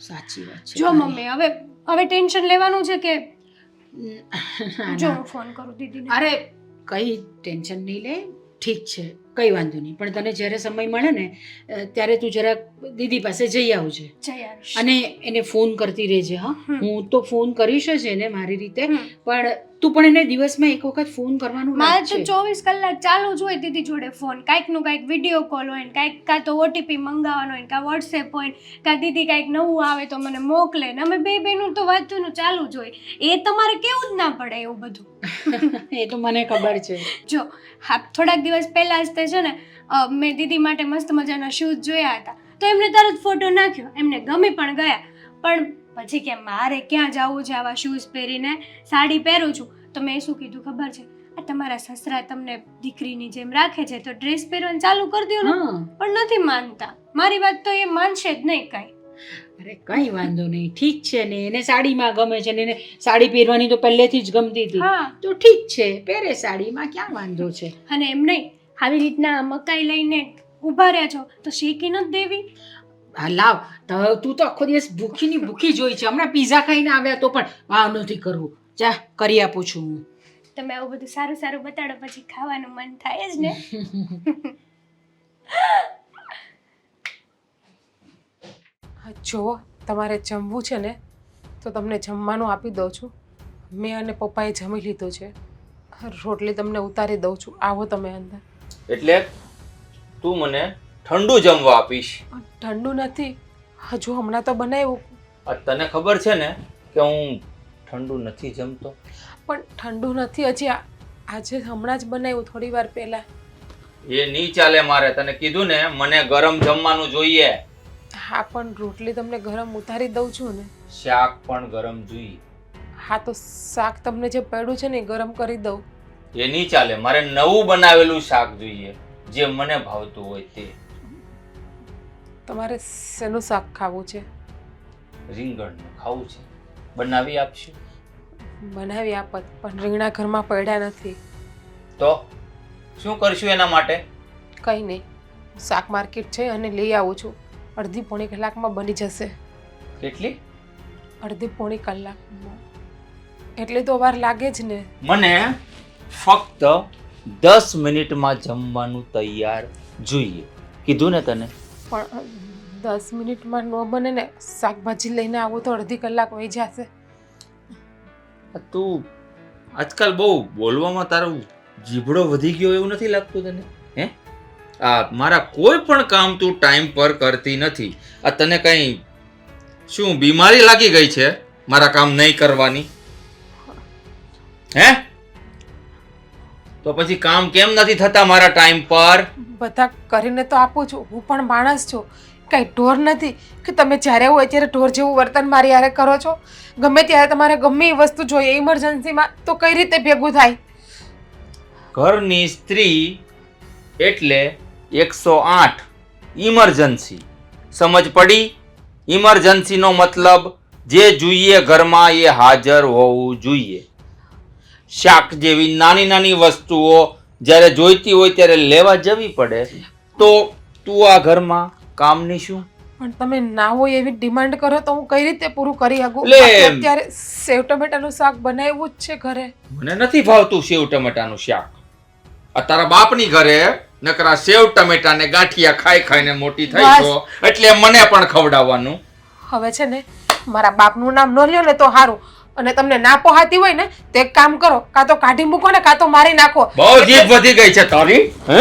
સાચી વાત છે. જો મમ્મી, હવે ટેન્શન લેવાનું છે કે જો હું ફોન કરું દીદીને? અરે કઈ ટેન્શન નહીં લે, ઠીક છે, કંઈ વાંધો નહીં. પણ તને જ્યારે સમય મળે ને ત્યારે તું જરાક દીદી પાસે જઈ આવજે અને એને ફોન કરતી રહેજે. હા, હું તો ફોન કરીશ જ એને મારી રીતે, પણ તું પણ એને દિવસમાં એક વખત ફોન કરવાનું મારે તો 24 કલાક ચાલુ જ હોય દીદી જોડે ફોન. કાંઈકનું કાંઈક વિડીયો કોલ હોય ને, કાં તો ઓટીપી મંગાવવાનો હોય, કાં વોટ્સએપ હોય, કાં દીદી કાંઈક નવું આવે તો મને મોકલે ને અમે બે બહેનું તો વાતનું ચાલુ જ હોય. એ તમારે કેવું જ ના પડે એવું બધું. એ તો મને ખબર છે. જો હા, થોડાક દિવસ પહેલાં જ તે છે ને મેં દીદી માટે મસ્ત મજાના શૂઝ જોયા હતા તો એમને તરત ફોટો નાખ્યો, એમને ગમી પણ ગયા. પણ પછી કે મારે ક્યાં જવું છે આવા શૂઝ પહેરીને, સાડી પહેરું છું. તો મેં શું કીધું ખબર છે? આ તમારા સસરા તમને દીકરીની જેમ રાખે છે તો ડ્રેસ પહેરવાનું ચાલુ કરી દો ને. પણ નથી માનતા. મારી વાત તો એ માનશે જ નહીં કાંઈ. અરે કંઈ વાંધો નહીં, ઠીક છે ને, એને સાડીમાં ગમે છે ને, એને સાડી પહેરવાની તો પહેલેથી જ ગમતી હતી, તો ઠીક છે, પહેરે સાડીમાં, ક્યાં વાંધો છે. અને એમ નહીં, આવી રીતના મકાઈ લઈને ઊભા રહ્યા છો તો શેકી નથી દેવી? હા લાવ, તું તો આખો દિવસ ભૂખીની ભૂખી જોઈ છે. હમણાં પીઝા ખાઈને આવ્યા તો પણ વાવ નથી કરવું. જા, કરી આપું છું હું. તમે આવું બધું સારું સારું બતાડો પછી ખાવાનું મન થાય જ ને. જો તમારે જમવું છે ને તો તમને જમવાનું આપી દઉં છું. મેં અને પપ્પાએ જમી લીધું છે. રોટલી તમને ઉતારી દઉં છું. આવો તમે અંદર. એટલે તું મને ઠંડુ જમવા આપીશ? ઠંડુ નથી, હજુ હમણાં તો બનાવ્યું. તને ખબર છે ને કે હું ઠંડુ નથી જમતો. પણ ઠંડુ નથી, હજી આજે હમણાં જ બનાવ્યું થોડી વાર પહેલા. એ નહીં ચાલે મારે. તને કીધું ને મને ગરમ જમવાનું જોઈએ. હા પણ રોટલી તમને ગરમ ઉતારી દઉં છું ને. શાક પણ ગરમ જોઈએ. હા તો શાક તમને જે પડ્યું છે ને એ ગરમ કરી દઉં. એ નહીં ચાલે, મારે નવું બનાવેલું શાક જોઈએ, જે મને ભાવતું હોય તે. તમારે શેનું શાક ખાવું છે? રીંગણનું ખાવું છે, બનાવી આપશો? બનાવી આપત, પણ રીંગણા ઘરમાં પડ્યા નથી. તો શું કરશું એના માટે? કંઈ નહીં, શાક માર્કેટ છે અને લઈ આવું છું. અડધી પોણી કલાકમાં બની જશે. કેટલી? અડધી પોણી કલાકમાં. એટલે તો વાર લાગે જ ને. મને ફક્ત 10 મિનિટમાં જમવાનું તૈયાર જોઈએ, કીધું ને તને. પણ 10 મિનિટમાં ન બને ને, શાકભાજી લઈને આવો તો અડધી કલાક વહી જશે. તું આજકાલ બહુ બોલવામાં તારો જીભડો વધી ગયો એવું નથી લાગતું તને? હે, આ મારા કોઈ પણ કામ તું ટાઈમ પર કરતી નથી. આ તને કઈ શું બીમારી લાગી ગઈ છે મારા કામ નહીં કરવાની? હે, તો પછી કામ કેમ નથી થતા મારા ટાઈમ પર? બધા કરીને તો આપું છું, હું પણ માણસ છું, કઈ ઢોર નથી કે તમે જ્યારે હોય ત્યારે ઢોર જેવું વર્તન મારી હારે કરો છો. ગમે ત્યારે તમારે ગમે એ વસ્તુ જોઈએ ઇમરજન્સીમાં તો કઈ રીતે ભેગું થાય? ઘરની સ્ત્રી એટલે 108 ઇમરજન્સી. સમજ પડી? ઇમરજન્સીનો મતલબ જે જોઈએ ઘરમાં એ હાજર હોવું જોઈએ. શાક જેવી નાની નાની વસ્તુઓ જ્યારે જોઈતી હોય ત્યારે લેવા જવી પડે, તો તું આ ઘરમાં કામની શું? પણ તમે ના હોય એવી ડિમાન્ડ કરો તો હું કઈ રીતે પૂરું કરી શકું? લે. અત્યારે સેવ ટમેટાનું શાક બનાવ્યું જ છે ઘરે. મને નથી ભાવતું સેવ ટમેટાનું શાક. આ તારા બાપની ઘરે નકરા સેવ ટમેટા ને ગાંઠિયા ખાઈ ખાઈને મોટી થઈ બસ. છો, એટલે મને પણ ખવડાવવાનું. હવે છે ને મારા બાપનું નામ ન લ્યો ને તો સારું. અને તમને ના પોહાતી હોય ને તો એક કામ કરો, કાં તો કાઢી મૂકો ને કાં તો મારી નાખો. બહુ જીભ વધી ગઈ છે તારી. હે,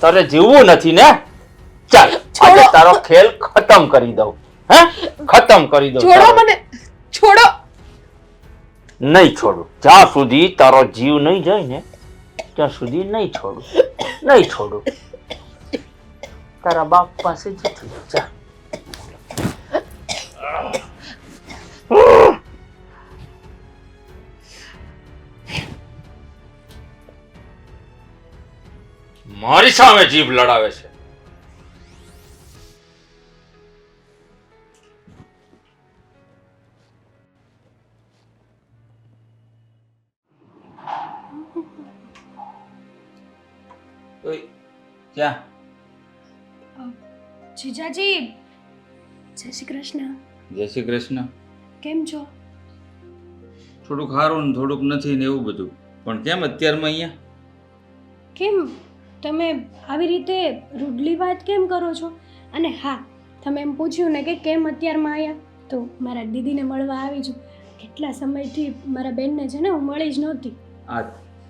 તારે જીવવું નથી ને? ચાલ, આજે તારો ખેલ ખતમ કરી દઉં. હે, ખતમ કરી દઉં. છોડો તારો. મને, છોડો. નહીં છોડું. જ્યાં સુધી તારો જીવ નહીં જાય ને ત્યાં સુધી નહીં છોડું. નહીં છોડું. તારા બાપ પાસે જતી રહે. જા. મારી સામે જીભ લડાવે છે. ઓય, ક્યાં? જીજાજી, જય શ્રી કૃષ્ણ. જય શ્રી કૃષ્ણ. કેમ છો? થોડુંક સારું ને થોડુંક નથી ને એવું બધું. પણ કેમ અત્યારમાં અહીંયા? કેમ તમે આવી રીતે રૂડલી વાત કેમ કરો છો? અને હા, તમે એમ પૂછ્યું ને કે કેમ અત્યારમાં આવ્યા, તો મારા દીદીને મળવા આવી છું. કેટલા સમયથી મારા બેનને છે ને હું મળી જ નહોતી. આ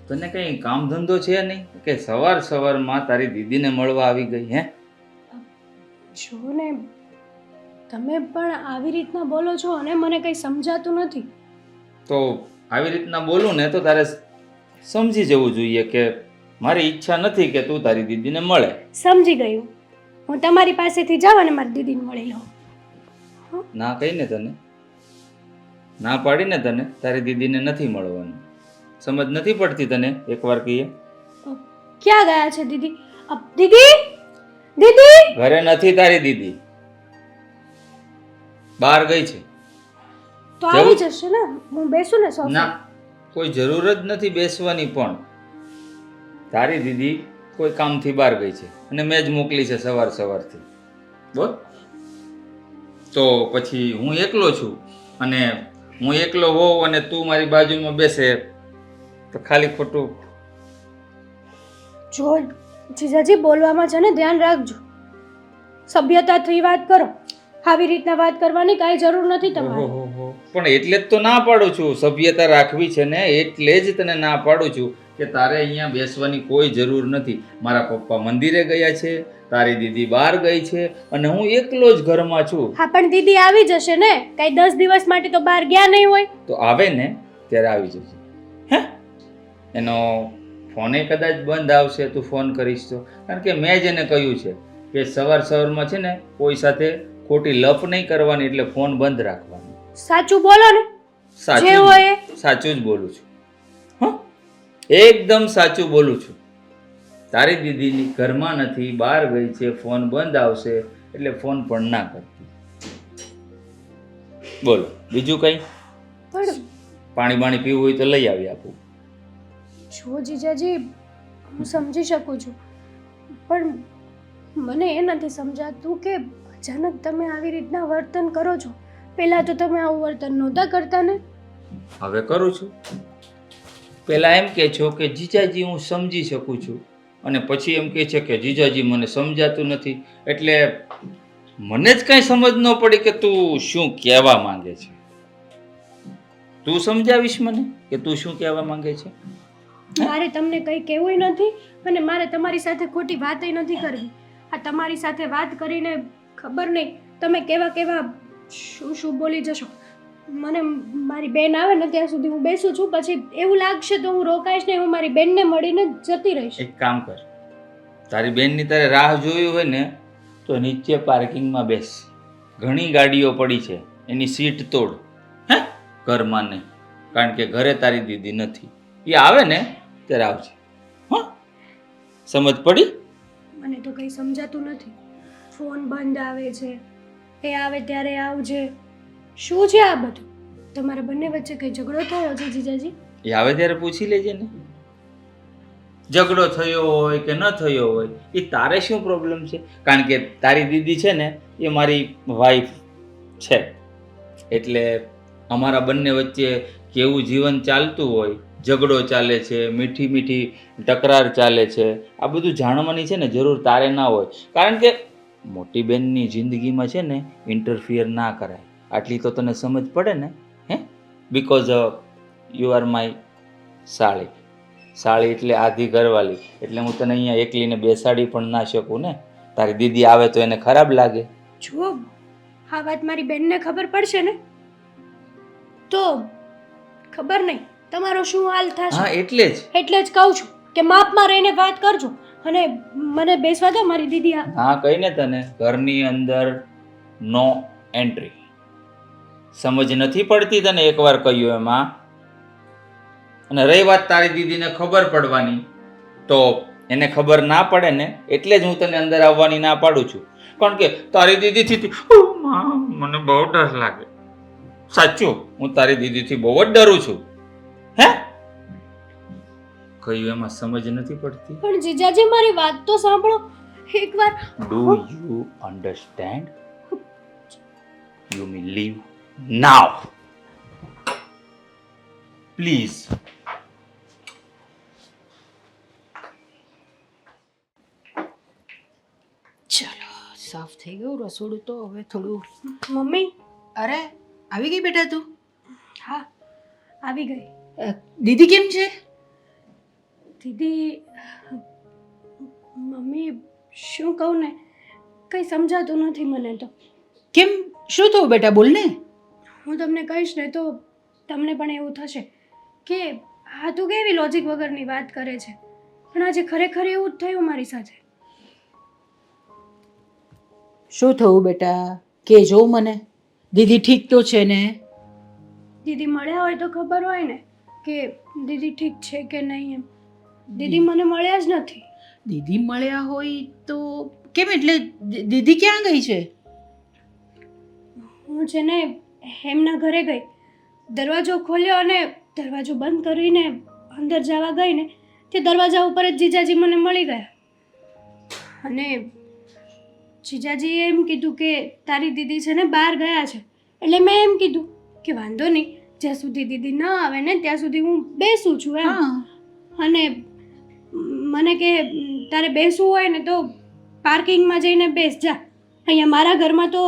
તને કઈ કામ ધંધો છે નહીં કે સવારમાં તારી દીદીને મળવા આવી ગઈ? હે, જો ને તમે પણ આવી રીતના બોલો છો અને મને કંઈ સમજાતું નથી. તો આવી રીતના બોલું ને તો તારે સમજી જવું જોઈએ કે મારી ઈચ્છા નથી કે તું તારી દીદીને મળે. સમજી ગયું. હું તમારી પાસેથી જાઉં અને મારી દીદીને મળી લઉં. ના કહીને તને, ના પાડીને તને તારી દીદીને નથી મળવાનું. સમજ નથી પડતી તને? એકવાર કહીએ. ક્યાં ગયા છે દીદી? દીદી, દીદી! ઘરે નથી તારી દીદી, બહાર ગઈ છે. તો આવી જશે ને, હું બેસું ને સોફા? ના, કોઈ જરૂર જ નથી બેસવાની. પણ તારી દીદી કોઈ કામથી બહાર ગઈ છે અને મેં જ મોકલી છે સવારથી. બોલ. તો પછી હું એકલો છું અને હું એકલો હોઉં અને તું મારી બાજુમાં બેસે તો ખાલી ખોટું. જો જીજાજી, બોલવામાં છે ને ધ્યાન રાખજો. સભ્યતાથી વાત કરો. આવી રીતના વાત કરવાની કાંઈ જરૂર નથી તમારે. ઓહોહો. પણ એટલે જ તો ના પાડું છું. સભ્યતા રાખવી છે ને એટલે જ તને ના પાડું છું કે તારે અહીંયા બેસવાની કોઈ જરૂર નથી. મારા પપ્પા મંદિરે ગયા છે, તારી દીદી બહાર ગઈ છે અને હું એકલો જ ઘરમાં છું. હા, પણ દીદી આવી જશે ને. કાંઈ 10 દિવસ માટે તો બહાર ગયા નહીં હોય. તો આવે ને ત્યારે આવી જશે. હે, એનો ફોને કદાચ બંધ આવશે, તું ફોન કરીશ તો. કારણ કે મેં જ એને કહ્યું છે કે સવારમાં છે ને કોઈ સાથે ખોટી લપ નહીં કરવાની, એટલે ફોન બંધ રાખવાનો. સાચું બોલો ને. સાચું જે જ- હોય એ. સાચું જ બોલું છું. હં? એકદમ સાચું બોલું છું. તારી દીદીની ઘરમાં નથી, બહાર ગઈ છે, ફોન બંધ આવશે એટલે ફોન પણ ના કરતી. બોલો બીજું કંઈ? પણ પાણી બાણી પીવું હોય તો લઈ આવી આપું. જો જીજાજી, હું સમજી શકું છું, પણ મને એ નથી સમજાતું કે અચાનક તમે આવી રીતના વર્તન કરો છો. પહેલાં તો તમે આવું વર્તન નહોતા કરતા ને. હવે કરું છું. પહેલા એમ કહે છો કે જીજાજી હું સમજી શકું છું, અને પછી એમ કહે છે કે જીજાજી મને સમજાતું નથી. એટલે મને જ કંઈ સમજ ન પડી કે તું શું કહેવા માંગે છે. તું સમજાવીશ મને કે તું શું કહેવા માંગે છે? મારે તમને કંઈ કહેવું નથી અને મારે તમારી સાથે ખોટી વાતય નથી કરવી. આ તમારી સાથે વાત કરીને ખબર નહીં તમે કેવા કેવા શું શું બોલી જશો. મને મારી બેન આવે ને ત્યાં સુધી હું બેસું છું, પછી એવું લાગશે તો હું રોકાઈશ ને હું મારી બેનને મળીને જતી રહીશ. એક કામ કર, તારી બેનની તારે રાહ જોઈ હોય ને તો નીચે પાર્કિંગમાં બેસ. ઘણી ગાડીઓ પડી છે, એની સીટ તોડ. હે? ઘરમાં નહીં, કારણ કે ઘરે તારી દીદી નથી. એ આવે ને ત્યારે આવજે. હા, સમજ પડી? મને તો કંઈ સમજાતું નથી. ફોન બંધ આવે છે, એ આવે ત્યારે આવજે. શું છે આ બધું? તમારા બંને વચ્ચે કંઈ ઝઘડો થયો છે જીજાજી? એ આવે ત્યારે પૂછી લેજે ને. ઝઘડો થયો હોય કે ન થયો હોય એ તારે શું પ્રોબ્લેમ છે? કારણ કે તારી દીદી છે ને એ મારી વાઈફ છે, એટલે અમારા બંને વચ્ચે કેવું જીવન ચાલતું હોય, ઝઘડો ચાલે છે, મીઠી મીઠી તકરાર ચાલે છે, આ બધું જાણવાની છે ને જરૂર તારે ના હોય. કારણ કે મોટી બેનની જિંદગીમાં છે ને ઇન્ટરફિયર ના કરાય. આટલી તો તને સમજ પડે ને? હે? બિકોઝ યુ આર માય સાળી. સાળી એટલે આધી ઘરવાળી, એટલે હું તને અહીંયા એકલીને બેસાડી પણ ના શકું ને. તારી દીદી આવે તો એને ખરાબ લાગે. જુઓ, આ વાત મારી બેનને ખબર પડશે ને તો ખબર નહીં તમારો શું હાલ થશે. હા, એટલે જ એટલે જ કહું છું કે માપમાં રહીને વાત કરજો અને મને બેસવા દો. મારી દીદી હા કહીને તને ઘરની અંદર નો એન્ટ્રી. સમજ નથી પડતી તને? એકવાર કહ્યું એમાં. અને રહી વાત તારી દીદીને ખબર પડવાની, તો એને ખબર ના પડે ને એટલે જ હું તને અંદર આવવાની ના પાડું છું. કારણ કે તારી દીદીથી મને બહુ ડર લાગે. સાચું, હું તારી દીદીથી બહુ જ ડરું છું. હે? કહ્યું એમાં સમજ નથી પડતી? પણ જીજાજી મારી વાત તો સાંભળો એકવાર. Do you understand? You me leave now please. ચલો, સાફ થઈ ગયું રસોડું તો. હવે થોડું. મમ્મી. અરે આવી ગઈ બેટા તું? હા, આવી ગઈ. દીદી કેમ છે? દીદી, મમ્મી શું કહું ને, કંઈ સમજાતું નથી મને તો. કેમ? શું થયું બેટા? બોલ ને. હું તમને કહીશ ને તો તમને પણ એવું થશે કે આ તું કેવી લોજિક વગરની વાત કરે છે, પણ આજે ખરેખર એવું જ થયું મારી સાથે. શું થયું બેટા? કે જો મને. દીદી ઠીક તો છે ને? દીદી મળ્યા હોય તો ખબર હોય ને કે દીદી ઠીક છે કે નહીં એમ. દીદી મને મળ્યા જ નથી. દીદી મળ્યા હોય તો કેમ? એટલે દીદી ક્યાં ગઈ છે? હું છે ને એમના ઘરે ગઈ, દરવાજો ખોલ્યો અને દરવાજો બંધ કરીને અંદર જવા ગઈ ને તે દરવાજા ઉપર જ જીજાજી મને મળી ગયા. અને જીજાજીએ એમ કીધું કે તારી દીદી છે ને બહાર ગયા છે. એટલે મેં એમ કીધું કે વાંધો નહીં, જ્યાં સુધી દીદી ન આવે ને ત્યાં સુધી હું બેસું છું એમ. અને મને કે તારે બેસવું હોય ને તો પાર્કિંગમાં જઈને બેસ જા, અહીંયા મારા ઘરમાં તો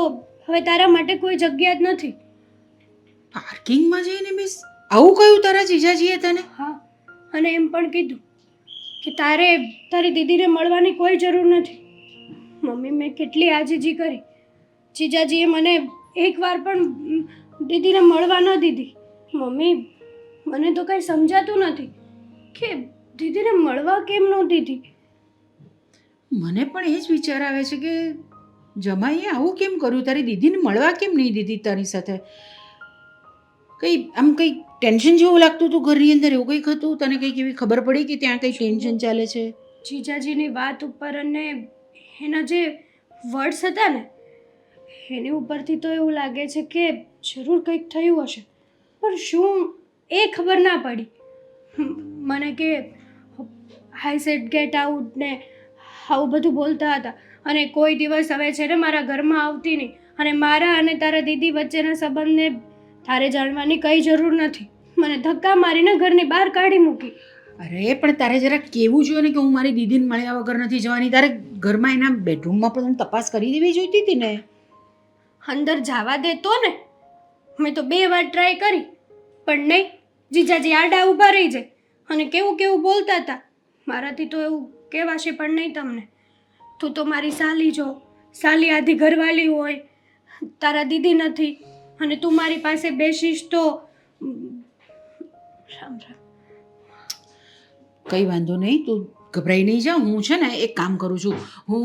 હવે તારા માટે કોઈ જગ્યા જ નથી. પાર્કિંગમાં જઈને બેસ? આવું કહ્યું તારા જીજાજીએ તને? હા, અને એમ પણ કીધું કે તારે તારી દીદીને મળવાની કોઈ જરૂર નથી. મમ્મી, મેં કેટલી આજીજી કરી, જીજાજીએ મને એકવાર પણ દીદીને મળવા ન દીધી. મમ્મી, મને તો કંઈ સમજાતું નથી કે દીદીને મળવા કેમ ન દીધી. મને પણ એ જ વિચાર આવે છે કે જમાઈએ આવું કેમ કર્યું? તારી દીદીને મળવા કેમ નહીં દીધી તારી સાથે? કંઈ આમ કંઈ ટેન્શન જેવું લાગતું હતું ઘરની અંદર, એવું કંઈક હતું? તને કંઈક એવી ખબર પડી કે ત્યાં કંઈ ટેન્શન ચાલે છે? જીજાજીની વાત ઉપર અને એના જે વર્ડ્સ હતા ને એની ઉપરથી તો એવું લાગે છે કે જરૂર કંઈક થયું હશે, પણ શું એ ખબર ના પડી. મને કે આઈ સેડ ગેટ આઉટ ને આવું બધું બોલતા હતા, અને કોઈ દિવસ હવે છે ને મારા ઘરમાં આવતી નહીં, અને મારા અને તારા દીદી વચ્ચેના સંબંધને તારે જાણવાની કંઈ જરૂર નથી. મને ધક્કા મારીને ઘરની બહાર કાઢી મૂકી. અરે પણ તારે જરા કહેવું જોઈએ ને કે હું મારી દીદીને મળ્યા વગર નથી જવાની. તારે ઘરમાં એના બેડરૂમમાં પણ તપાસ કરી દેવી જોઈતી હતી ને. અંદર જવા દેતો ને. મેં તો 2 વાર ટ્રાય કરી, પણ નહીં. જીજાજી આડા ઊભા રહી જાય અને કેવું કેવું બોલતા હતા. મારાથી તો એવું કહેવાશે પણ નહીં તમને. તું તો મારી સાલી જો, સાલી આધી ઘરવાળી હોય, તારા દીદી નથી, અને તું મારી પાસે બેસીશ તો રામ રામ. કંઈ વાંધો નહીં, તું ગભરાઈ નહીં જા. હું છે ને એક કામ કરું છું, હું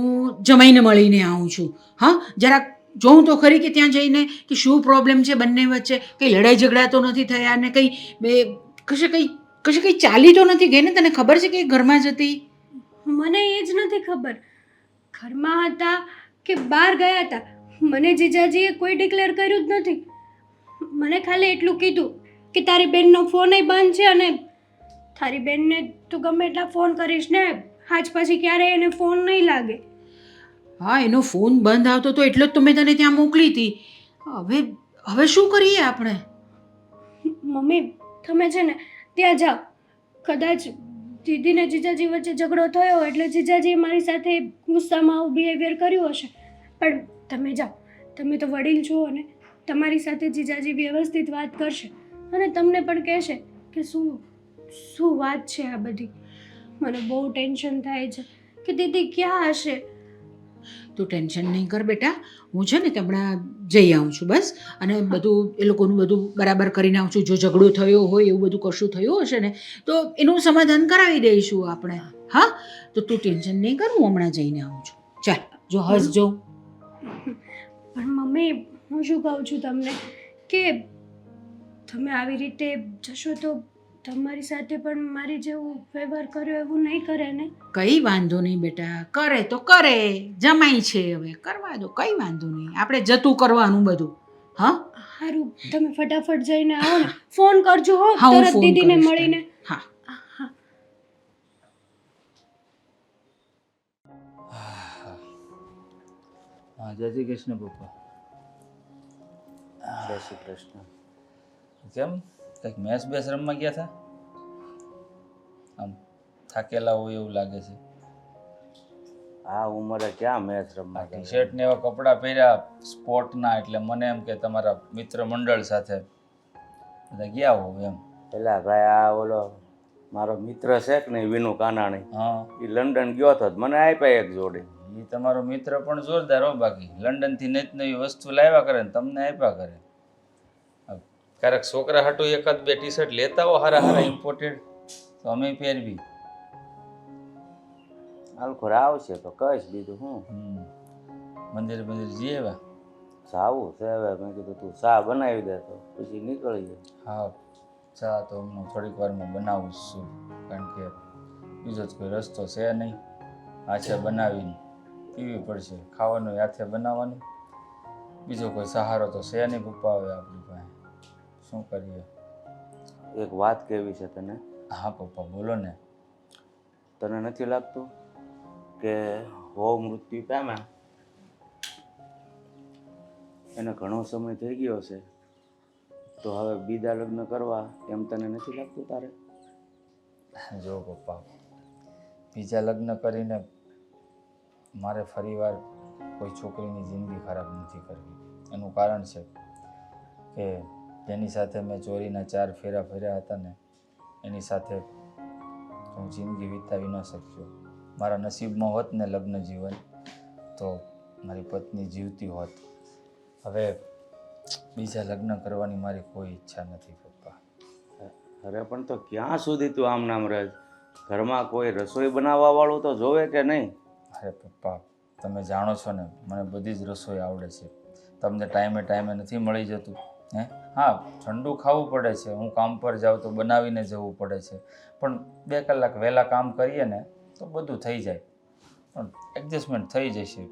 જમાઈને મળીને આવું છું. હા, જરાક જોઉં તો ખરી કે ત્યાં જઈને કે શું પ્રોબ્લેમ છે બંને વચ્ચે. કંઈ લડાઈ ઝઘડા તો નથી થયા ને કંઈ કશે કંઈ ચાલી તો નથી ગઈ ને? તને ખબર છે કે એ ઘરમાં જ હતી? મને એ જ નથી ખબર ઘરમાં હતા કે બહાર ગયા હતા. મને જીજાજીએ કોઈ ડિક્લેર કર્યું જ નથી. મને ખાલી એટલું કીધું કે તારી બેનનો ફોન બંધ છે, અને તારી બેનને તું ગમે એટલા ફોન કરીશ ને આજ પછી ક્યારેય એને ફોન નહીં લાગે. હા, એનો ફોન બંધ આવતો તો એટલો જ તો મેં તને ત્યાં મોકલી હતી. હવે શું કરીએ આપણે? મમ્મી તમે છે ને ત્યાં જાઓ. કદાચ દીદીને જીજાજી વચ્ચે ઝઘડો થયો એટલે જીજાજીએ મારી સાથે ગુસ્સામાં આવું બિહેવિયર કર્યું હશે, પણ તમે જાઓ. તમે તો વડીલ છો, અને તમારી સાથે જીજાજી વ્યવસ્થિત વાત કરશે અને તમને પણ કહેશે કે શું વાત છે આ બધી. મને બહુ ટેન્શન થાય છે કે દીદી ક્યાં હશે. તું ટેન્શન નહીં કર બેટા, હું છે ને હમણાં જઈ આવું છું બસ, અને બધું એ લોકોનું બધું બરાબર કરીને આવું છું. જો ઝઘડો થયો હોય એવું બધું કશું થયું હશે ને તો એનું સમાધાન કરાવી દઈશું આપણે. હા, તો તું ટેન્શન નહીં કર, હું હમણાં જઈને આવું છું. ચાલ, જો હસજો. પણ મમ્મી હું શું કહું છું તમને કે તમે આવી રીતે જશો તો તમારી સાથે પણ મારી જેવું વ્યવહાર કર્યો એવું નહીં કરે ને? કંઈ વાંધો નહીં બેટા, કરે તો કરે, જમાઈ છે હવે કરવા દો, કંઈ વાંધો નહીં. આપણે જતું કરવાનું બધું. હા, સારું, તમે ફટાફટ જઈને આવો ને. ફોન કરજો હો, હા, હું તરત ફોન દીદીને કરીશ મળીને. તને. હા. હા, જય શ્રી કૃષ્ણ પપ્પા. જય શ્રી કૃષ્ણ. કેમ કંઈક મેચ બેસ રમવા ગયા હતા? આમ થાકેલા હોય એવું લાગે છે. આ ઉંમરે ક્યાં મેચ રમવા ટી શર્ટ ને એવા કપડાં પહેર્યા સ્પોર્ટના, એટલે મને એમ કે તમારા મિત્ર મંડળ સાથે બધા ગયા હો એમ. પેલા ભાઈ આ ઓલો મારો મિત્ર છે કે નહીં, વિનુ કાનાણી, હા, એ લંડન ગયો હતો, મને આપ્યા એક જોડી. એ તમારો મિત્ર પણ જોરદાર હો. બાકી લંડનથી નવી નવી વસ્તુ લાવ્યા કરે ને તમને આપ્યા કરે. ક્યારેક છોકરા હાટું એકાદ 2 ટી શર્ટ લેતા હો હારા ઇમ્પોર્ટેડ, તો અમે પહેરવી. હાલખોર આવશે તો કહીશ, બીજું હું. મંદિર જઈએ એવા જાવું છે હવે. મેં કીધું તું ચા બનાવી દે તો પછી નીકળીએ. હા, ચા તો હું થોડીક વારમાં બનાવું જ છું, કારણ કે બીજો જ કોઈ રસ્તો છે નહીં. હાથે બનાવીને પીવી પડશે, ખાવાનું હાથે બનાવવાનું, બીજો કોઈ સહારો તો છે નહીં પપ્પા હવે આપણી પાસે. શું કરીએ? એક વાત કેવી છે તને. હા પપ્પા, બોલો ને. તને નથી લાગતું કે હોવ મૃત્યુ પામ્યા એને ઘણો સમય થઈ ગયો છે, તો હવે બીજા લગ્ન કરવા એમ તને નથી લાગતું તારે? જો પપ્પા, બીજા લગ્ન કરીને મારે ફરીવાર કોઈ છોકરીની જિંદગી ખરાબ નથી કરવી. એનું કારણ છે કે જેની સાથે મેં ચોરીના 4 ફેરા ફર્યા હતા ને, એની સાથે હું જિંદગી વિતાવી ન શક્યો. મારા નસીબમાં હોત ને લગ્ન જીવન, તો મારી પત્ની જીવતી હોત. હવે બીજા લગ્ન કરવાની મારી કોઈ ઈચ્છા નથી પપ્પા. અરે પણ તો ક્યાં સુધી તું આમ નામ રહે? ઘરમાં કોઈ રસોઈ બનાવવા વાળું તો જોવે કે નહીં? અરે પપ્પા, તમે જાણો છો ને મને બધી જ રસોઈ આવડે છે. તમને ટાઈમે ટાઈમે નથી મળી જતું. હા, ઠંડુ ખાવું પડે છે, હું કામ પર જાઉં તો બનાવીને જવું પડે છે, પણ 2 કલાક વહેલા કામ કરીએ ને તો બધું થઈ જાય, પણ એડજસ્ટમેન્ટ થઈ જશે.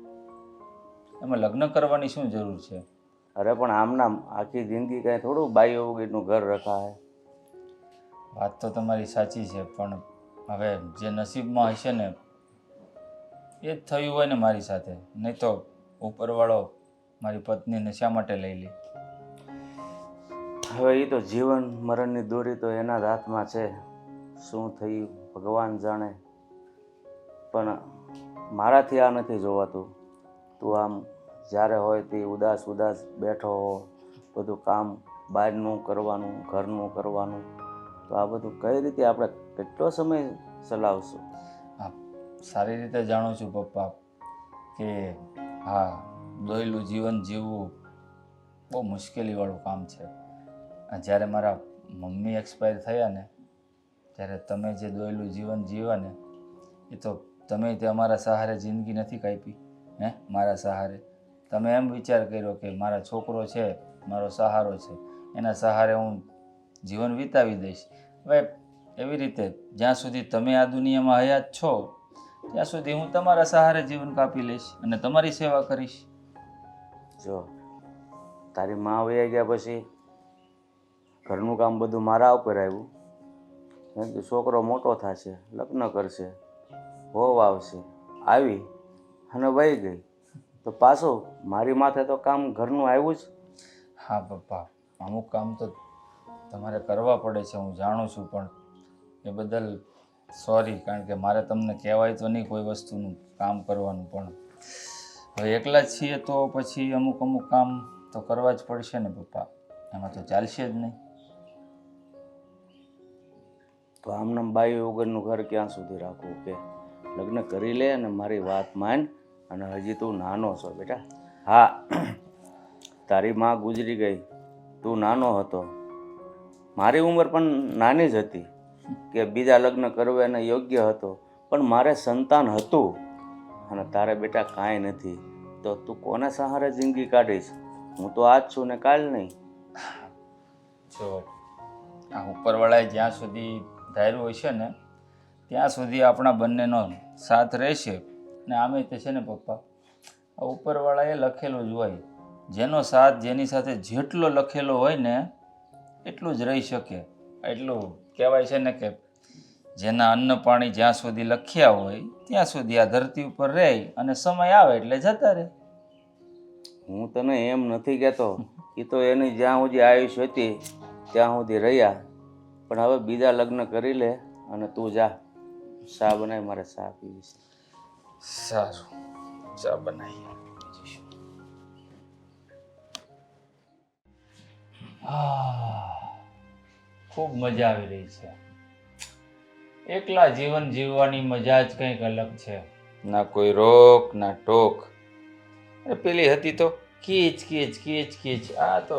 એમાં લગ્ન કરવાની શું જરૂર છે? અરે પણ આમના આખી જિંદગી કાંઈ થોડું બાઈઓ વગરનું ઘર રખાય. વાત તો તમારી સાચી છે, પણ હવે જે નસીબમાં હશે ને એ જ થયું હોય ને મારી સાથે, નહીં તો ઉપરવાળો મારી પત્નીને શા માટે લઈ લે? હવે એ તો જીવન મરણની દોરી તો એના જ હાથમાં છે. શું થયું ભગવાન જાણે. પણ મારાથી આ નથી જોવાતું. તું આમ જ્યારે હોય તે ઉદાસ ઉદાસ બેઠો હો, બધું કામ બહારનું કરવાનું, ઘરનું કરવાનું, તો આ બધું કઈ રીતે આપણે કેટલો સમય ચલાવશું? હા, સારી રીતે જાણું છું પપ્પા કે હા, દોયલું જીવન જીવવું બહુ મુશ્કેલીવાળું કામ છે. જ્યારે મારા મમ્મી એક્સપાયર થયા ને ત્યારે તમે જે દોયલું જીવન જીવ્યા ને એ તો તમે તે અમારા સહારે જિંદગી નથી કાપી. મારા સહારે તમે એમ વિચાર કર્યો કે મારા છોકરો છે, મારો સહારો છે, એના સહારે હું જીવન વિતાવી દઈશ. હવે એવી રીતે જ્યાં સુધી તમે આ દુનિયામાં હયાત છો ત્યાં સુધી હું તમારા સહારે જીવન કાપી લઈશ અને તમારી સેવા કરીશ. જો તારી મા વયા ગયા પછી ઘરનું કામ બધું મારા ઉપર આવ્યું. કેમ કે છોકરો મોટો થશે, લગ્ન કરશે, વહુ આવશે, આવી અને વહી ગઈ તો પાછું મારી માથે તો કામ ઘરનું આવ્યું જ. હા પપ્પા, અમુક કામ તો તમારે કરવા પડે છે, હું જાણું છું, પણ એ બદલ સોરી, કારણ કે મારે તમને કહેવાય તો નહીં કોઈ વસ્તુનું કામ કરવાનું, પણ હવે એકલા જ છીએ તો પછી અમુક કામ તો કરવા જ પડશે ને પપ્પા, એમાં તો ચાલશે જ નહીં. તો આમનામ બાઈ વગરનું ઘર ક્યાં સુધી રાખવું? કે લગ્ન કરી લે અને મારી વાત માન. અને હજી તું નાનો છો બેટા. હા, તારી માં ગુજરી ગઈ, તું નાનો હતો, મારી ઉંમર પણ નાની જ હતી કે બીજા લગ્ન કરવા એને યોગ્ય હતો, પણ મારે સંતાન હતું અને તારે બેટા કાંઈ નથી, તો તું કોને સહારે જિંદગી કાઢીશ? હું તો આજ છું ને કાલ નહીં. જો આ ઉપરવાળાએ જ્યાં સુધી ધાર્યું હશે ને ત્યાં સુધી આપણા બંનેનો સાથ રહેશે. ને આમે તે છે ને પપ્પા, આ ઉપરવાળાએ લખેલું જ હોય, જેનો સાથ જેની સાથે જેટલો લખેલો હોય ને એટલું જ રહી શકે. એટલું કહેવાય છે ને કે જેના અન્ન પાણી જ્યાં સુધી લખ્યા હોય ત્યાં સુધી આ ધરતી ઉપર રહે અને સમય આવે એટલે જતા રહે. હું તને એમ નથી કહેતો, એ તો એની જ્યાં સુધી આયુષ્ય હતી ત્યાં સુધી રહ્યા, પણ હવે બીજા લગ્ન કરી લે અને તું જા. ચા બનાવી, મારે ચા પીવી છે. સારું, ચા બનાવી. ખૂબ મજા આવી રહી છે. એકલા જીવન જીવવાની મજા જ કંઈક અલગ છે. ના કોઈ રોક ના ટોક. પેલી હતી તો કીચ કીચ કીચ કીચ. આ તો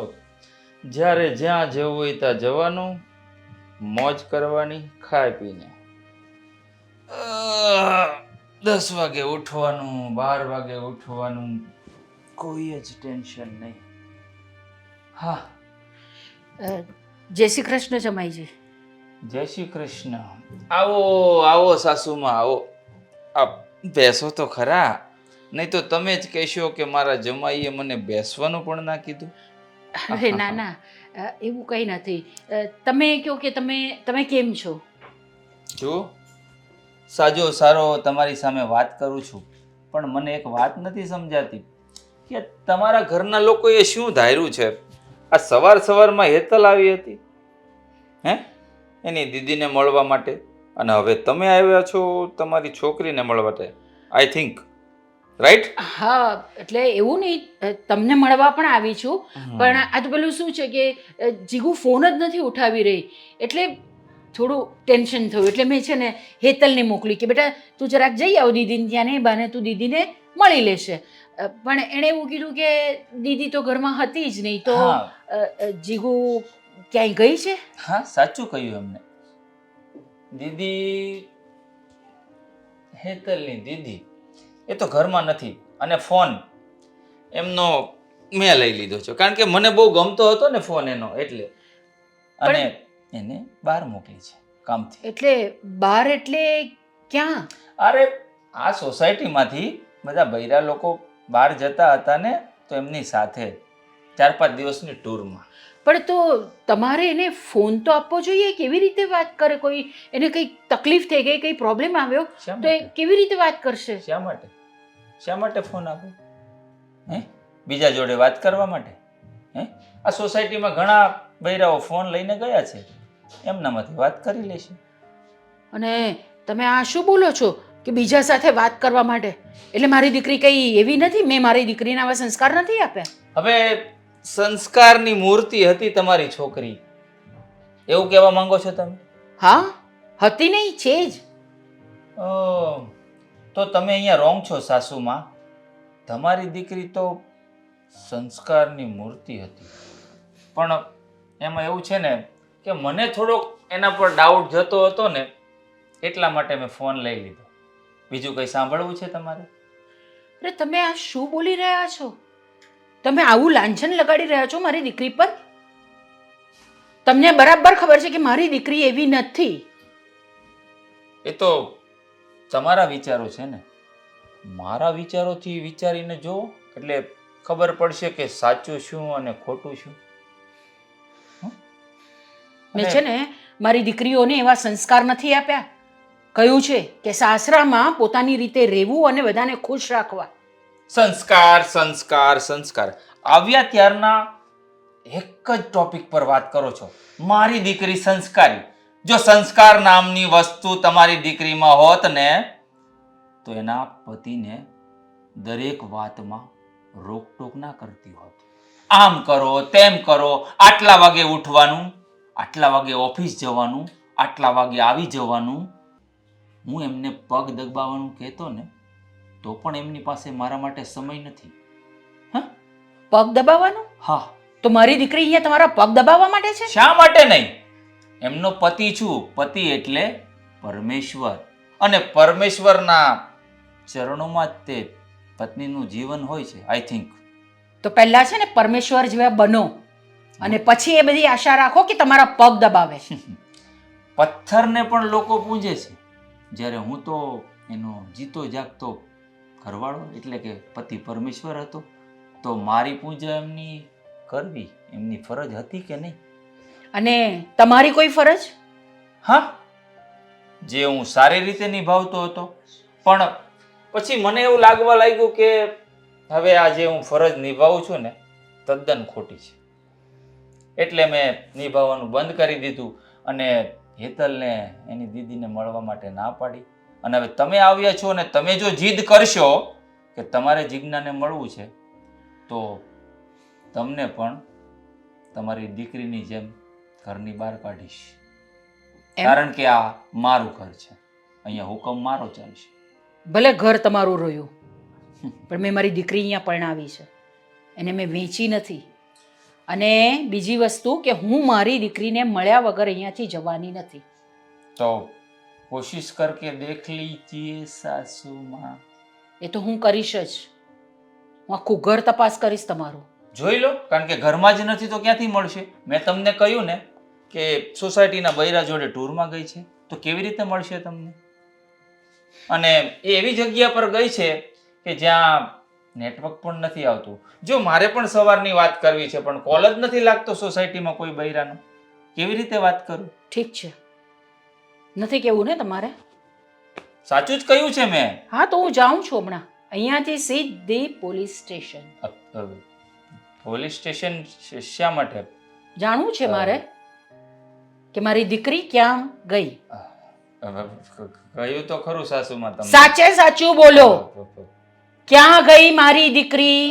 જ્યારે જ્યાં જવું હોય ત્યાં જવાનું, મોજ કરવાની, ખાઈ પીને 10 વાગે ઉઠવાનું, 12 વાગે ઉઠવાનું, કોઈ જ ટેન્શન નહીં. હા, જય શ્રી કૃષ્ણ જમાઈજી. જય શ્રી કૃષ્ણ. આવો આવો સાસુમાં આવો. આ બેસો તો ખરા, નહીં તો તમે જ કહેશો કે મારા જમાઈએ મને બેસવાનું પણ ના કીધું. અરે ના ના, એવું કંઈ નથી. તમે કહો કે તમે કેમ છો? જો સાજો સારો તમારી સામે વાત કરું છું, પણ મને એક વાત નથી સમજાતી કે તમારા ઘરના લોકોએ શું ધાર્યું છે. આ સવારમાં હેતલ આવી હતી એની દીદીને મળવા માટે, અને હવે તમે આવ્યા છો તમારી છોકરીને મળવા માટે. I think right? હા, એટલે એવું નહીં, તમને મળવા પણ આવી છું, પણ આ તો પેલું શું છે કે જીગુ ફોન જ નથી ઉઠાવી રહી, એટલે થોડું ટેન્શન થયું. એટલે મેં છે ને હેતલને મોકલી કે બેટા તું જરાક જઈ આવ દીદીને ત્યાં, ને બાને તું દીદીને મળી લેશે. પણ એણે એવું કીધું કે દીદી તો ઘરમાં હતી જ નહીં, તો જીગુ ક્યાંય ગઈ છે? હા, સાચું કહ્યું એમને. દીદી, હેતલની દીદી એ તો ઘરમાં નથી અને ફોન એમનો મેં લઈ લીધો છે કારણ કે મને બહુ ગમતો હતો ને ફોન એનો એટલે અને એને બહાર મોકલી છે કામથી. એટલે બહાર એટલે ક્યાં? અરે આ સોસાયટીમાંથી બધા બૈરા લોકો બહાર જતા હતા ને તો એમની સાથે 4-5 દિવસની ટૂરમાં. પણ તો તમારે એને ફોન તો આપવો જોઈએ. કેવી રીતે વાત કરે? કોઈ એને કંઈ તકલીફ થઈ ગઈ, કંઈ પ્રોબ્લેમ આવ્યો શા તો એ માટે? કેવી રીતે વાત કરશે? શા માટે ફોન આપો? હે, બીજા જોડે વાત કરવા માટે? હે, આ સોસાયટીમાં ઘણા બૈરાઓ ફોન લઈને ગયા છે, એમનામાંથી વાત કરી લેશે. અને તમે આ શું બોલો છો કે બીજા સાથે વાત કરવા માટે? એટલે મારી દીકરી કઈ એવી નથી? મેં મારી દીકરીને આવા સંસ્કાર નથી આપ્યા? હવે સંસ્કારની મૂર્તિ હતી તમારી છોકરી, એવું કહેવા માંગો છો તમે? હા, હતી નહીં, છે જ. તો તમે અહીંયા રોંગ છો સાસુમાં. તમારી દીકરી તો સંસ્કારની મૂર્તિ હતી, પણ એમાં એવું છે ને કે મને થોડોક એના પર ડાઉટ જતો હતો ને એટલા માટે મેં ફોન લઈ લીધો. બીજું કંઈ સાંભળવું છે તમારે? અરે તમે આ શું બોલી રહ્યા છો? તમે આવું લાંછન લગાડી રહ્યા છો મારી દીકરી પર? તમને બરાબર ખબર છે કે મારી દીકરી એવી નથી. એ તો તમારા વિચારો છે ને. મારા વિચારોથી વિચારીને જુઓ એટલે ખબર પડશે કે સાચું શું અને ખોટું શું. મેં છે ને મારી દીકરીઓને એવા સંસ્કાર નથી આપ્યા. કહ્યું છે કે સાસરામાં પોતાની રીતે રહેવું અને બધાને ખુશ રાખવા. સંસ્કાર સંસ્કાર સંસ્કાર આવ્યા ત્યારના એક જ ટોપિક પર વાત કરો છો. મારી દીકરી સંસ્કારી. જો સંસ્કાર નામની વસ્તુ તમારી દીકરીમાં હોત ને તો એના પતિને દરેક વાતમાં રોકટોક ના કરતી હોત. આમ કરો તેમ કરો, આટલા વાગે ઉઠવાનું, આટલા વાગે ઓફિસ જવાનું, આટલા વાગે આવી જવાનું. હું એમને પગ દબાવવાનું કહેતો ને તો પણ એમની પાસે મારા માટે સમય નથી. હા, પગ દબાવવાનું? હા. તો મારી દીકરી અહીંયા તમારા પગ દબાવવા માટે છે? શા માટે નહીં? એમનો પતિ છું. પતિ એટલે પરમેશ્વર, અને પરમેશ્વરના ચરણોમાં જ તે પત્નીનું જીવન હોય છે. આઈ થિંક તો પહેલા છે ને પરમેશ્વર જેવા બનો અને પછી એ બધી આશા રાખો કે તમારા પગ દબાવે. પથ્થરને પણ લોકો પૂજે છે, જ્યારે હું તો એનો જીતો જાગતો ઘરવાળો એટલે કે પતિ પરમેશ્વર હતો, તો મારી પૂજા એમની કરવી એમની ફરજ હતી કે નહીં? અને તમારી કોઈ ફરજ? હા, જે હું સારી રીતે નિભાવતો હતો, પણ પછી મને એવું લાગવા લાગ્યું કે હવે આ જે હું ફરજ નિભાવું છું ને તદ્દન ખોટી છે, એટલે મેં નિભાવવાનું બંધ કરી દીધું અને હેતલને એની દીદીને મળવા માટે ના પાડી. અને હવે તમે આવ્યા છો ને તમે જો જીદ કરશો કે તમારે જીજ્ઞાને મળવું છે તો તમને પણ તમારી દીકરીની જેમ ઘરની બહાર કાઢીશ. કારણ કે આ મારું ઘર છે, અહીંયા હુકમ મારો ચાલશે. ભલે ઘર તમારું રહ્યું, પણ મેં મારી દીકરી અહીંયા પરણાવી છે, એને મેં વેચી નથી. અને બીજી વસ્તુ કે હું મારી દીકરીને મળ્યા વગર અહીંયાથી જવાની નથી. તો કોશિશ કરકે દેખ લીજીએ સાસુમાં. એ તો હું કરીશ જ. હું આખું ઘર તપાસ કરીશ તમારું. જોઈ લો, કારણ કે ઘરમાં જ નથી તો ક્યાંથી મળશે? મેં તમને કહ્યું ને કે સોસાયટીના બૈરા જોડે ટૂરમાં ગઈ છે, તો કેવી રીતે મળશે તમને? અને એ એવી જગ્યા પર ગઈ છે કે જ્યાં નેટવર્ક પણ નથી આવતું. જો મારે પણ સવારની વાત કરવી છે પણ કોલ જ નથી લાગતો સોસાયટીમાં કોઈ બૈરાનો, કેવી રીતે વાત કરું? ઠીક છે, નથી કેવું ને તમારે? સાચું જ કહ્યું છે મેં. હા, તો હું જાઉં છું હમણાં અહીંયાથી સીધી પોલીસ સ્ટેશન. પોલીસ સ્ટેશન શા માટે? જાણવું છે મારે કે મારી દીકરી ક્યાં ગઈ. કહ્યું તો ખરું સાસુમાં તમને. સાચે સાચું બોલો, ક્યાં ગઈ મારી દીકરી?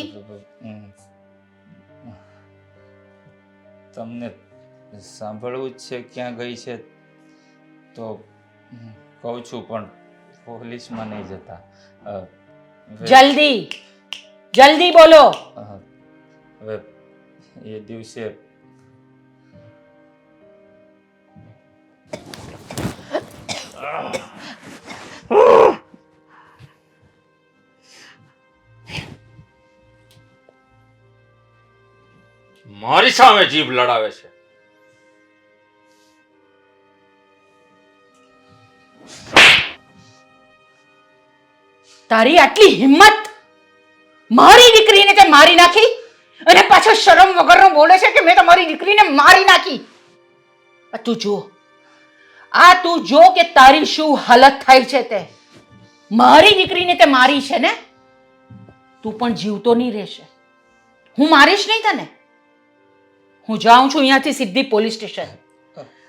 તમને સાંભળવું જ છે ક્યાં ગઈ છે તો કહું છું, પણ પોલીસમાં નહીં જતા. જલ્દી જલ્દી બોલો. હવે એ દિવસે મારી સામે જીભ લડાવે છે. તારી આટલી હિંમત! મારી દીકરીને તે મારી નાખી અને પાછો શરમ વગરનો બોલે છે કે મેં તમારી દીકરીને મારી નાખી. તું જો કે તારી શું હાલત થાય છે તે. મારી દીકરીને તે મારી છે ને, તું પણ જીવતો નહીં રહેશે. હું મારીશ નહીં તને. હું જાઉં છું અહીંયાથી સીધી પોલીસ સ્ટેશન.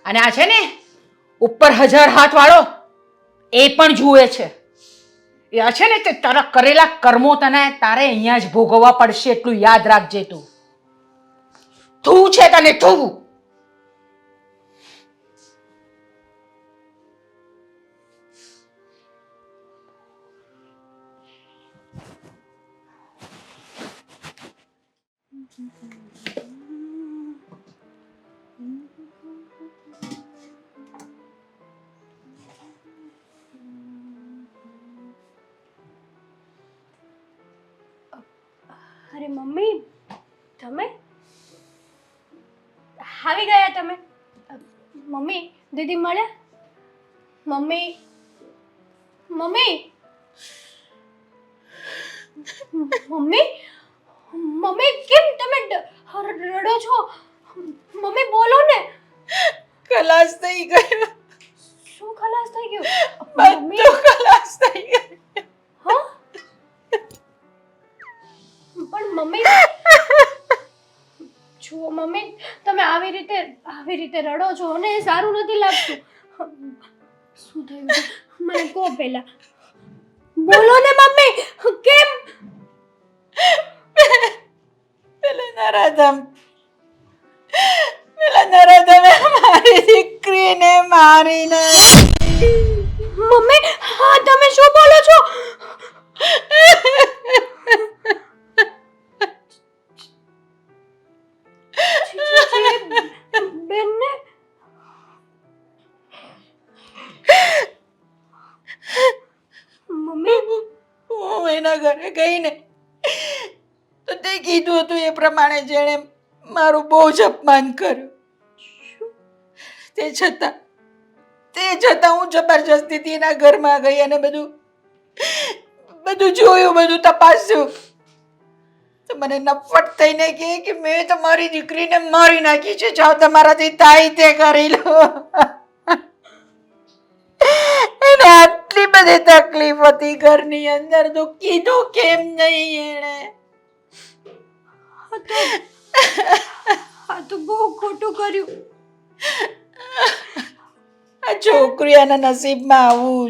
અને આ છે ને ઉપર 1000 હાથ વાળો એ પણ જુએ છે. એ આ છે ને તે તારા કરેલા કર્મો તને તારે અહીંયા જ ભોગવવા પડશે, એટલું યાદ રાખજે તું. તું છે તને તું. અરે મમ્મી, તમે આવી ગયા તમે? મમ્મી, દીદી મળ્યા? મમ્મી, મમ્મી, મમ્મી, મમ્મી કેમ તમે રડો છો? મમ્મી બોલો ને. ખલાસ થઈ ગયો. શું ખલાસ થઈ ગયું? બધું ખલાસ થઈ ગયું. હા? પણ મમ્મી જુઓ મમ્મી, તમે આવી રીતે રડો છો અને એ સારું નથી લાગતું. શું થયું છે? મને કહો પહેલા. બોલો ને મમ્મી, કેમ? પેલા નરાધમે મારી દીકરીને મારીને. મમ્મી, હા તમે શું બોલો છો? બેનને મમ્મી, હું એના ઘરે ગઈ ને તો તે કીધું હતું એ પ્રમાણે જેણે મારું બહુ જ અપમાન કર્યું. તે છતાં હું જબરજસ્તીથી એના ઘરમાં ગઈ અને બધું જોયું, બધું તપાસ્યું. તો મને નફરત થઈને કહે કે મેં તમારી દીકરીને મારી નાખી છે, જાઓ તમારાથી થાય તે કરી લો. એને આટલી બધી તકલીફ હતી ઘરની અંદર, તો કીધું કેમ નહીં એણે? આ તો બહુ ખોટું કર્યું. આ છોકરીઓના નસીબમાં આવવું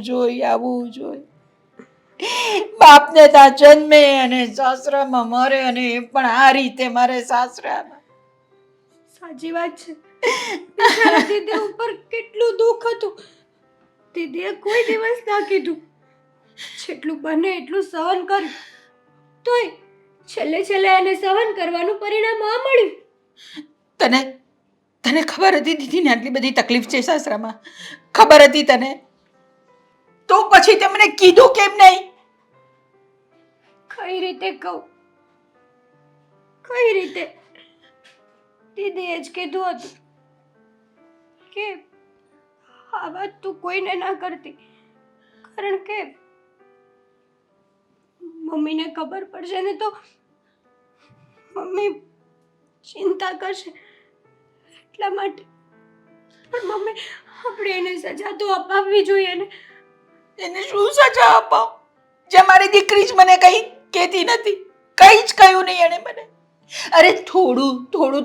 જોઈએ. બાપને ત્યાં જન્મે અને સાસરામાં મરે, અને એ પણ આ રીતે મારે સાસરામાં. સાચી વાત છે. બિચારા દીદી ઉપર કેટલું દુઃખ હતું. દીદીએ કોઈ દિવસ ના કીધું. જેટલું બને એટલું સહન કર્યું, તોય છેલ્લે એને સહન કરવાનું પરિણામ આ મળ્યું. તને ખબર હતી દીદીને આટલી બધી તકલીફ છે સાસરામાં? ખબર હતી તને? તો પછી તે મને કીધું કેમ નહીં? કઈ રીતે કહું? કઈ રીતે? દીદીએ જ કીધું હતું કે આ વાત તું કોઈને ના કરતી, કારણ કે મમ્મીને ખબર પડશે ને તો મમ્મી ચિંતા કરશે, એટલા માટે. પણ મમ્મી, આપણે એને સજા તો અપાવવી જોઈએ ને. એને શું સજા અપાવ? જે મારી દીકરી જ મને કઈ કહેતી નથી, કઈ જ કહ્યું નહીં એણે મને. અરે થોડું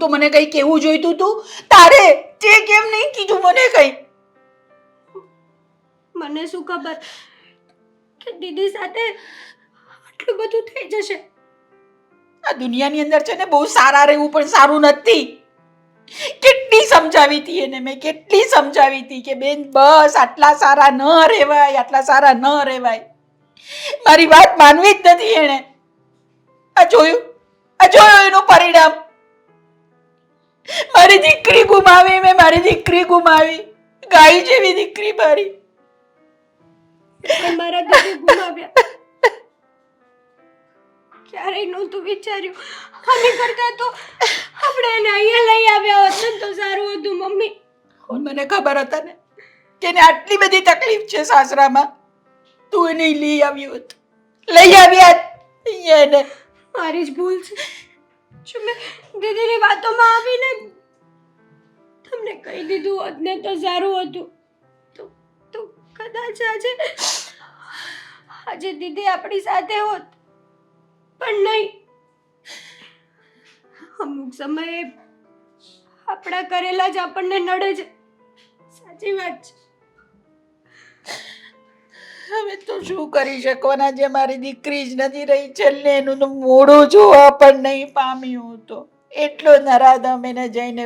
તો મને કઈ કહેવું જોઈતું તું તારે. તે કેમ નહીં કીધું મને કઈ? મને શું ખબર કે દીદી સાથે આટલું બધું થઈ જશે. આ દુનિયાની અંદર છે ને બહુ સારા રહેવું પણ સારું નથી. કેટલી સમજાવી હતી એને મેં, કેટલી સમજાવી હતી કે બેન બસ આટલા સારા ન રહેવાય, આટલા સારા ન રહેવાય. મારી વાત માનવી જ નથી એણે. આ જોયું એનું પરિણામ. મારી દીકરી ગુમાવી મેં, મારી દીકરી ગુમાવી. ગાય જેવી દીકરી મારી. મારા દીદી ગુમાવ્યા. ક્યારેય નહોતું વિચાર્યું. આની કરતાં તો આપણે એને અહીંયા લઈ આવ્યા હોત ને તો સારું હતું મમ્મી. મને ખબર હતા ને કે એને આટલી બધી તકલીફ છે સાસરામાં, તું એને લઈ આવ્યો હતો, લઈ આવ્યા અહીંયા એને. મારી જ ભૂલ છે. જો મેં દીદીની વાતોમાં આવીને તમને કહી દીધું હોત ને તો સારું હતું. તો કદાચ આજે દીદી આપણી સાથે હોત, પણ નહીં. અમુક સમયે આપણા કરેલા જ આપણને નડે છે. સાચી વાત છે. હવે તો શું કરી શકવાના, જે મારી દીકરી જ નથી રહી, છેલ્લે એનું તો મોઢું જોવા પણ નહીં પામ્યું. તો એટલો નરાધમ એને જઈને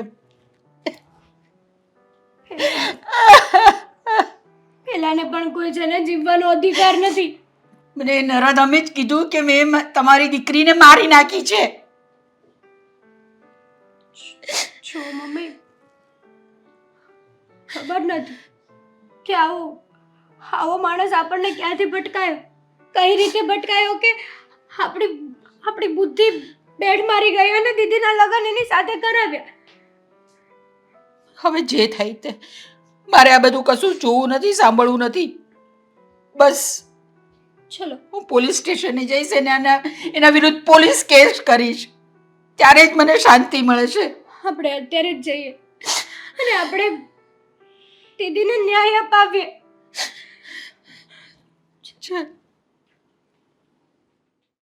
પેલાને પણ કોઈ છે ને જીવવાનો અધિકાર નથી. મને નરાધમે જ કીધું કે મેં તમારી દીકરીને મારી નાખી છે. છો મમ્મી, ખબર નથી કે આવો માણસ આપણને ક્યાંથી ભટકાયો, કઈ રીતે ભટકાયો કે આપણી બુદ્ધિ બેડ મારી ગઈ અને દીદીના લગ્ન એની સાથે કરાવ્યા. હવે જે થાય તે, મારે આ બધું કશું જોવું નથી, સાંભળવું નથી. બસ ચલો હું પોલીસ સ્ટેશને જઈશ અને એના વિરુદ્ધ પોલીસ કેસ કરીશ, ત્યારે જ મને શાંતિ મળે છે. આપણે અત્યારે જ જઈએ અને આપણે દીદીને ન્યાય અપાવીએ. ચાલ.